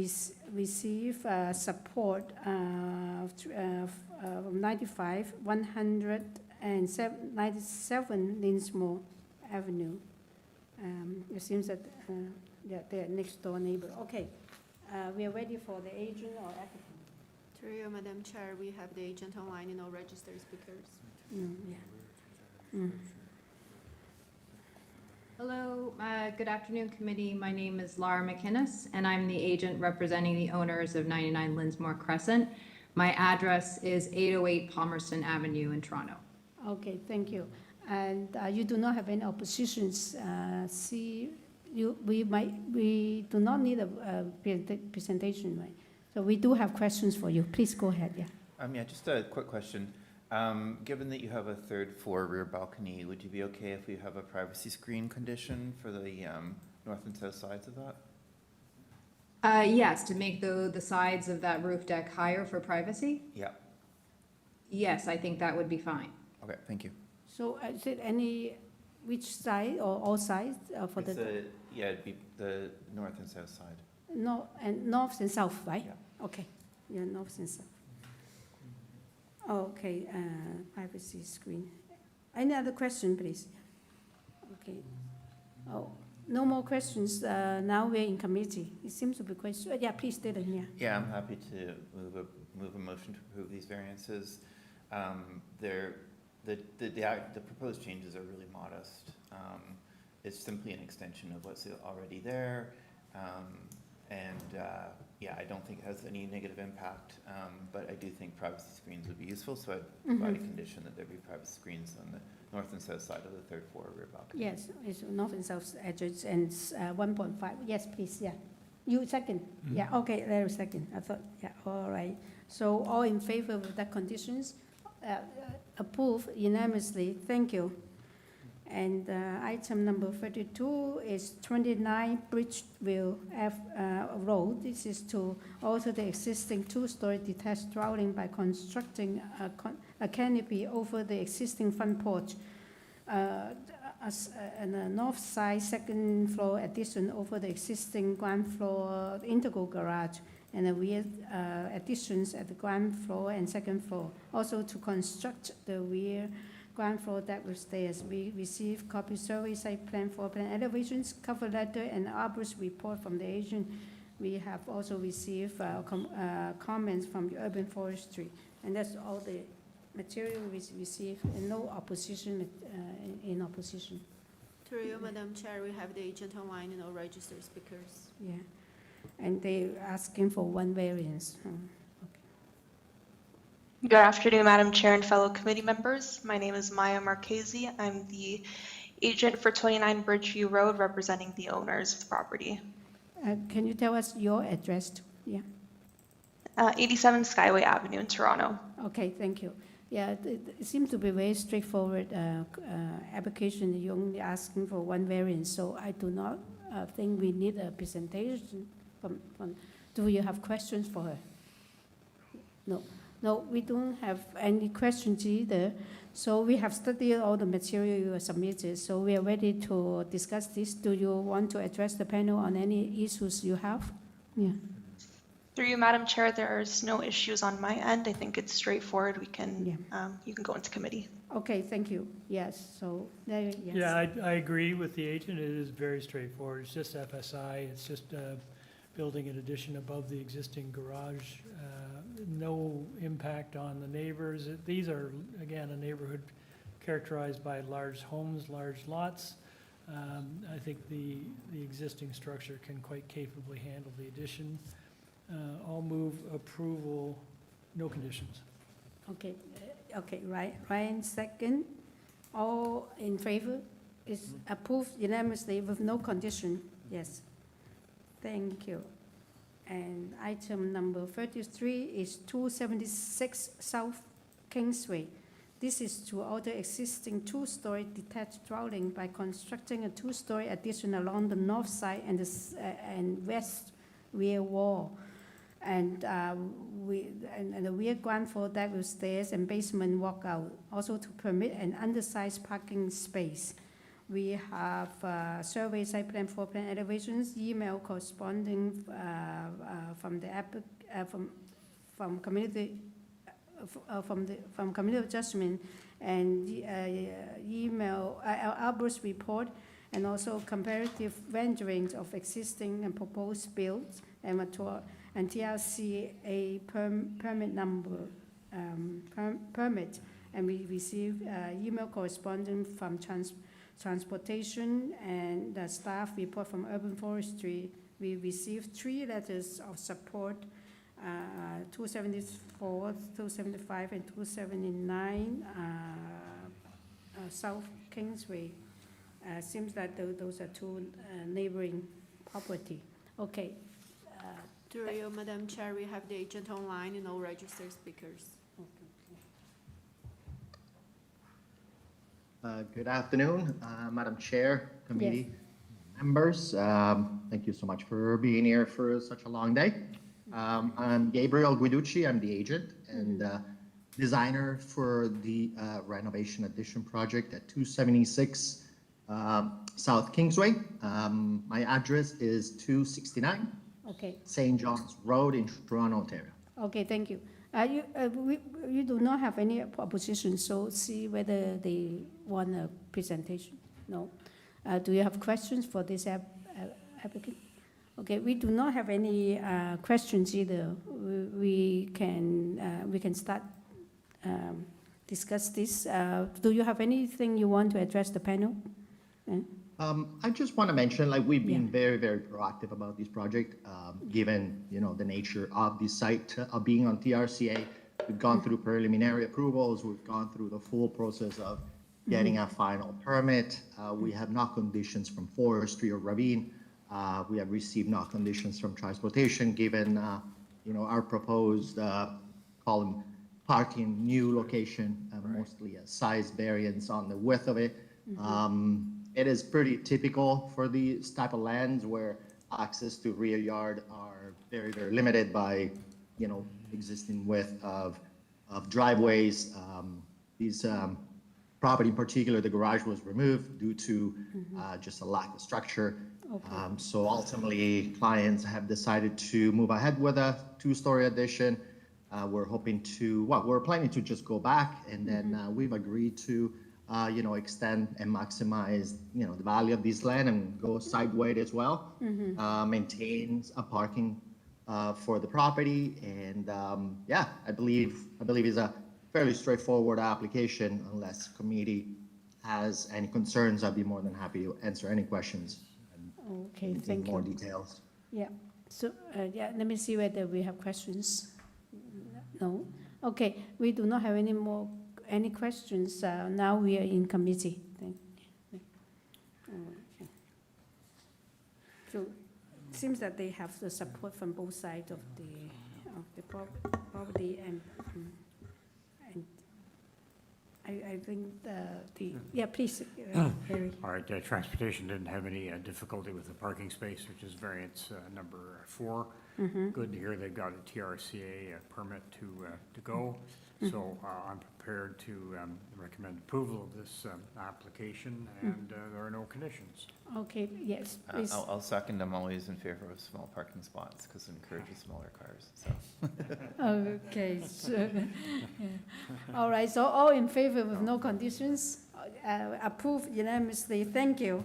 received support of 95, 197 LINNSMORE Avenue. It seems that they're next door neighbor. Okay, we are ready for the agent or applicant. Through you, Madam Chair, we have the agent online and all registered speakers. Hello, good afternoon, committee. My name is Laura McInnes, and I'm the agent representing the owners of 99 LINNSMORE CRESCENT. My address is 808 Palmerston Avenue in Toronto. Okay, thank you. And you do not have any oppositions. We do not need a presentation, right? So we do have questions for you. Please go ahead. Yeah. Yeah, just a quick question. Given that you have a third floor rear balcony, would you be okay if we have a privacy screen condition for the north and south sides of that? Yes, to make the sides of that roof deck higher for privacy? Yeah. Yes, I think that would be fine. Okay, thank you. So is it which side or all sides for yeah, it'd be the north and south side. No, and north and south, right? Yeah. Okay, yeah, north and south. Okay, privacy screen. Any other question, please? Okay. Oh, no more questions. Now we're in committee. It seems to be questions. Yeah, please, Dylan. Yeah. Yeah, I'm happy to move a motion to approve these variances. The proposed changes are really modest. It's simply an extension of what's already there. Yeah, I don't think it has any negative impact, but I do think privacy screens would be useful, so I'd provide a condition that there be privacy screens on the north and south side of the third floor rear balcony. Yes, it's north and south edges and 1.5. Yes, please, yeah. You second? Yeah, okay, there is second. I thought, yeah, all right. So all in favor of the conditions? Approved unanimously. Thank you. And item number 32 is 29 Bridgeview Road. This is to alter the existing two-story detached dwelling by constructing a canopy over the existing front porch. And a north side second floor addition over the existing ground floor integral garage. and the rear additions at the ground floor and second floor. Also to construct the rear ground floor deck with stairs. We received copy survey, site plan, floor plan, elevations, cover letter, and arborist report from the agent. We have also received comments from the urban forestry, and that's all the material we received, and no opposition in opposition. Through you, Madam Chair, we have the agent online and all registered speakers. Yeah, and they asking for one variance. Good afternoon, Madam Chair and fellow committee members. My name is Maya Marchese. I'm the agent for 29 Bridgeview Road, representing the owners of the property. Can you tell us your address too? Yeah. 87 Skyway Avenue in Toronto. Okay, thank you. Yeah, it seems to be very straightforward application. You're only asking for one variance, so I do not think we need a presentation from. Do you have questions for her? No. No, we don't have any questions either. So we have studied all the material you submitted, so we are ready to discuss this. Do you want to address the panel on any issues you have? Yeah. Through you, Madam Chair, there's no issues on my end. I think it's straightforward. We can, you can go into committee. Okay, thank you. Yes, so there, yes. Yeah, I agree with the agent. It is very straightforward. It's just FSI. It's just building an addition above the existing garage. No impact on the neighbors. These are, again, a neighborhood characterized by large homes, large lots. I think the existing structure can quite capably handle the addition. I'll move approval, no conditions. Okay, okay, right. Ryan, second. All in favor? Is approved unanimously with no condition? Yes. Thank you. And item number 33 is 276 South Kingsway. This is to alter existing two-story detached dwelling by constructing a two-story addition along the north side and and west rear wall. And the rear ground floor deck with stairs and basement walkout. Also to permit an undersized parking space. We have survey, site plan, floor plan, elevations, email corresponding from community adjustment, and email arborist report, and also comparative renderings of existing and proposed builds and TRCA permit number permit, and we receive email corresponding from transportation and the staff report from urban forestry. We received 3 letters of support, 274, 275, and 279 South Kingsway. Seems that those are 2 neighboring property. Okay. Through you, Madam Chair, we have the agent online and all registered speakers. Good afternoon, Madam Chair, committee members. Thank you so much for being here for such a long day. I'm Gabriel Guiducci. I'm the agent and designer for the renovation addition project at 276 South Kingsway. My address is 269 St. John's Road in Toronto, Ontario. Okay, thank you. You do not have any opposition, so see whether they want a presentation. No. Do you have questions for this applicant? Okay, we do not have any questions either. We can start discuss this. Do you have anything you want to address the panel? I just want to mention, like, we've been very, very proactive about this project, given, the nature of the site being on TRCA. We've gone through preliminary approvals. We've gone through the full process of getting a final permit. We have no conditions from forestry or ravine. We have received no conditions from transportation, given, our proposed, call them parking new location, mostly a size variance on the width of it. It is pretty typical for these type of lands where access to rear yard are very, very limited by, existing width of driveways. These property in particular, the garage was removed due to just a lack of structure. Okay. So ultimately, clients have decided to move ahead with a two-story addition. We're hoping to, well, we're planning to just go back, and then we've agreed to, extend and maximize, the value of this land and go sideway as well. Maintains a parking for the property, and I believe it's a fairly straightforward application. Unless committee has any concerns, I'd be more than happy to answer any questions. Okay, thank you. More details. Yeah, so, let me see whether we have questions. No? Okay, we do not have any questions. Now we are in committee. Thank you. Okay. So, it seems that they have the support from both sides of the property, and I think please, Harry. All right, transportation didn't have any difficulty with the parking space, which is variance number 4. Good to hear they've got a TRCA permit to go. So I'm prepared to recommend approval of this application, and there are no conditions. Okay, yes, please. I'll second. I'm always in favor of small parking spots because it encourages smaller cars, so. Okay, so, all right, so all in favor with no conditions, approved unanimously, thank you.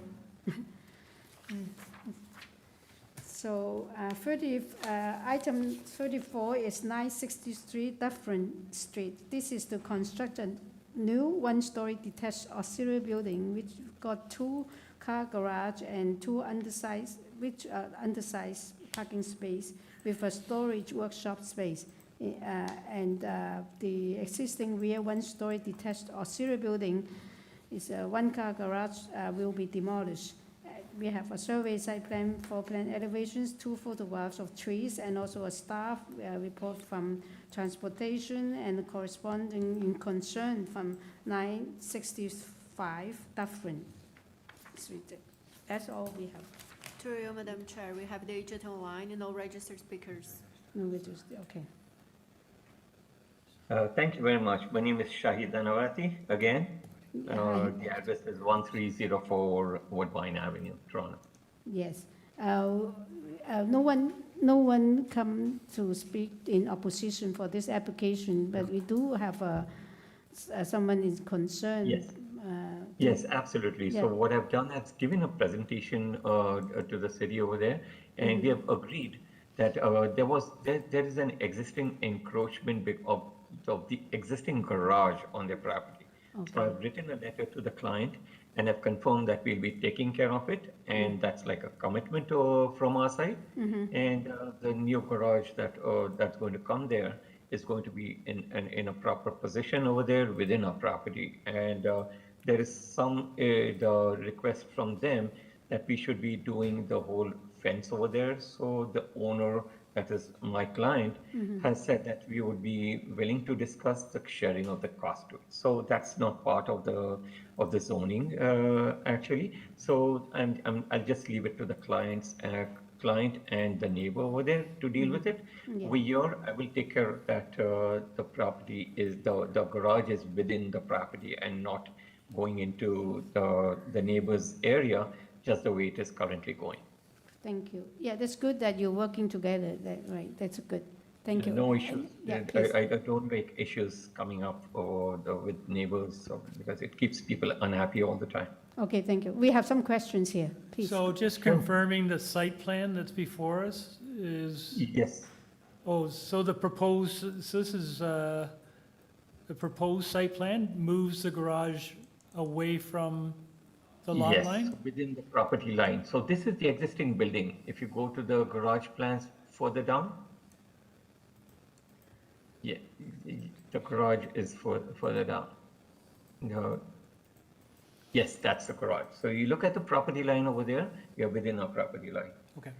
So, item 34 is 963 Dufferin Street. This is to construct a new one-story detached auxiliary building, which got 2-car garage and 2 undersized parking space with a storage workshop space. And the existing rear one-story detached auxiliary building is a 1-car garage will be demolished. We have a survey site plan, floor plan elevations, 2 photographs of trees, and also a staff report from transportation and corresponding in concern from 965 Dufferin Street. That's all we have. Through you, Madam Chair, we have the agent online and no registered speakers. No registered, okay. Thank you very much. My name is Shahid Anawati again. The address is 1304 Woodbine Avenue, Toronto. Yes. No one come to speak in opposition for this application, but we do have someone is concerned. Yes. Yes, absolutely. Yeah. So what I've done is given a presentation to the city over there, and we have agreed that there is an existing encroachment of the existing garage on their property. Okay. So I've written a letter to the client, and I've confirmed that we'll be taking care of it, and that's like a commitment from our side. And the new garage that's going to come there is going to be in a proper position over there within our property. And there is some the request from them that we should be doing the whole fence over there. So the owner, that is my client, has said that we would be willing to discuss the sharing of the cost to it. So that's not part of the zoning actually. So I'll just leave it to the client and the neighbor over there to deal with it. Yeah. I will take care that the property is the garage is within the property and not going into the neighbor's area, just the way it is currently going. Thank you. Yeah, that's good that you're working together. Right, that's good. Thank you. No issues. Yeah, I don't make issues coming up with neighbors because it keeps people unhappy all the time. Okay, thank you. We have some questions here, please. So just confirming the site plan that's before us is, Yes. oh, so this is, the proposed site plan moves the garage away from the lot line? Yes, within the property line. So this is the existing building. If you go to the garage plans further down, yeah, the garage is further down. No. Yes, that's the garage. So you look at the property line over there, you're within our property line. Okay.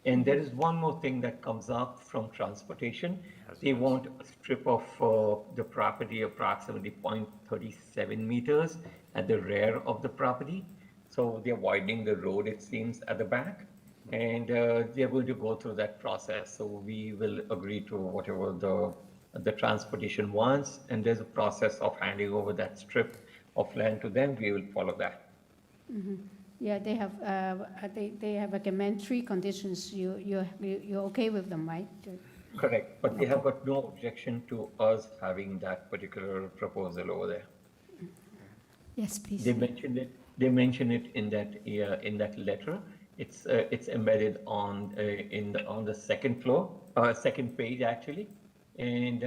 And there is one more thing that comes up from transportation. They want a strip of the property approximately 0.37 meters at the rear of the property. So they're widening the road, it seems, at the back. And they're going to go through that process. So we will agree to whatever the transportation wants. And there's a process of handing over that strip of land to them. We will follow that. Yeah, they have recommend 3 conditions. You're okay with them, right? Correct, but they have got no objection to us having that particular proposal over there. Yes, please. They mentioned it. They mentioned it in that letter. It's embedded on on the second floor, second page actually, and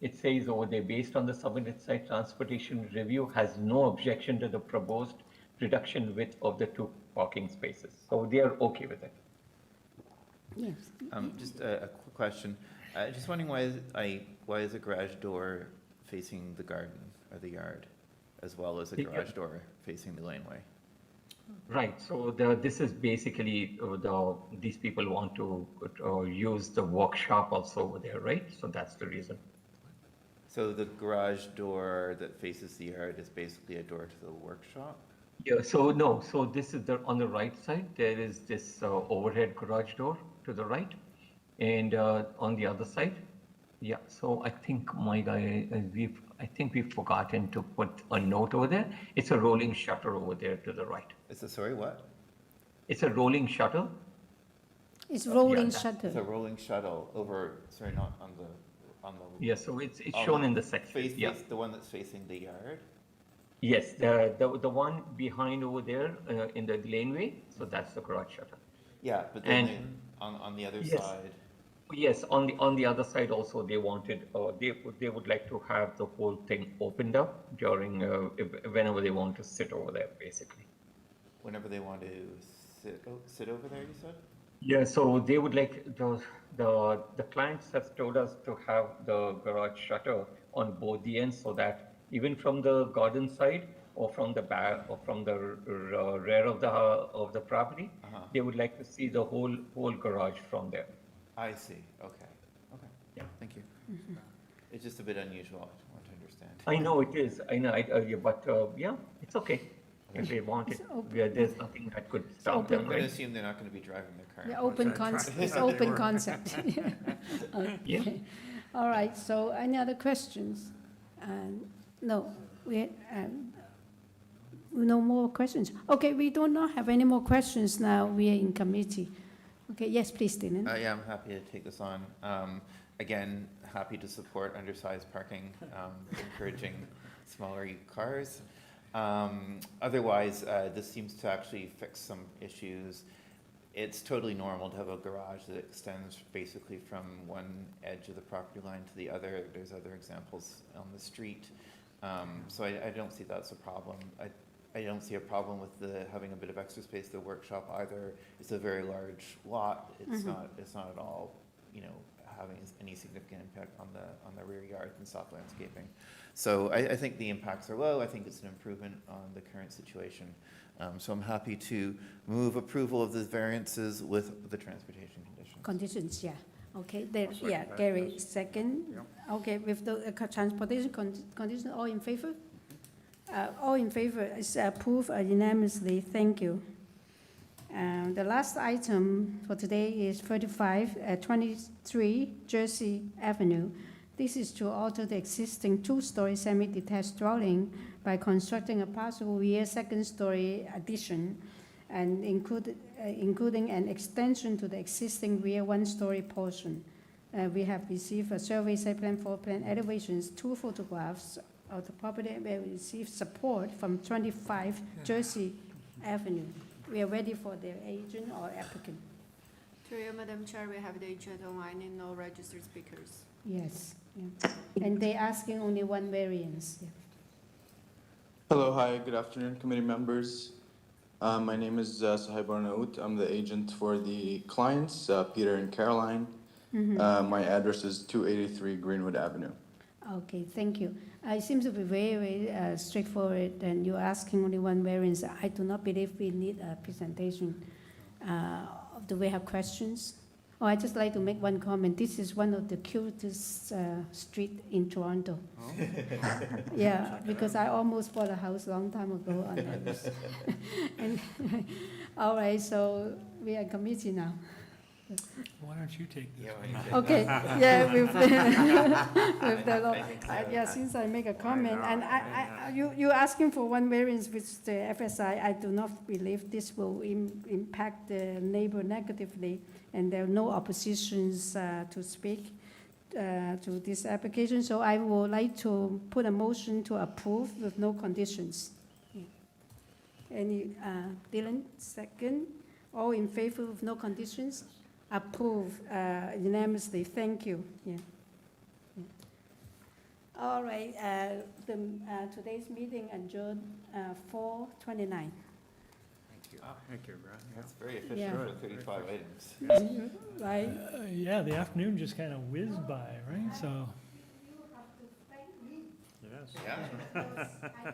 it says over there, based on the submitted site transportation review, has no objection to the proposed reduction width of the 2 parking spaces. So they are okay with it. Yes. Just a quick question. Just wondering why is a garage door facing the garden or the yard, as well as a garage door facing the laneway? Right. So this is basically these people want to use the workshop also over there, right? So that's the reason. So the garage door that faces the yard is basically a door to the workshop? Yeah. So no. So this is on the right side. There is this overhead garage door to the right, and on the other side, yeah. So I think my guy, we've forgotten to put a note over there. It's a rolling shutter over there to the right. Sorry, what? It's a rolling shutter. It's rolling shutter. It's a rolling shuttle over. Sorry, not on the. Yeah. So it's shown in the section. Yeah. The one that's facing the yard. Yes, the one behind over there in the laneway. So that's the garage shutter. Yeah, but then on the other side. Yes, on the other side also they wanted, they would like to have the whole thing opened up during whenever they want to sit over there, basically. Whenever they want to sit over there, you said? Yeah, so they would like the clients have told us to have the garage shutter on both the ends, so that even from the garden side or from the back or from the rear of the property, they would like to see the whole garage from there. I see. Okay. Yeah. Thank you. It's just a bit unusual. I want to understand. I know it is. I know. But yeah, it's okay. If they want it, there's nothing that could stop them. I'm going to assume they're not going to be driving their car. Yeah, open concept. It's open concept. Okay. Yeah. All right. So, any other questions? No. No more questions. Okay, we do not have any more questions now. We are in committee. Okay. Yes, please, Dylan. Yeah, I'm happy to take this on. Again, happy to support undersized parking, encouraging smaller cars. Otherwise, this seems to actually fix some issues. It's totally normal to have a garage that extends basically from one edge of the property line to the other. There's other examples on the street. So I don't see that's a problem. I don't see a problem with having a bit of extra space at the workshop either. It's a very large lot. It's not at all, having any significant impact on the rear yard and soft landscaping. So I think the impacts are low. I think it's an improvement on the current situation. So I'm happy to move approval of the variances with the transportation conditions. Conditions, yeah. Okay, Gary, second. Yeah. Okay, with the transportation condition, all in favor? All in favor is approved unanimously. Thank you. The last item for today is 23 Jersey Avenue. This is to alter the existing 2-story semi-detached dwelling by constructing a partial rear second-story addition and including an extension to the existing rear 1-story portion. We have received a survey, site plan, floor plan, elevations, 2 photographs of the property. We have received support from 25 Jersey Avenue. We are ready for the agent or applicant. Through you, Madam Chair, we have the agent online and no registered speakers. Yes, yeah. And they're asking only one variance. Yeah. Hello, hi, good afternoon, committee members. My name is Sahib Arnaout. I'm the agent for the clients, Peter and Caroline. My address is 283 Greenwood Avenue. Okay, thank you. It seems to be very, very straightforward, and you're asking only one variance. I do not believe we need a presentation. Do we have questions? Oh, I'd just like to make one comment. This is one of the cutest street in Toronto. Oh. Yeah, because I almost bought a house a long time ago on that. And all right, so we are in committee now. Why don't you take this one? Okay, yeah, with the, with the law. I think so. Yeah, since I make a comment, and you're asking for one variance with the FSI, I do not believe this will impact the neighbor negatively, and there are no oppositions to speak to this application, so I would like to put a motion to approve with no conditions. Any, Dylan, second? All in favor with no conditions? Approve unanimously, thank you. Yeah. Yeah. All right, today's meeting adjourned 4:29. Thank you. Thank you, Brad. That's very efficient Yeah. for 35 items. Right? Yeah, the afternoon just kind of whizzed by, right? So. Yes. Yeah.